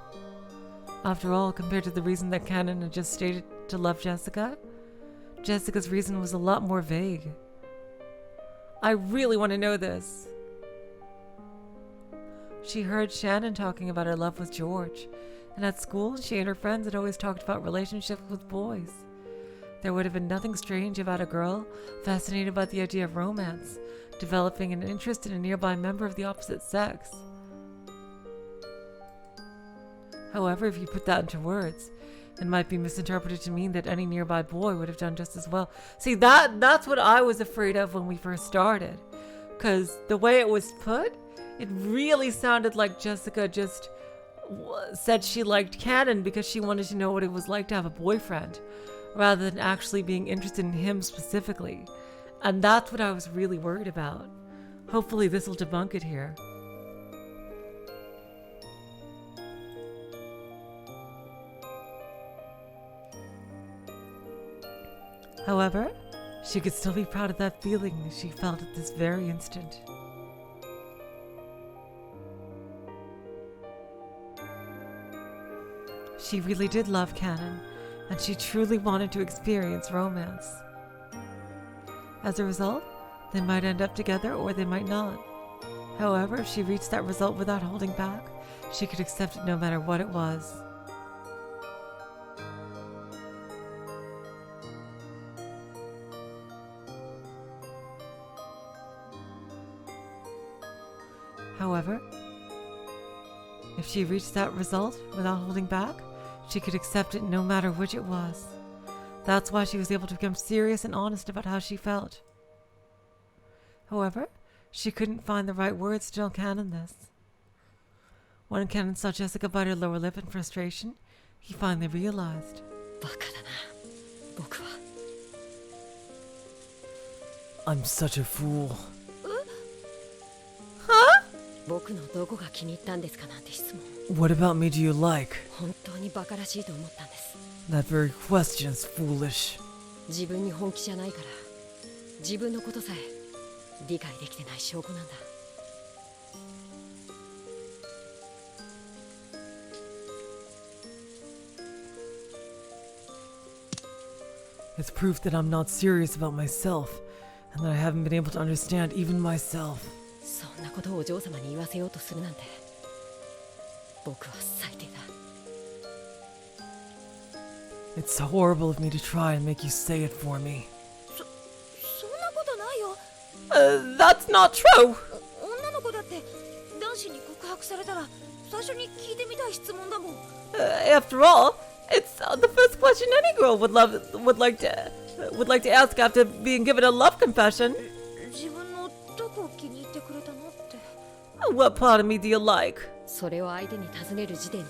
After all, compared to the reason that Cannon had just stated to love Jessica, Jessica's reason was a lot more vague. I really want to know this. She heard Shannon talking about her love with George, and at school, she and her friends had always talked about relationships with boys. There would have been nothing strange about a girl fascinated by the idea of romance, developing an interest in a nearby member of the opposite sex. However, if you put that into words, it might be misinterpreted to mean that any nearby boy would have done just as well. See, that's what I was afraid of when we first started. Because the way it was put, it really sounded like Jessica just said she liked Cannon because she wanted to know what it was like to have a boyfriend, rather than actually being interested in him specifically. And that's what I was really worried about. Hopefully this will debunk it here. However, she could still be proud of that feeling she felt at this very instant. She really did love Cannon, and she truly wanted to experience romance. As a result, they might end up together or they might not. However, if she reached that result without holding back, she could accept it no matter what it was. However, if she reached that result without holding back, she could accept it no matter which it was. That's why she was able to become serious and honest about how she felt. However, she couldn't find the right words to tell Cannon this. When Cannon saw Jessica bite her lower lip in frustration, he finally realized. バカだな、僕は。I'm such a fool. 僕のどこが気に入ったんですかなんて質問。 What about me do you like? 本当にバカらしいと思ったんです。 That very question is foolish. 自分に本気じゃないから、自分のことさえ理解できてない証拠なんだ。 It's proof that I'm not serious about myself, and that I haven't been able to understand even myself. そんなことをお嬢様に言わせようとするなんて、僕は最低だ。 It's horrible of me to try and make you say it for me. そんなことないよ。That's not true! 女の子だって男子に告白されたら最初に聞いてみたい質問だもん。After all, It's the first question any girl would like to ask after being given a love confession. 自分のどこを気に入ってくれたのって。 What part of me do you like? それを相手に尋ねる時点で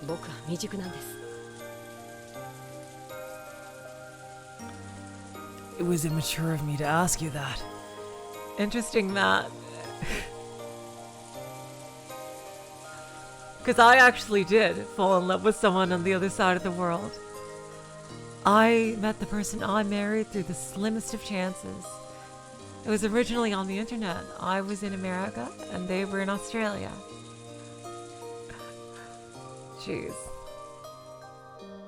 僕は未熟なんです。 It was immature of me to ask you that. Interesting that. Because I actually did fall in love with someone on the other side of the world. I met the person I married through the slimmest of chances. It was originally on the internet. I was in America and they were in Australia. Jeez.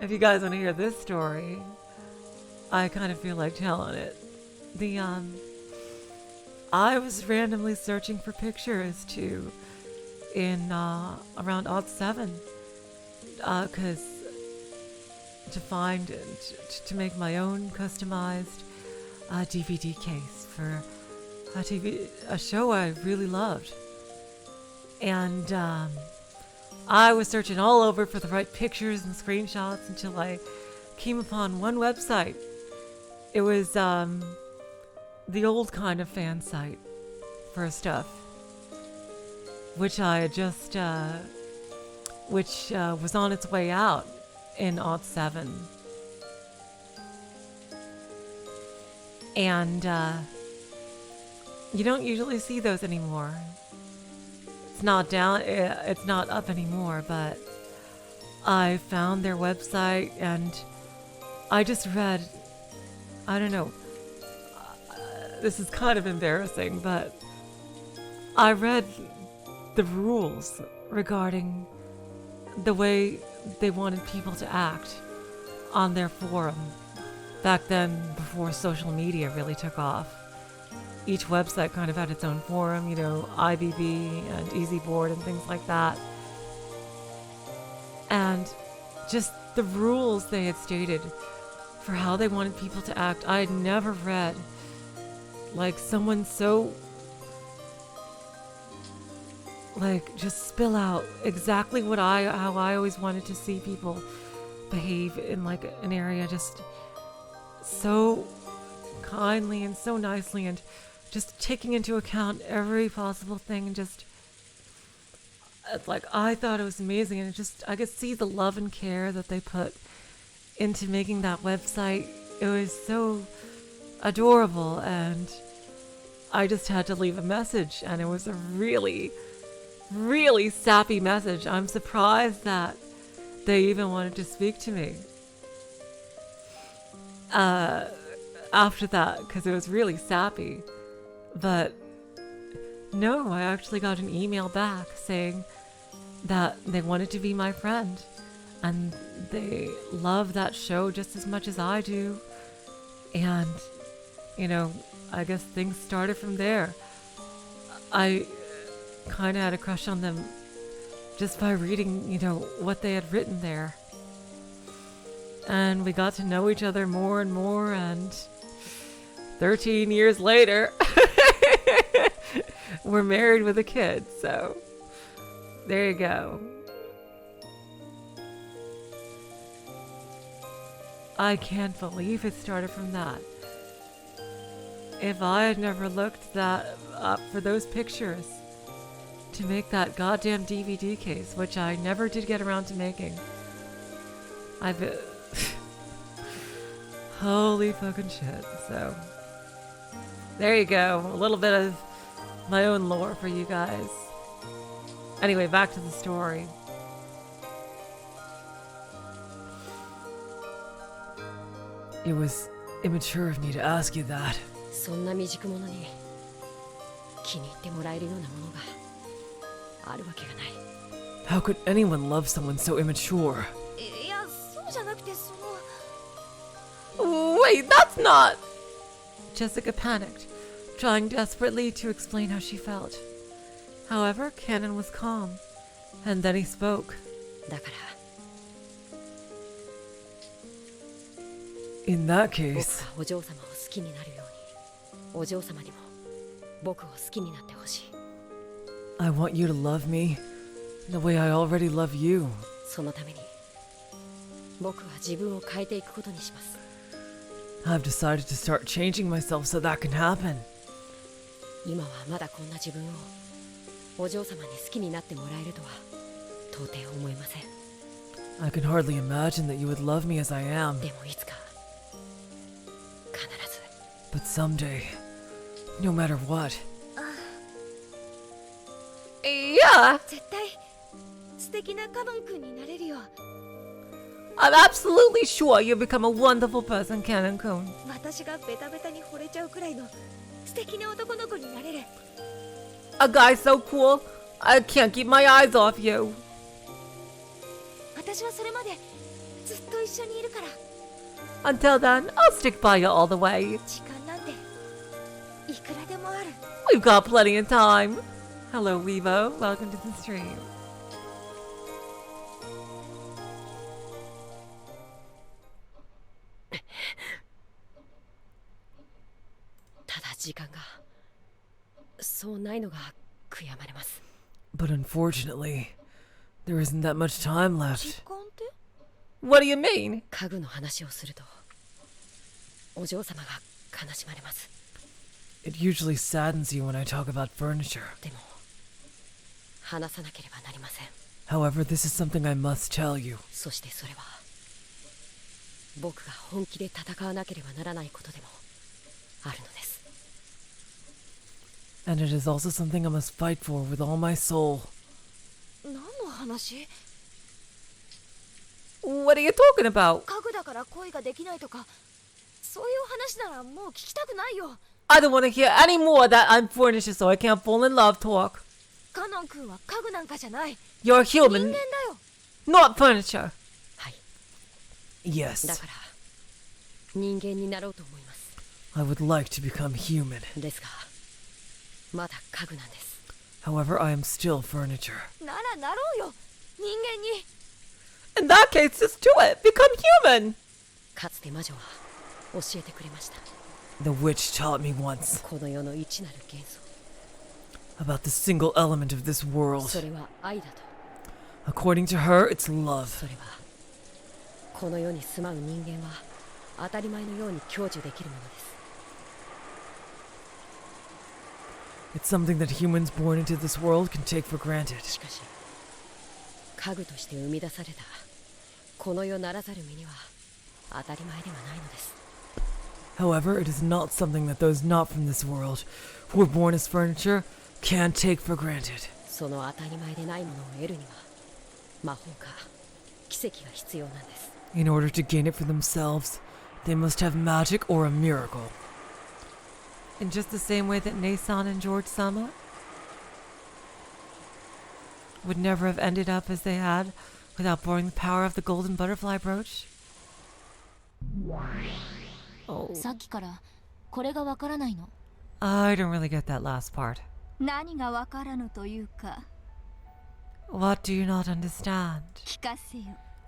If you guys want to hear this story, I kind of feel like telling it. I was randomly searching for pictures in around odd 7, because to find to make my own customized DVD case for a show I really loved, and I was searching all over for the right pictures and screenshots until I came upon one website. It was the old kind of fan site for stuff, which I had just which was on its way out in odd 7, and you don't usually see those anymore. It's not down, it's not up anymore, but I found their website and I just read, I don't know, this is kind of embarrassing, but I read the rules regarding the way they wanted people to act on their forum back then, before social media really took off. Each website kind of had its own forum, you know, IBB and EasyBoard and things like that. And just the rules they had stated for how they wanted people to act, I had never read like someone so like just spill out exactly what how I always wanted to see people behave in like an area, just so kindly and so nicely, and just taking into account every possible thing, and just like I thought it was amazing, and it just I could see the love and care that they put into making that website. It was so adorable, and I just had to leave a message, and it was a really, really sappy message. I'm surprised that they even wanted to speak to me after that, because it was really sappy. But no, I actually got an email back saying that they wanted to be my friend, and they love that show just as much as I do. And, you know, I guess things started from there. I kind of had a crush on them just by reading, you know, what they had written there. And we got to know each other more and more, and 13 years later, we're married with a kid, so there you go. I can't believe it started from that. If I had never looked that up for those pictures to make that goddamn DVD case, which I never did get around to making, holy fucking shit. So there you go, a little bit of my own lore for you guys. Anyway, back to the story. It was immature of me to ask you that. そんな未熟者に気に入ってもらえるようなものがあるわけがない。 How could anyone love someone so immature? いや、そうじゃなくてWait, that's not... Jessica panicked, trying desperately to explain how she felt. However, Cannon was calm, and then he spoke. だから In that 僕 case, がお嬢様を好きになるように、お嬢様にも僕を好きになってほしい。 I want you to love me the way I already love you. そのために僕は自分を変えていくことにします。 I've decided to start changing myself so that can happen. 今はまだこんな自分をお嬢様に好きになってもらえるとは到底思えません。 I can hardly imagine that you would love me as I am. でもいつか必ず But someday, no matter what. Yeah, 絶対素敵なカノン君になれるよ。 I'm absolutely sure you'll become a wonderful person, Shannon-kun. 私がベタベタに惚れちゃうくらいの素敵な男の子になれる。 A guy so cool, I can't keep my eyes off you. 私はそれまでずっと一緒にいるから。 Until then, I'll stick by you all the way. 時間なんていくらでもある。 We've got plenty of time. Hello, Weevo. Welcome to the stream. ただ時間がそうないのが悔やまれます。 But unfortunately, there isn't that much time 時 left. 間って What do you mean? 家具の話をするとお嬢様が悲しまれます。 It usually saddens you when I talk about furniture. でも話さなければなりません。 However, this is something I must tell you. そしてそれは僕が本気で戦わなければならないことでもあるのです。 And it is also something I must fight for with all my soul. 何の話？ What are you talking about? 家具だから恋ができないとかそういう話ならもう聞きたくないよ。 I don't want to hear any more of that I'm furniture so I can't fall in love talk. カノン君は家具なんかじゃない。 You're 人間 human, だよ。 not furniture. はい。 Yes, だから人間になろうと思います。 I would like to become human. ですがまだ家具なんです。 However, I am still furniture. ならなろうよ。人間に。 In that case, just do it. Become human. かつて魔女は教えてくれました。 The witch taught me once この世の一なる元素、 about the single element of this そ world. れは愛だと。 According to her, it's love. それはこの世に住まう人間は当たり前のように享受できるものです。 It's something that humans born into this world can take for granted. しかし家具として生み出されたこの世ならざる身には当たり前ではないのです。 However, it is not something that those not from this world, who were born as furniture, can take for granted. その当たり前でないものを得るには魔法か奇跡が必要なんです。 In order to gain it for themselves, they must have magic or a miracle. In just the same way that Nason and George Sama would never have ended up as they had without borrowing the power of the golden butterfly brooch. Oh, さっきからこれがわからないの。 I don't really get that last part. 何がわからぬというか What do you not understand? 聞かせよ。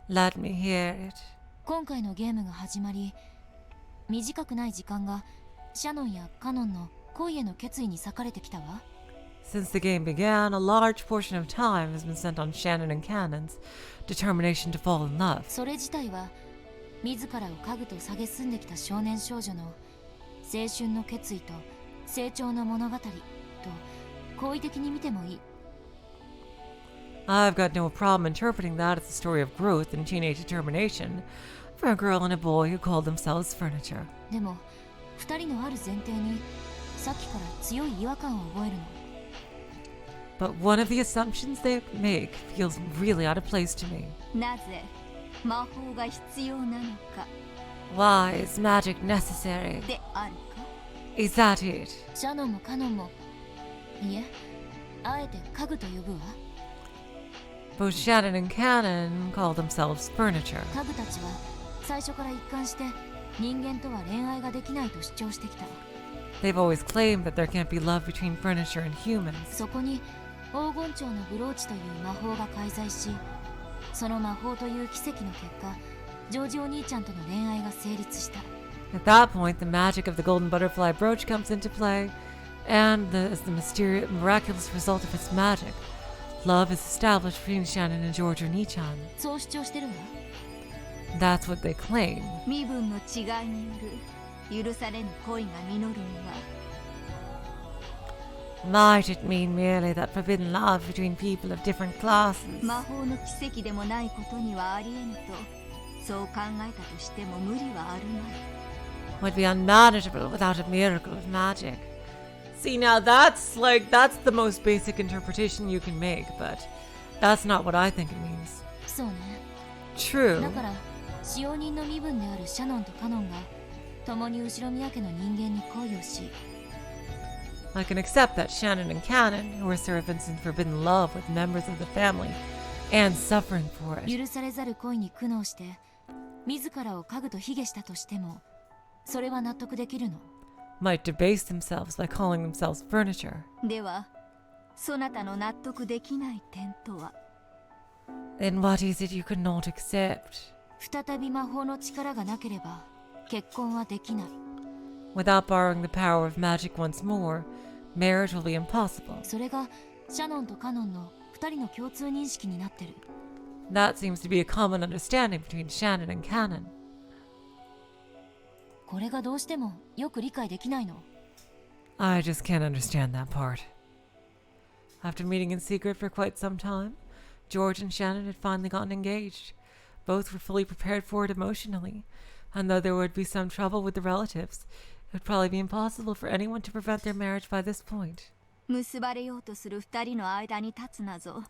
Let me hear it. 今回のゲームが始まり、短くない時間がシャノンやカノンの恋への決意に割かれてきたわ。 Since the game began, a large portion of time has been spent on Shannon and Cannon's determination to fall in love. それ自体は自らを家具と蔑んできた少年少女の青春の決意と成長の物語と好意的に見てもいい。 I've got no problem interpreting that as a story of growth and teenage determination for a girl and a boy who called themselves furniture. でも二人のある前提にさっきから強い違和感を覚えるの。 But one of the assumptions they make feels really out of place to me. なぜ魔法が必要なのか Why is magic necessary? であるか。 Is that it? シャノンもカノンもいえ、あえて家具と呼ぶわ。 Both Shannon and Cannon call themselves furniture. 家具たちは最初から一貫して人間とは恋愛ができないと主張してきた。 They've always claimed that there can't be love between furniture and humans. そこに黄金蝶のブローチという魔法が介在し、その魔法という奇跡の結果、ジョージお兄ちゃんとの恋愛が成立した。 At that point, the magic of the golden butterfly brooch comes into play, and as the mysterious, miraculous result of its magic, love is established between Shannon and George Oni-chan. そう主張してるわ。That's what they claim. 身分の違いによる許されぬ恋が実るのは Might it mean merely that forbidden love between people of different classes? 魔法の奇跡でもないことにはありえぬとそう考えたとしても無理はあるまい Would be unmanageable without a miracle of magic. See, now that's the most basic interpretation you can make, but that's not what I think it means. そうね True. だから使用人の身分であるシャノンとカノンが共に後宮家の人間に恋をし I can accept that Shannon and Cannon, who are servants in forbidden love with members of the family, and suffering for it, 許されざる恋に苦悩して自らを家具と卑下したとしてもそれは納得できるの might debase themselves by calling themselves furniture. ではそなたの納得できない点とは Then what is it you could not accept? 再び魔法の力がなければ結婚はできない Without borrowing the power of magic once more, marriage will be impossible. それがシャノンとカノンの2人の共通認識になってる That seems to be a common understanding between Shannon and Cannon. これがどうしてもよく理解できないの I just can't understand that part. After meeting in secret for quite some time, George and Shannon had finally gotten engaged. Both were fully prepared for it emotionally, and though there would be some trouble with the relatives, it would probably be impossible for anyone to prevent their marriage by this point. 結ばれようとする2人の間に立つなぞ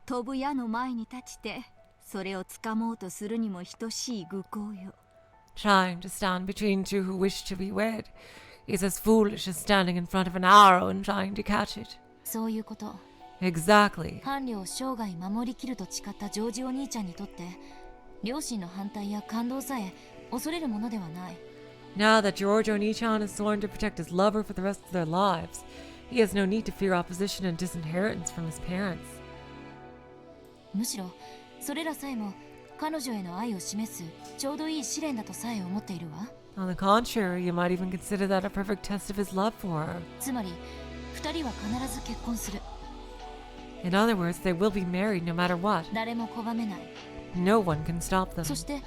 飛ぶ矢の前に立ちてそれをつかもうとするにも等しい愚行よ Trying to stand between two who wish to be wed is as foolish as standing in front of an arrow and trying to catch it. そういうこと Exactly. 伴侶を生涯守りきると誓ったジョージお兄ちゃんにとって両親の反対や感動さえ恐れるものではない Now that George Oni-chan has sworn to protect his lover for the rest of their lives, he has no need to fear opposition and disinheritance from his parents. むしろそれらさえも彼女への愛を示すちょうどいい試練だとさえ思っているわ On the contrary, you might even consider that a perfect test of his love for her. つまり2人は必ず結婚する In other words, they will be married no matter what. 誰も拒めない No one can stop them. そして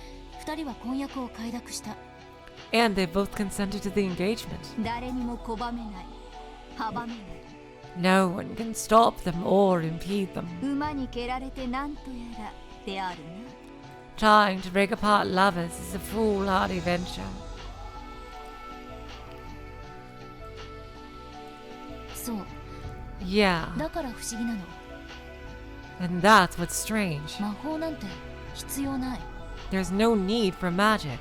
2人は婚約を快諾した And they both consented to the engagement. 誰にも拒めない阻めない No one can stop them or impede them. 馬に蹴られてなんとやらであるな Trying to break apart lovers is a foolhardy venture. そう Yeah, だから不思議なの and that's what's strange. 魔法なんて必要ない There's no need for magic.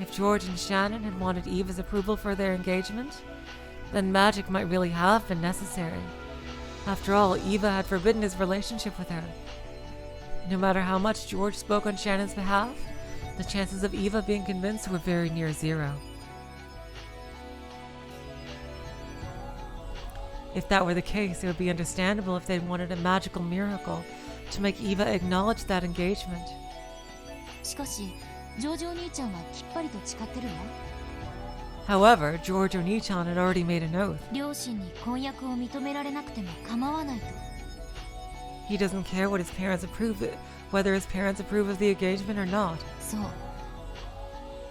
If George and Shannon had wanted Eva's approval for their engagement, then magic might really have been necessary. After all, Eva had forbidden his relationship with her. No matter how much George spoke on Shannon's behalf, the chances of Eva being convinced were very near zero. If that were the case, it would be understandable if they wanted a magical miracle to make Eva acknowledge that engagement. しかしジョージお兄ちゃんはきっぱりと誓ってるわ However, George Oni-chan had already made an oath. 両親に婚約を認められなくても構わないと He doesn't care what his parents approve whether his parents approve of the engagement or not. そう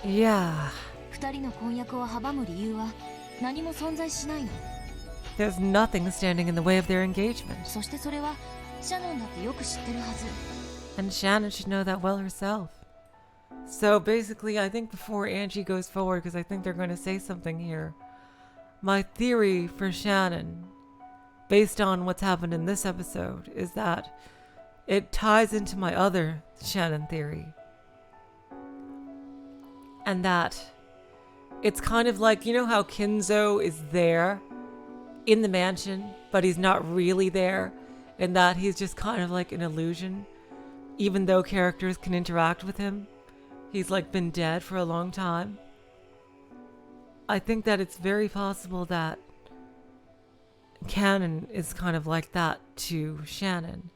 Yeah, 2人の婚約を阻む理由は何も存在しないの there's nothing standing in the way of their engagement. そしてそれはシャノンだってよく知ってるはず And Shannon should know that well herself. So basically, I think before Angie goes forward, because I think they're going to say something here, my theory for Shannon, based on what's happened in this episode, is that it ties into my other Shannon theory. And that it's kind of like, you know how Kinzo is there in the mansion, but he's not really there, and that he's just kind of like an illusion, even though characters can interact with him. He's like been dead for a long time. I think that it's very possible that Canon is kind of like that to Shannon,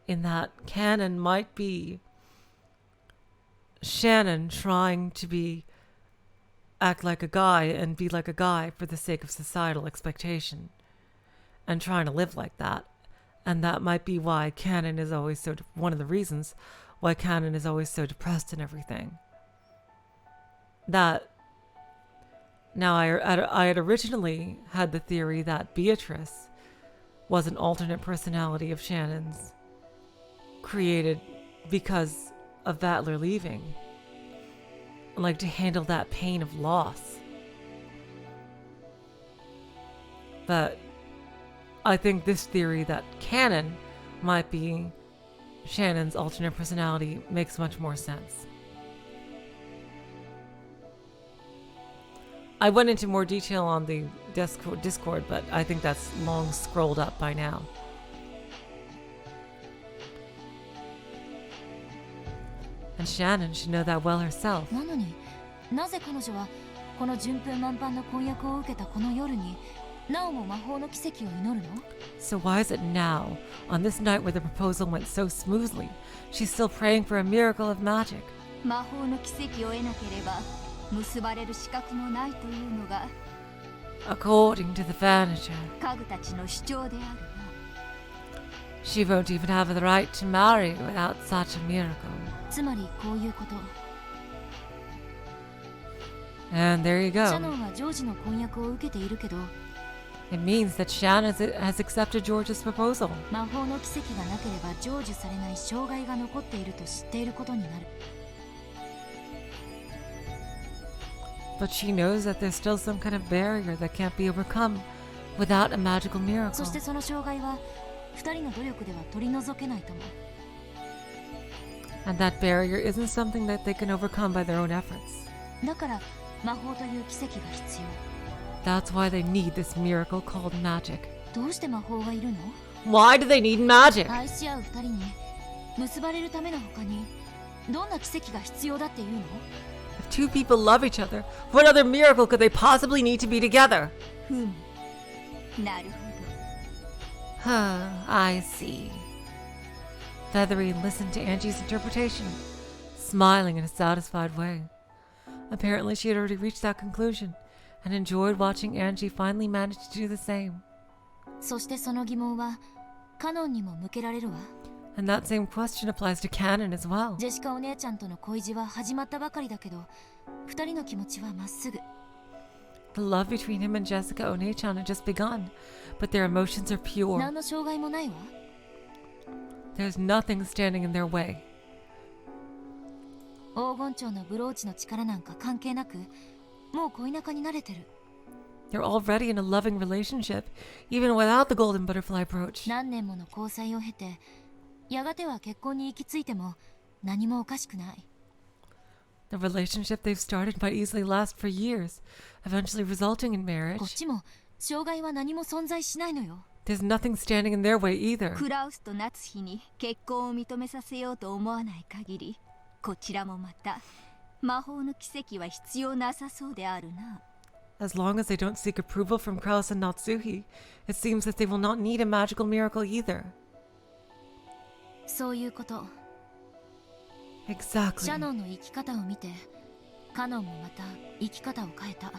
in that Canon might be Shannon trying to act like a guy and be like a guy for the sake of societal expectation, and trying to live like that, And that might be why Canon is always so, one of the reasons why Canon is always so depressed and everything. That, now I had originally had the theory that Beatrice was an alternate personality of Shannon's, created because of Vatler leaving. Like to handle that pain of loss. But I think this theory that Canon might be Shannon's alternate personality makes much more sense. I went into more detail on the Discord, but I think that's long scrolled up by now. And Shannon should know that well herself. なのになぜ彼女はこの順風満帆の婚約を受けたこの夜になおも魔法の奇跡を祈るの？ So why is it now, on this night where the proposal went so smoothly, she's still praying for a miracle of magic? 魔法の奇跡を得なければ結ばれる資格もないというのが According to the furniture, 家具たちの主張であるな。 she won't even have the right to marry without such a miracle. つまりこういうこと。 And there you シャ go. ノンはジョージの婚約を受けているけど It means that Shannon has accepted George's proposal. 魔法の奇跡がなければ成就されない障害が残っていると知っていることになる。 But she knows that there's still some kind of barrier that can't be overcome without a magical そ miracle. してその障害は2人の努力では取り除けないとも。 And that barrier isn't something that they can overcome by their own efforts. だから魔法という奇跡が必要。 That's why they need this miracle called magic. どうして魔法がいるの？ Why do they need magic? 愛し合う2人に結ばれるための他にどんな奇跡が必要だっていうの？ If two people love each other, what other miracle could they possibly need to be together? ふむ。なるほど。 I see. Feathery listened to Angie's interpretation, smiling in a satisfied way. Apparently she had already reached that conclusion, and enjoyed watching Angie finally manage to do the same. そしてその疑問はカノンにも向けられるわ。 And that same question applies to Canon as well. ジェシカお姉ちゃんとの恋路は始まったばかりだけど、2人の気持ちはまっすぐ。 The love between him and Jessica Onechan had just begun, but their emotions are pure. 何の障害もないわ。 There's nothing standing in their way. 黄金蝶のブローチの力なんか関係なく、もう恋仲に慣れてる。 They're already in a loving relationship, even without the golden butterfly brooch. 何年もの交際を経て、やがては結婚に行き着いても何もおかしくない。 The relationship they've started might easily last for years, eventually resulting in こっ marriage. ちも障害は何も存在しないのよ。 There's nothing standing in their way either. クラウスと夏日に結婚を認めさせようと思わない限り、こちらもまた魔法の奇跡は必要なさそうであるな。 As long as they don't seek approval from Kraus and Natsuhi, it seems that they will not need a magical miracle either. そういうこと。 Exactly. シャノンの生き方を見て、カノンもまた生き方を変えた。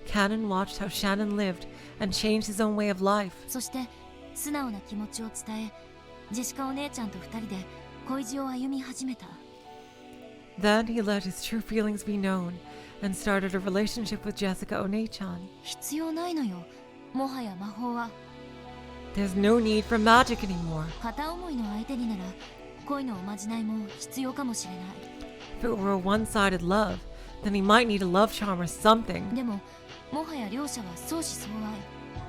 Canon watched how Shannon lived and changed his own way of life. そして素直な気持ちを伝え、ジェシカお姉ちゃんと2人で恋路を歩み始めた。 Then he let his true feelings be known and started a relationship with Jessica Onechan. 必要ないのよ、もはや魔法は。 There's no need for magic anymore. 片思いの相手になら恋のおまじないも必要かもしれない。 If it were a one-sided love, then he might need a love charm or something. でももはや両者は相思相愛。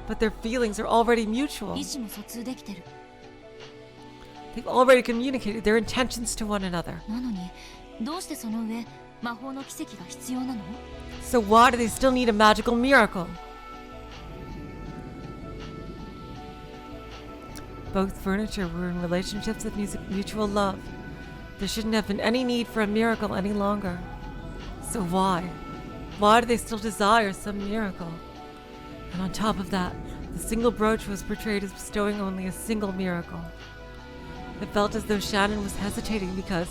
But their feelings are already mutual. 意思も疎通できてる。 They've already communicated their intentions to one another. なのにどうしてその上魔法の奇跡が必要なの？ So why do they still need a magical miracle? Both furniture were in relationships of mutual love. There shouldn't have been any need for a miracle any longer. So why? Why do they still desire some miracle? And on top of that, the single brooch was portrayed as bestowing only a single miracle. It felt as though Shannon was hesitating because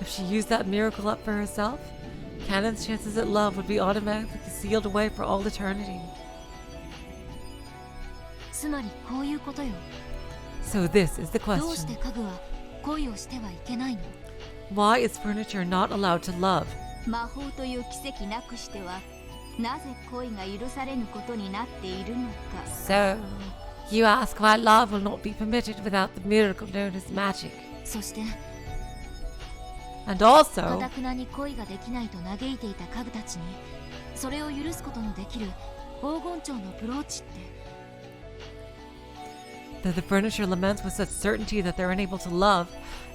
if she used that miracle up for herself, Canon's chances at love would be automatically sealed away for all eternity. つまりこういうことよ。So this is the どうし question. て家具は恋をしてはいけないの？ Why is furniture not allowed to love? 魔法という奇跡なくしてはなぜ恋が許されぬことになっているのか。 So, you ask why love will not be permitted without the miracle known as magic. そして And か also, たくなに恋ができないと嘆いていた家具たちにそれを許すことのできる黄金蝶のブローチって that the furniture laments with such certainty that they're unable to love,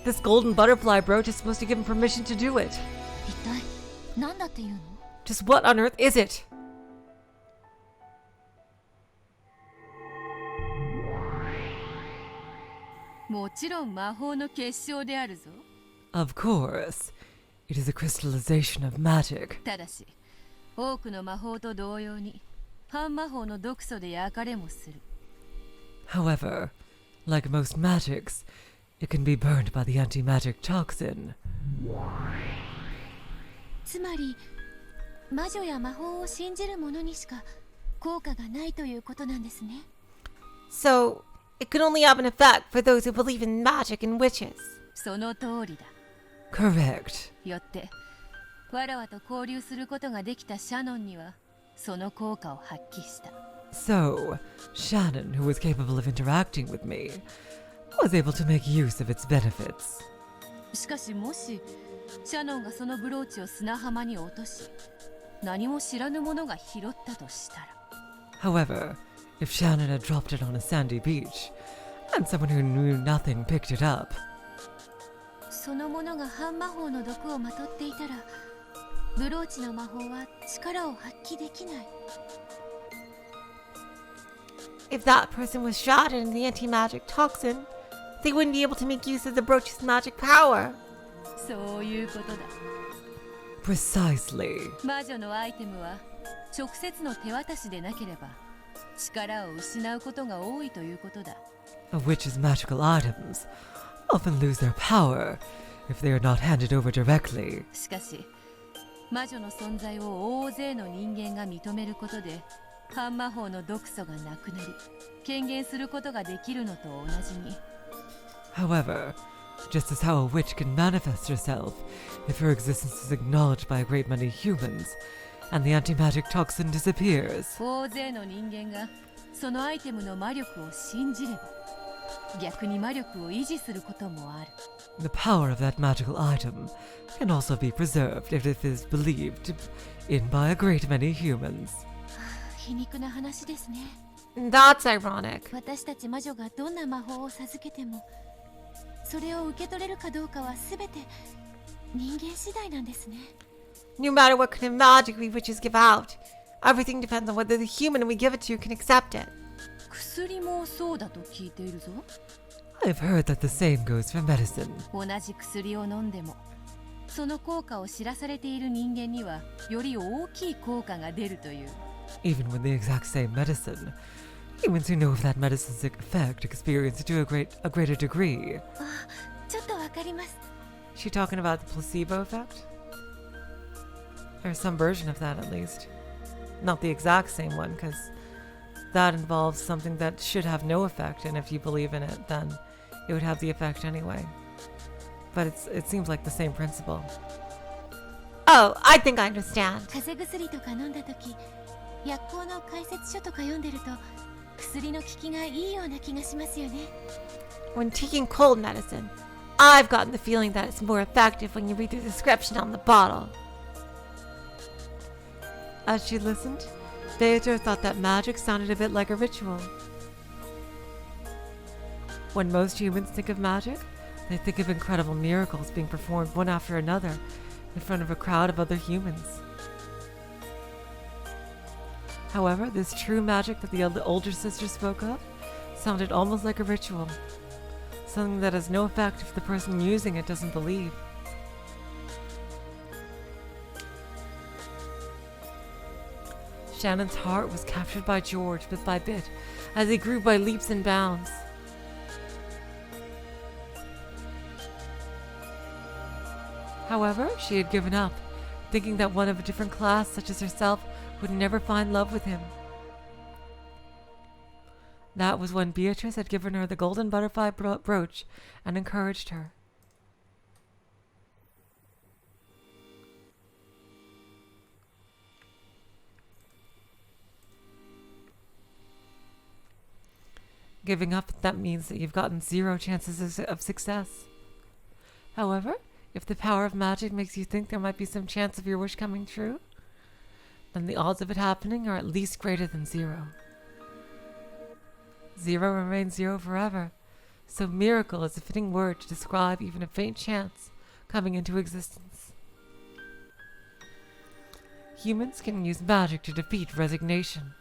this golden butterfly brooch is supposed to give them permission to do it. 一体何だっていうの？ Just what on earth is it? Of course, it is a crystallization of magic. ただし多くの魔法と同様に半魔法の毒素で焼かれもする。 However, like most magics, it can be burned by the anti-magic toxin. つまり魔女や魔法を信じる者にしか効果がないということなんですね。 So, it can only have an effect for those who believe in magic and witches. その通りだ。 Correct. よってわらわと交流することができたシャノンにはその効果を発揮した。 So, Shannon, who was capable of interacting with me, was able to make use of its benefits. しかしもしシャノンがそのブローチを砂浜に落とし何も知らぬ者が拾ったとしたら However, if Shannon had dropped it on a sandy beach, and someone who knew nothing picked it up, その者が半魔法の毒をまとっていたらブローチの魔法は力を発揮できない。 If that person was shrouded in the anti-magic toxin, they wouldn't be able to make use of the brooch's magic power. そういうことだ。 precisely. 魔女のアイテムは直接の手渡しでなければ力を失うことが多いということだ。 A witch's magical items often lose their power if they are not handed over directly. しかし魔女の存在を大勢の人間が認めることで半魔法の毒素がなくなり権限することができるのと同じに However, just as how a witch can manifest herself if her existence is acknowledged by a great many humans, and the anti-magic toxin disappears. 大勢の人間がそのアイテムの魔力を信じれば逆に魔力を維持することもある。 The power of that magical item can also be preserved if it is believed in by a great many humans. 皮肉な話ですね。 That's ironic. 私たち魔女がどんな魔法を授けてもそれを受け取れるかどうかは全て人間次第なんですね。 No matter what kind of magic we witches give out, everything depends on whether the human we give it to can accept it. 薬もそうだと聞いているぞ。 I've heard that the same goes for medicine. 同じ薬を飲んでもその効果を知らされている人間にはより大きい効果が出るという。 Even with the exact same medicine, humans who know of that medicine's effect experience it to a greater degree. ちょっとわかります。 She talking about the placebo effect? Or some version of that at least. Not the exact same one, because that involves something that should have no effect, and if you believe in it, then it would have the effect anyway. But it seems like the same principle. Oh, I think I understand. 風邪薬とか飲んだ時薬効の解説書とか読んでると薬の効きがいいような気がしますよね。 When taking cold medicine, I've gotten the feeling that it's more effective when you read the description on the bottle. As she listened, Beatrice thought that magic sounded a bit like a ritual. When most humans think of magic, they think of incredible miracles being performed one after another in front of a crowd of other humans. However, this true magic that the older sister spoke of sounded almost like a ritual, something that has no effect if the person using it doesn't believe. Shannon's heart was captured by George bit by bit as he grew by leaps and bounds. However, she had given up, thinking that one of a different class such as herself would never find love with him. That was when Beatrice had given her the golden butterfly brooch and encouraged her. Giving up, that means that you've gotten 0 chances of success. However, if the power of magic makes you think there might be some chance of your wish coming true, then the odds of it happening are at least greater than 0. 0 remains 0 forever, so miracle is a fitting word to describe even a faint chance coming into existence. Humans can use magic to defeat resignation.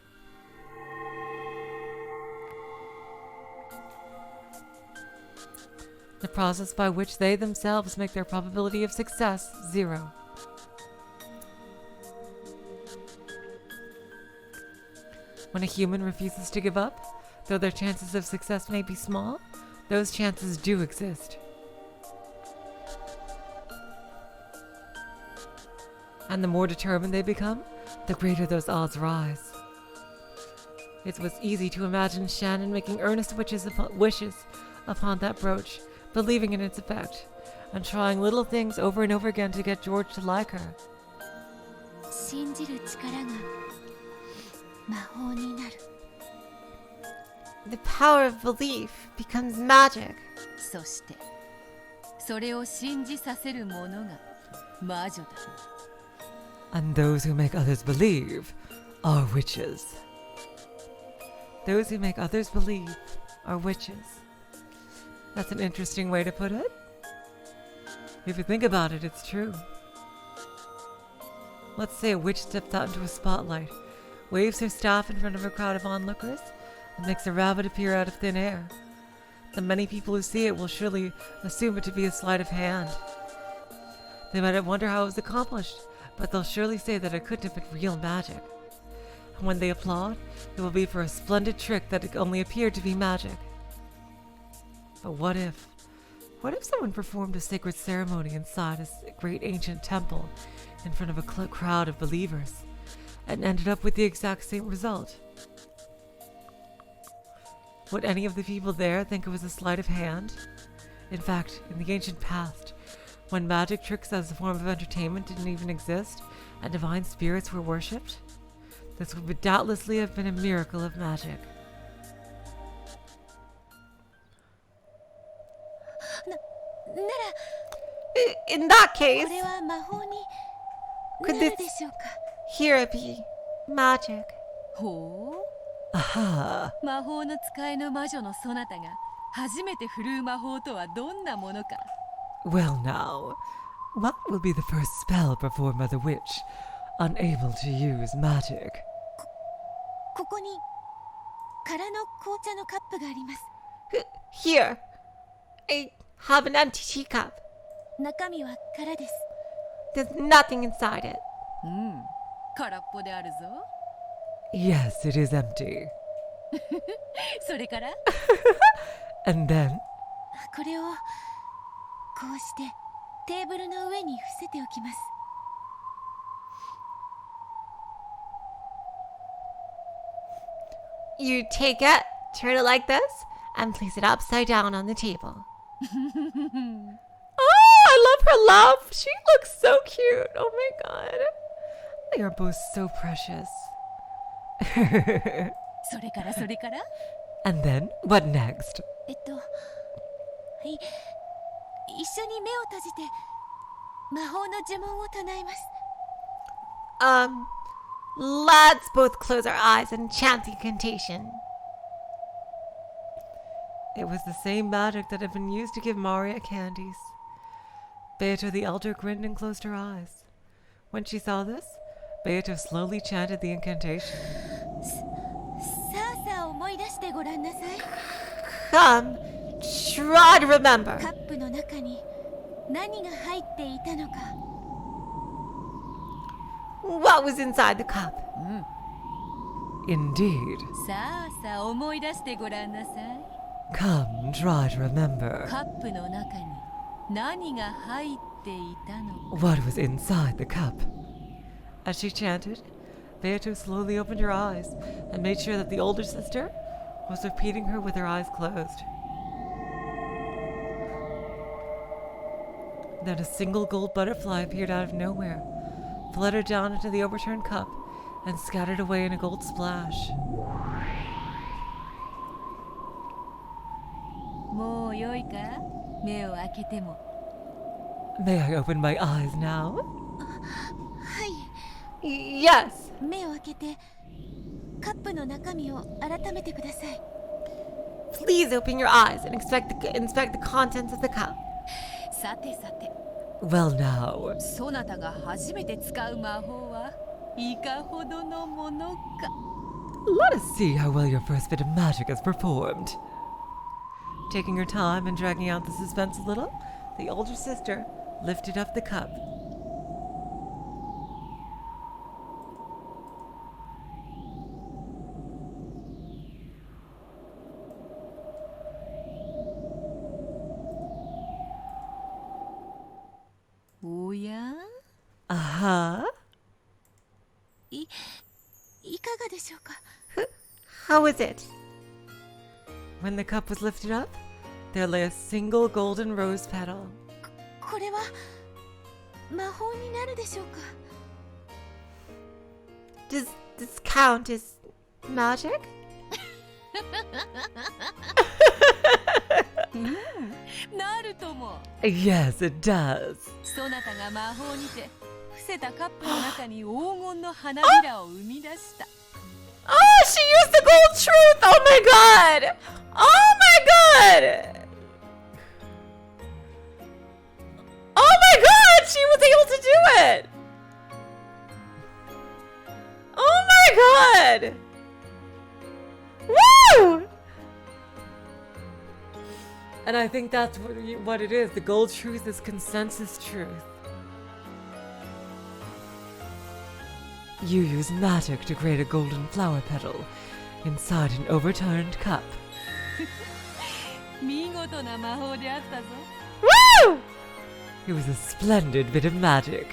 The process by which they themselves make their probability of success 0. When a human refuses to give up, though their chances of success may be small, those chances do exist. And the more determined they become, the greater those odds rise. It was easy to imagine Shannon making earnest wishes upon that brooch, believing in its effect, and trying little things over and over again to get George to like her. 信じる力が魔法になる。 The power of belief becomes magic. そしてそれを信じさせる者が魔女だ。 And those who make others believe are witches. Those who make others believe are witches. That's an interesting way to put it. If you think about it, it's true. Let's say a witch steps out into a spotlight, waves her staff in front of a crowd of onlookers, and makes a rabbit appear out of thin air. The many people who see it will surely assume it to be a sleight of hand. They might wonder how it was accomplished, but they'll surely say that it couldn't have been real magic. And when they applaud, it will be for a splendid trick that only appeared to be magic. But what if someone performed a sacred ceremony inside a great ancient temple in front of a crowd of believers and ended up with the exact same result? Would any of the people there think it was a sleight of hand? In fact, in the ancient past, when magic tricks as a form of entertainment didn't even exist and divine spirits were worshipped, this would doubtlessly have been a miracle of magic. In that case, これは魔法に could な this るでしょうか。 here be magic? ほう。 Aha! 魔法の使いの魔女のそなたが初めて振るう魔法とはどんなものか。 Well now, what will be the first spell performed by the witch, unable to use magic? ここに空の紅茶のカップがあります。 Here, I have an empty teacup. 中身は空です。 There's nothing inside it. うん、空っぽであるぞ。 Yes, it is empty. それから And then? これをこうしてテーブルの上に伏せておきます。 You take it, turn it like this, and place it upside down on the table. Oh, I love her laugh. She looks so cute. Oh my god. They are both so precious. それからそれから And then, what next? はい一緒に目を閉じて魔法の呪文を唱えます。 Let's both close our eyes and chant the incantation. It was the same magic that had been used to give Maria candies. Beata the Elder grinned and closed her eyes. When she saw this, Beata slowly chanted the incantation. さあさあ思い出してごらんなさい。 Come, try to remember. カップの中に何が入っていたのか。 What was inside the cup? Indeed. さあさあ思い出してごらんなさい。 Come, try to remember. カップの中に何が入っていたのか。 What was inside the cup? As she chanted, Beata slowly opened her eyes and made sure that the older sister was repeating her with her eyes closed. Then a single gold butterfly appeared out of nowhere, fluttered down into the overturned cup, and scattered away in a gold splash. もうよいか目を開けても May I open my eyes now? はい Yes! 目を開けてカップの中身を改めてください Please open your eyes and inspect the contents of the cup. さてさて Well now, そなたが初めて使う魔法はいかほどのものか let us see how well your first bit of magic is performed. Taking her time and dragging out the suspense a little, the older sister lifted up the cup.おや Uh-huh. いかがでしょうか How is it? When the cup was lifted up, there lay a single golden rose petal. これは魔法になるでしょうか Does this count as magic? なるとも Yes, it does. そなたが魔法にて伏せたカップの中に黄金の花びらを生み出した Oh, she used the gold truth! Oh my god! Oh my god! Oh my god! She was able to do it! Oh my god! Woo! And I think that's what it is. The gold truth is consensus truth. You use magic to create a golden flower petal inside an overturned cup. 見事な魔法であったぞ Woo! It was a splendid bit of magic.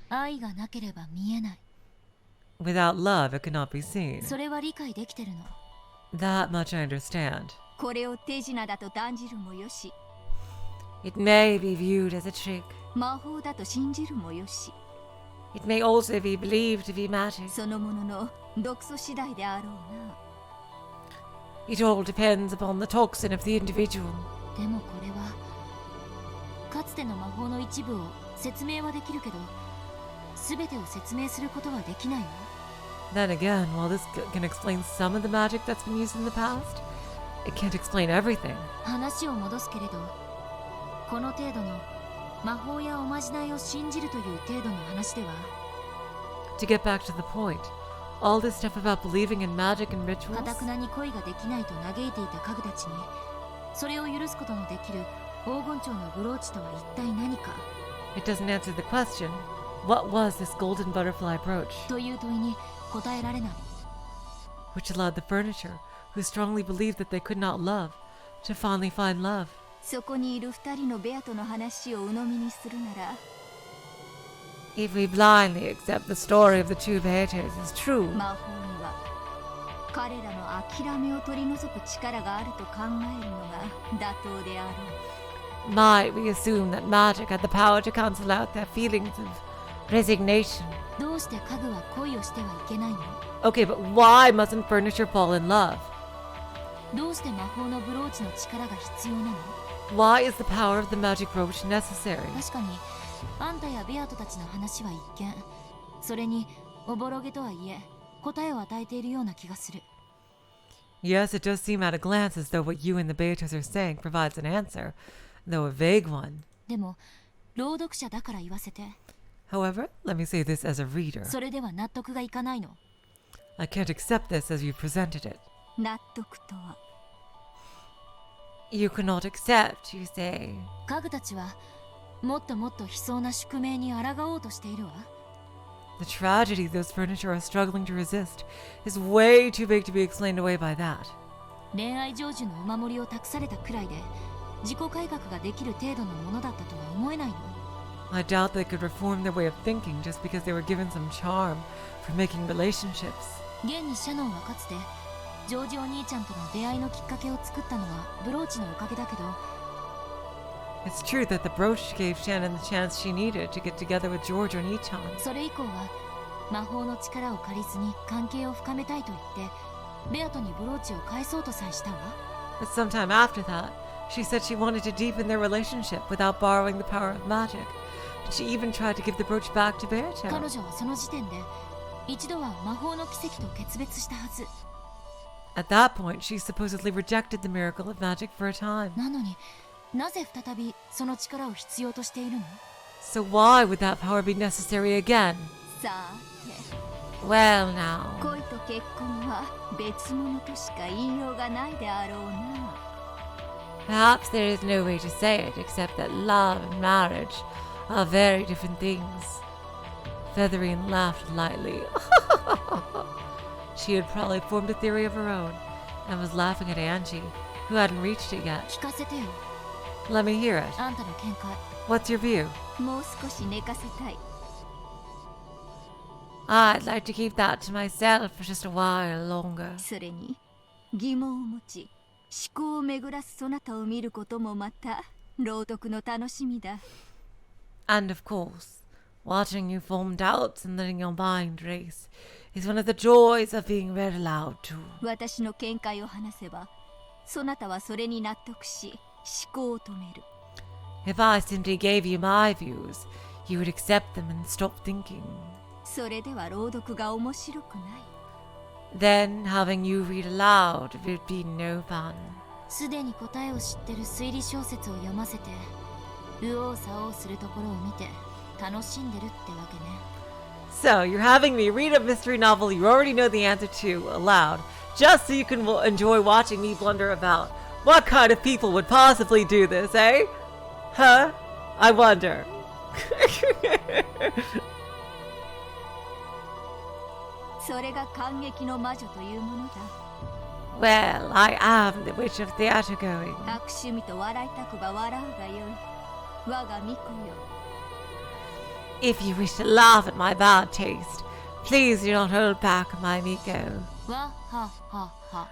愛がなければ見えない Without love, it could not be seen. それは理解できてるの That much I understand. これを手品だと断じるもよし It may be viewed as a trick. 魔法だと信じるもよし It may also be believed to be magic. そのものの毒素次第であろうな It all depends upon the toxin of the individual. でもこれはかつての魔法の一部を説明はできるけど全てを説明することはできないわ Then again, while this can explain some of the magic that's been used in the past, it can't explain everything. 話を戻すけれどこの程度の魔法やおまじないを信じるという程度の話では To get back to the point, all this stuff about believing in magic and か rituals, たくなに恋ができないと嘆いていた家具たちにそれを許すことのできる黄金蝶のブローチとは一体何か it doesn't answer the question, what was this golden butterfly brooch, という問いに答えられない which allowed the furniture, who strongly believed that they could not love, to finally find love? そこにいる二人のベアとの話を鵜呑みにするなら If we blindly accept the story of the two Beaters as true, 魔法には彼らの諦めを取り除く力があると考えるのが妥当であろう might we assume that magic had the power to cancel out their feelings of resignation? どうして家具は恋をしてはいけないの Okay, but why mustn't furniture fall in love? どうして魔法のブローチの力が必要なの Why is the power of the magic brooch necessary? 確かにあんたやベアトたちの話は一見それにおぼろげとはいえ答えを与えているような気がする Yes, it does seem at a glance as though what you and the Beaters are saying provides an answer, though a vague one. でも朗読者だから言わせて However, let me say this as a reader. それでは納得がいかないの I can't accept this as you presented it. 納得とは You cannot accept, you say. 家具たちはもっともっと悲壮な宿命に抗おうとしているわ The tragedy those furniture are struggling to resist is way too big to be explained away by that. 恋愛成就のお守りを託されたくらいで自己改革ができる程度のものだったとは思えないの I doubt they could reform their way of thinking just because they were given some charm for making relationships. 現にシャノンはかつてジョージお兄ちゃんとの出会いのきっかけを作ったのはブローチのおかげだけど、 It's true that the brooch gave Shannon the chance she needed to get together with George or Nichan. それ以降は魔法の力を借りずに関係を深めたいと言ってベアトにブローチを返そうとさえしたわ。 But sometime after that, she said she wanted to deepen their relationship without borrowing the power of magic. And she even tried to give the brooch back to 彼 Beato. 女はその時点で一度は魔法の奇跡と決別したはず。 At that point, she supposedly rejected the miracle of magic for a time. なのになぜ再びその力を必要としているの？ So why would that power be necessary again? さて、 Well now, 恋と結婚は別物としか言いようがないであろうな。 perhaps there is no way to say it except that love and marriage are very different things. Featherin laughed lightly. She had probably formed a theory of her own and was laughing at Angie, who hadn't reached it yet. 聞かせてよ、 Let me hear it. あんたの見解。 What's your view? もう少し寝かせたい。 I'd like to keep that to myself for just a while longer. それに疑問を持ち思考を巡らすそなたを見ることもまた朗読の楽しみだ。 And of course, watching you form doubts and letting your mind race is one of the joys of being read aloud to. 私の見解を話せばそなたはそれに納得し思考を止める。 If I simply gave you my views, you would accept them and stop thinking. それでは朗読が面白くない。 Then having you read aloud would be no fun. すでに答えを知ってる推理小説を読ませて右往左往するところを見て楽しんでるってわけね。 So, you're having me read a mystery novel you already know the answer to aloud, just so you can enjoy watching me blunder about. What kind of people would possibly do this, eh? Huh? I wonder. それが感激の魔女というものだ。 Well, I am the witch of theater going. 悪趣味と笑いたくば笑うがよい。我が巫女よ。 If you wish to laugh at my bad taste, please do not hold back, my Miko. わははは。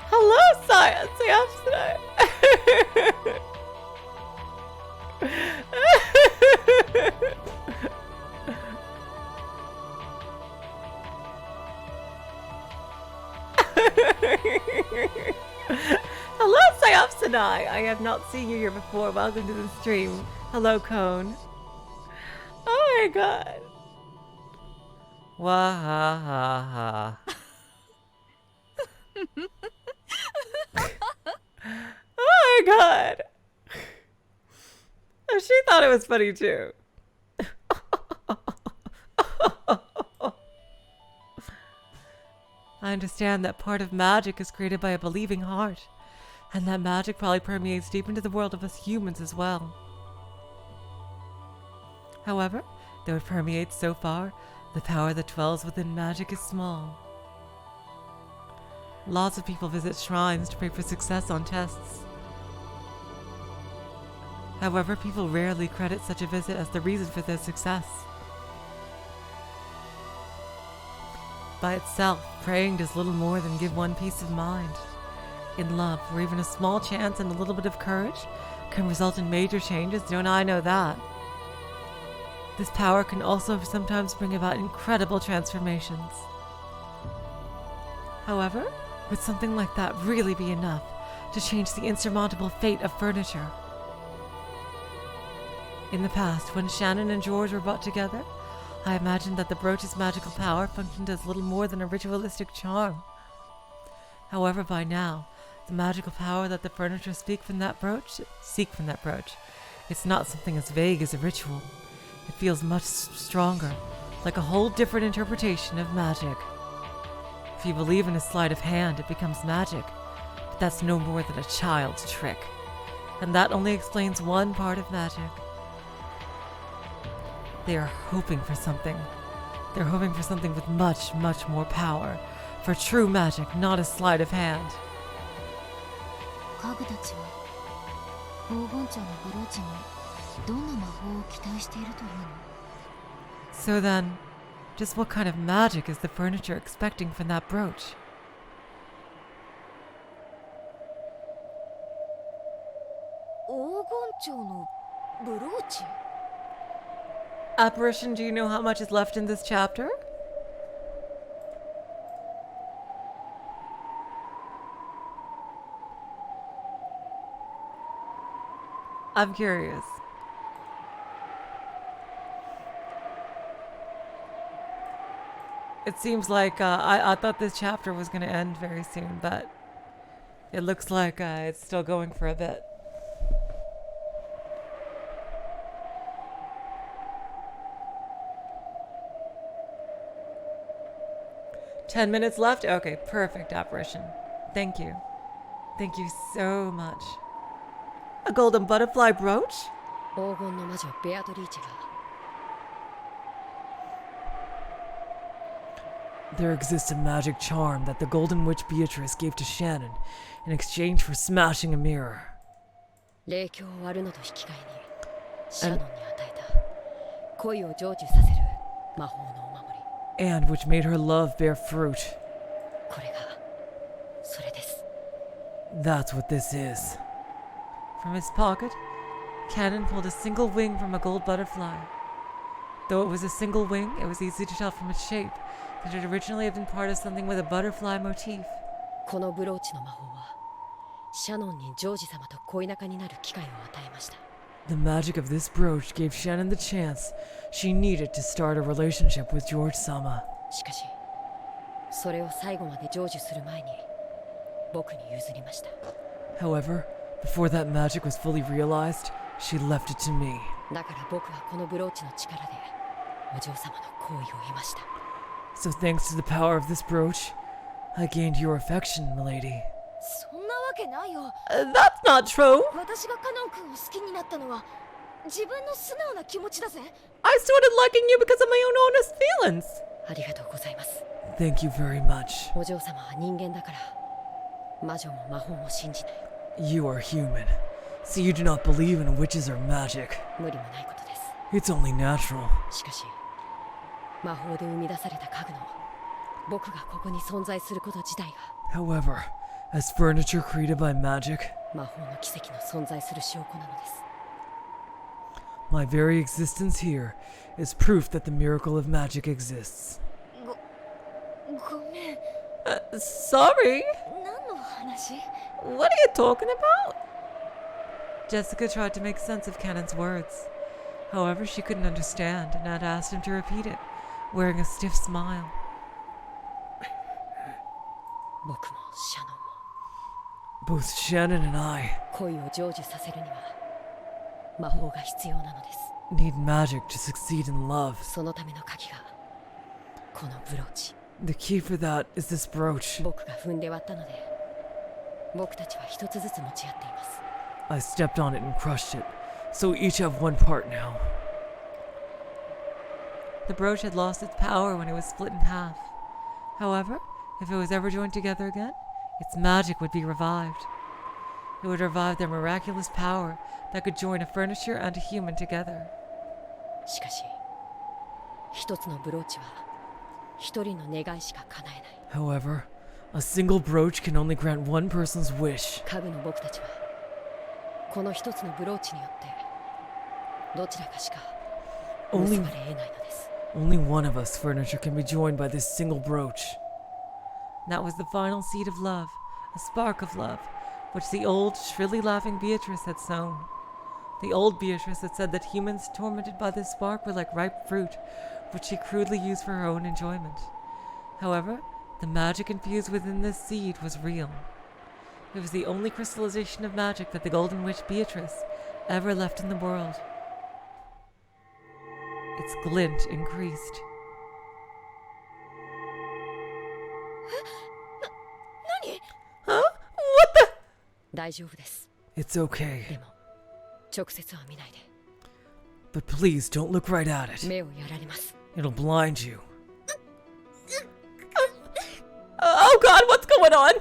Hello, science. Yesterday. Hello, Sayapsanai. I have not seen you here before. Welcome to the stream. Hello, Cone. Oh my god. Wahahaha. Oh my god. Oh, she thought it was funny too. I understand that part of magic is created by a believing heart, and that magic probably permeates deep into the world of us humans as well. However, though it permeates so far, the power that dwells within magic is small. Lots of people visit shrines to pray for success on tests. However, people rarely credit such a visit as the reason for their success. By itself, praying does little more than give one peace of mind. In love, where even a small chance and a little bit of courage can result in major changes, don't I know that? This power can also sometimes bring about incredible transformations. However, would something like that really be enough to change the insurmountable fate of furniture? In the past, when Shannon and George were brought together, I imagined that the brooch's magical power functioned as little more than a ritualistic charm. However, by now, the magical power that the furniture seek from that brooch, it's not something as vague as a ritual. It feels much stronger, like a whole different interpretation of magic. If you believe in a sleight of hand, it becomes magic, but that's no more than a child's trick. And that only explains one part of magic. They are hoping for something. They're hoping for something with much, much more power. For true magic, not a sleight of hand. 家具たちは黄金蝶のブローチにどんな魔法を期待しているというの？ So then, just what kind of magic is the furniture expecting from that brooch? 黄金蝶のブローチ？ Apparition, do you know how much is left in this chapter? I'm curious. It seems like I thought this chapter was going to end very soon, but it looks like it's still going for a bit. "10 minutes left? Okay, perfect, Apparition. Thank you. Thank you so much. A golden butterfly brooch?" 黄金の魔女ベアトリーチェが There exists a magic charm that the Golden Witch Beatrice gave to Shannon in exchange for smashing a mirror. 霊境を割るのと引き換えにシャノンに与えた恋を成就させる魔法のお守り And which made her love bear fruit. これがそれです That's what this is. From his pocket, Cannon pulled a single wing from a gold butterfly. Though it was a single wing, it was easy to tell from its shape that it originally had been part of something with a butterfly motif. このブローチの魔法はシャノンにジョージ様と恋仲になる機会を与えました The magic of this brooch gave Shannon the chance she needed to start a relationship with George-sama. しかしそれを最後まで成就する前に僕に譲りました However, before that magic was fully realized, she left it to me. だから僕はこのブローチの力でお嬢様の好意を得ました So thanks to the power of this brooch, I gained your affection, milady. そんなわけないよ。 That's not true! 私がカノン君を好きになったのは自分の素直な気持ちだぜ。 I started liking you because of my own honest feelings. ありがとうございます Thank you very much. お嬢様は人間だから魔女も魔法も信じない You are human, so you do not believe in witches or magic. 無理もないことです It's only natural. しかし魔法で生み出された家具の僕がここに存在すること自体が However, as furniture created by magic, 魔法の奇跡の存在する証拠なのです my very existence here is proof that the miracle of magic exists. ごめん。 Sorry? 何の話？ What are you talking about? Jessica tried to make sense of Cannon's words. However, she couldn't understand and had asked him to repeat it, wearing a stiff smile. 僕もシャノンも Both Shannon and I 恋を成就させるには魔法が必要なのです need magic to succeed in love. そのための鍵がこのブローチ The key for that is this brooch. 僕が踏んで割ったので僕たちは一つずつ持ち合っています I stepped on it and crushed it, so we each have one part now. The brooch had lost its power when it was split in half. However, if it was ever joined together again, its magic would be revived. It would revive their miraculous power that could join a furniture and a human together. しかし一つのブローチは一人の願いしか叶えない However, a single brooch can only grant one person's wish. 家具の僕たちはこの一つのブローチによってどちらかしか結ばれ得ないのです Only one of us furniture can be joined by this single brooch. That was the final seed of love, a spark of love, which the old, shrilly laughing Beatrice had sown. The old Beatrice had said that humans tormented by this spark were like ripe fruit, which she crudely used for her own enjoyment. However, the magic infused within this seed was real. It was the only crystallization of magic that the Golden Witch Beatrice ever left in the world. Its glint increased. 何？ Huh? What the? 大丈夫です It's okay. でも直接は見ないで But please don't look right at it. 目をやられます It'll blind you. Oh God, what's going on?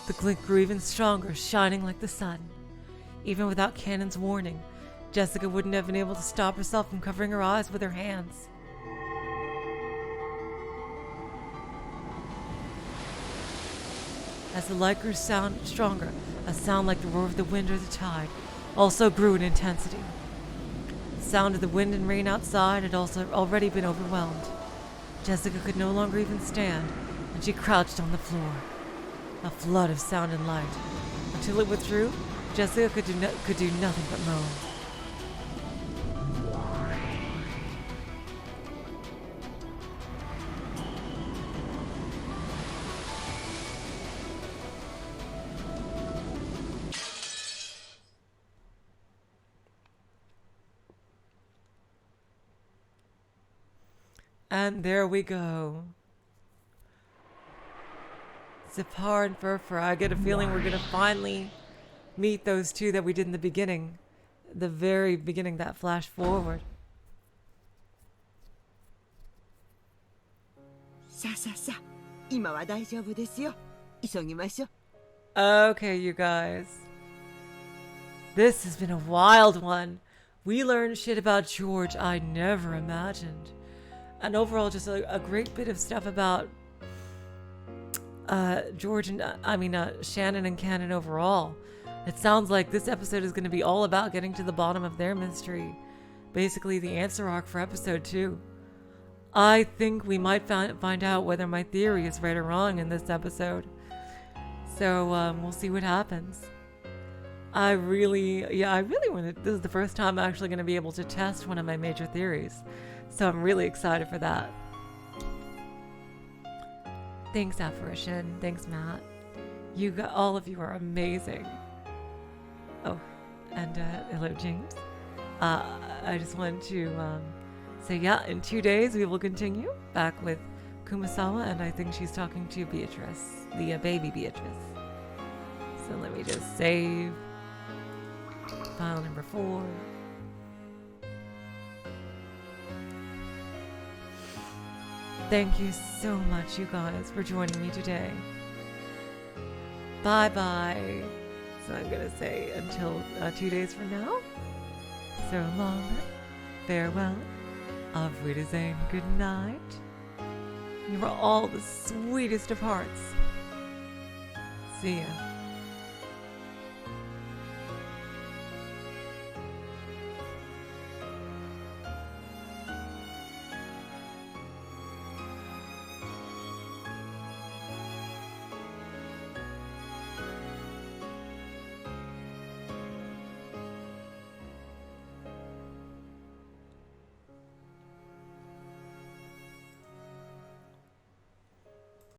The glint grew even stronger, shining like the sun. Even without Cannon's warning, Jessica wouldn't have been able to stop herself from covering her eyes with her hands. As the light grew stronger, a sound like the roar of the wind or the tide also grew in intensity. The sound of the wind and rain outside had also already been overwhelmed. Jessica could no longer even stand, and she crouched on the floor. A flood of sound and light. Until it withdrew, Jessica could do nothing but moan. And there we go. Zipar and Furfur. I get a feeling we're going to finally meet those two that we did in the beginning. The very beginning, that flash forward. Okay, you guys. This has been a wild one. We learned shit about George I never imagined. And overall, just a great bit of stuff about George and Shannon and Cannon overall. It sounds like this episode is going to be all about getting to the bottom of their mystery. Basically, the answer arc for episode 2. I think we might find out whether my theory is right or wrong in this episode. So we'll see what happens. I really want to. This is the first time I'm actually going to be able to test one of my major theories. So I'm really excited for that. Thanks, Apparition. Thanks, Matt. All of you are amazing. Oh, and hello, James. I just wanted to say, yeah, in 2 days we will continue back with Kumasawa, and I think she's talking to Beatrice, the baby Beatrice. So let me just save file number 4. Thank you so much, you guys, for joining me today. Bye-bye. So I'm going to say until 2 days from now. So long. Farewell. Auf Wiedersehen. Good night. You are all the sweetest of hearts. See ya.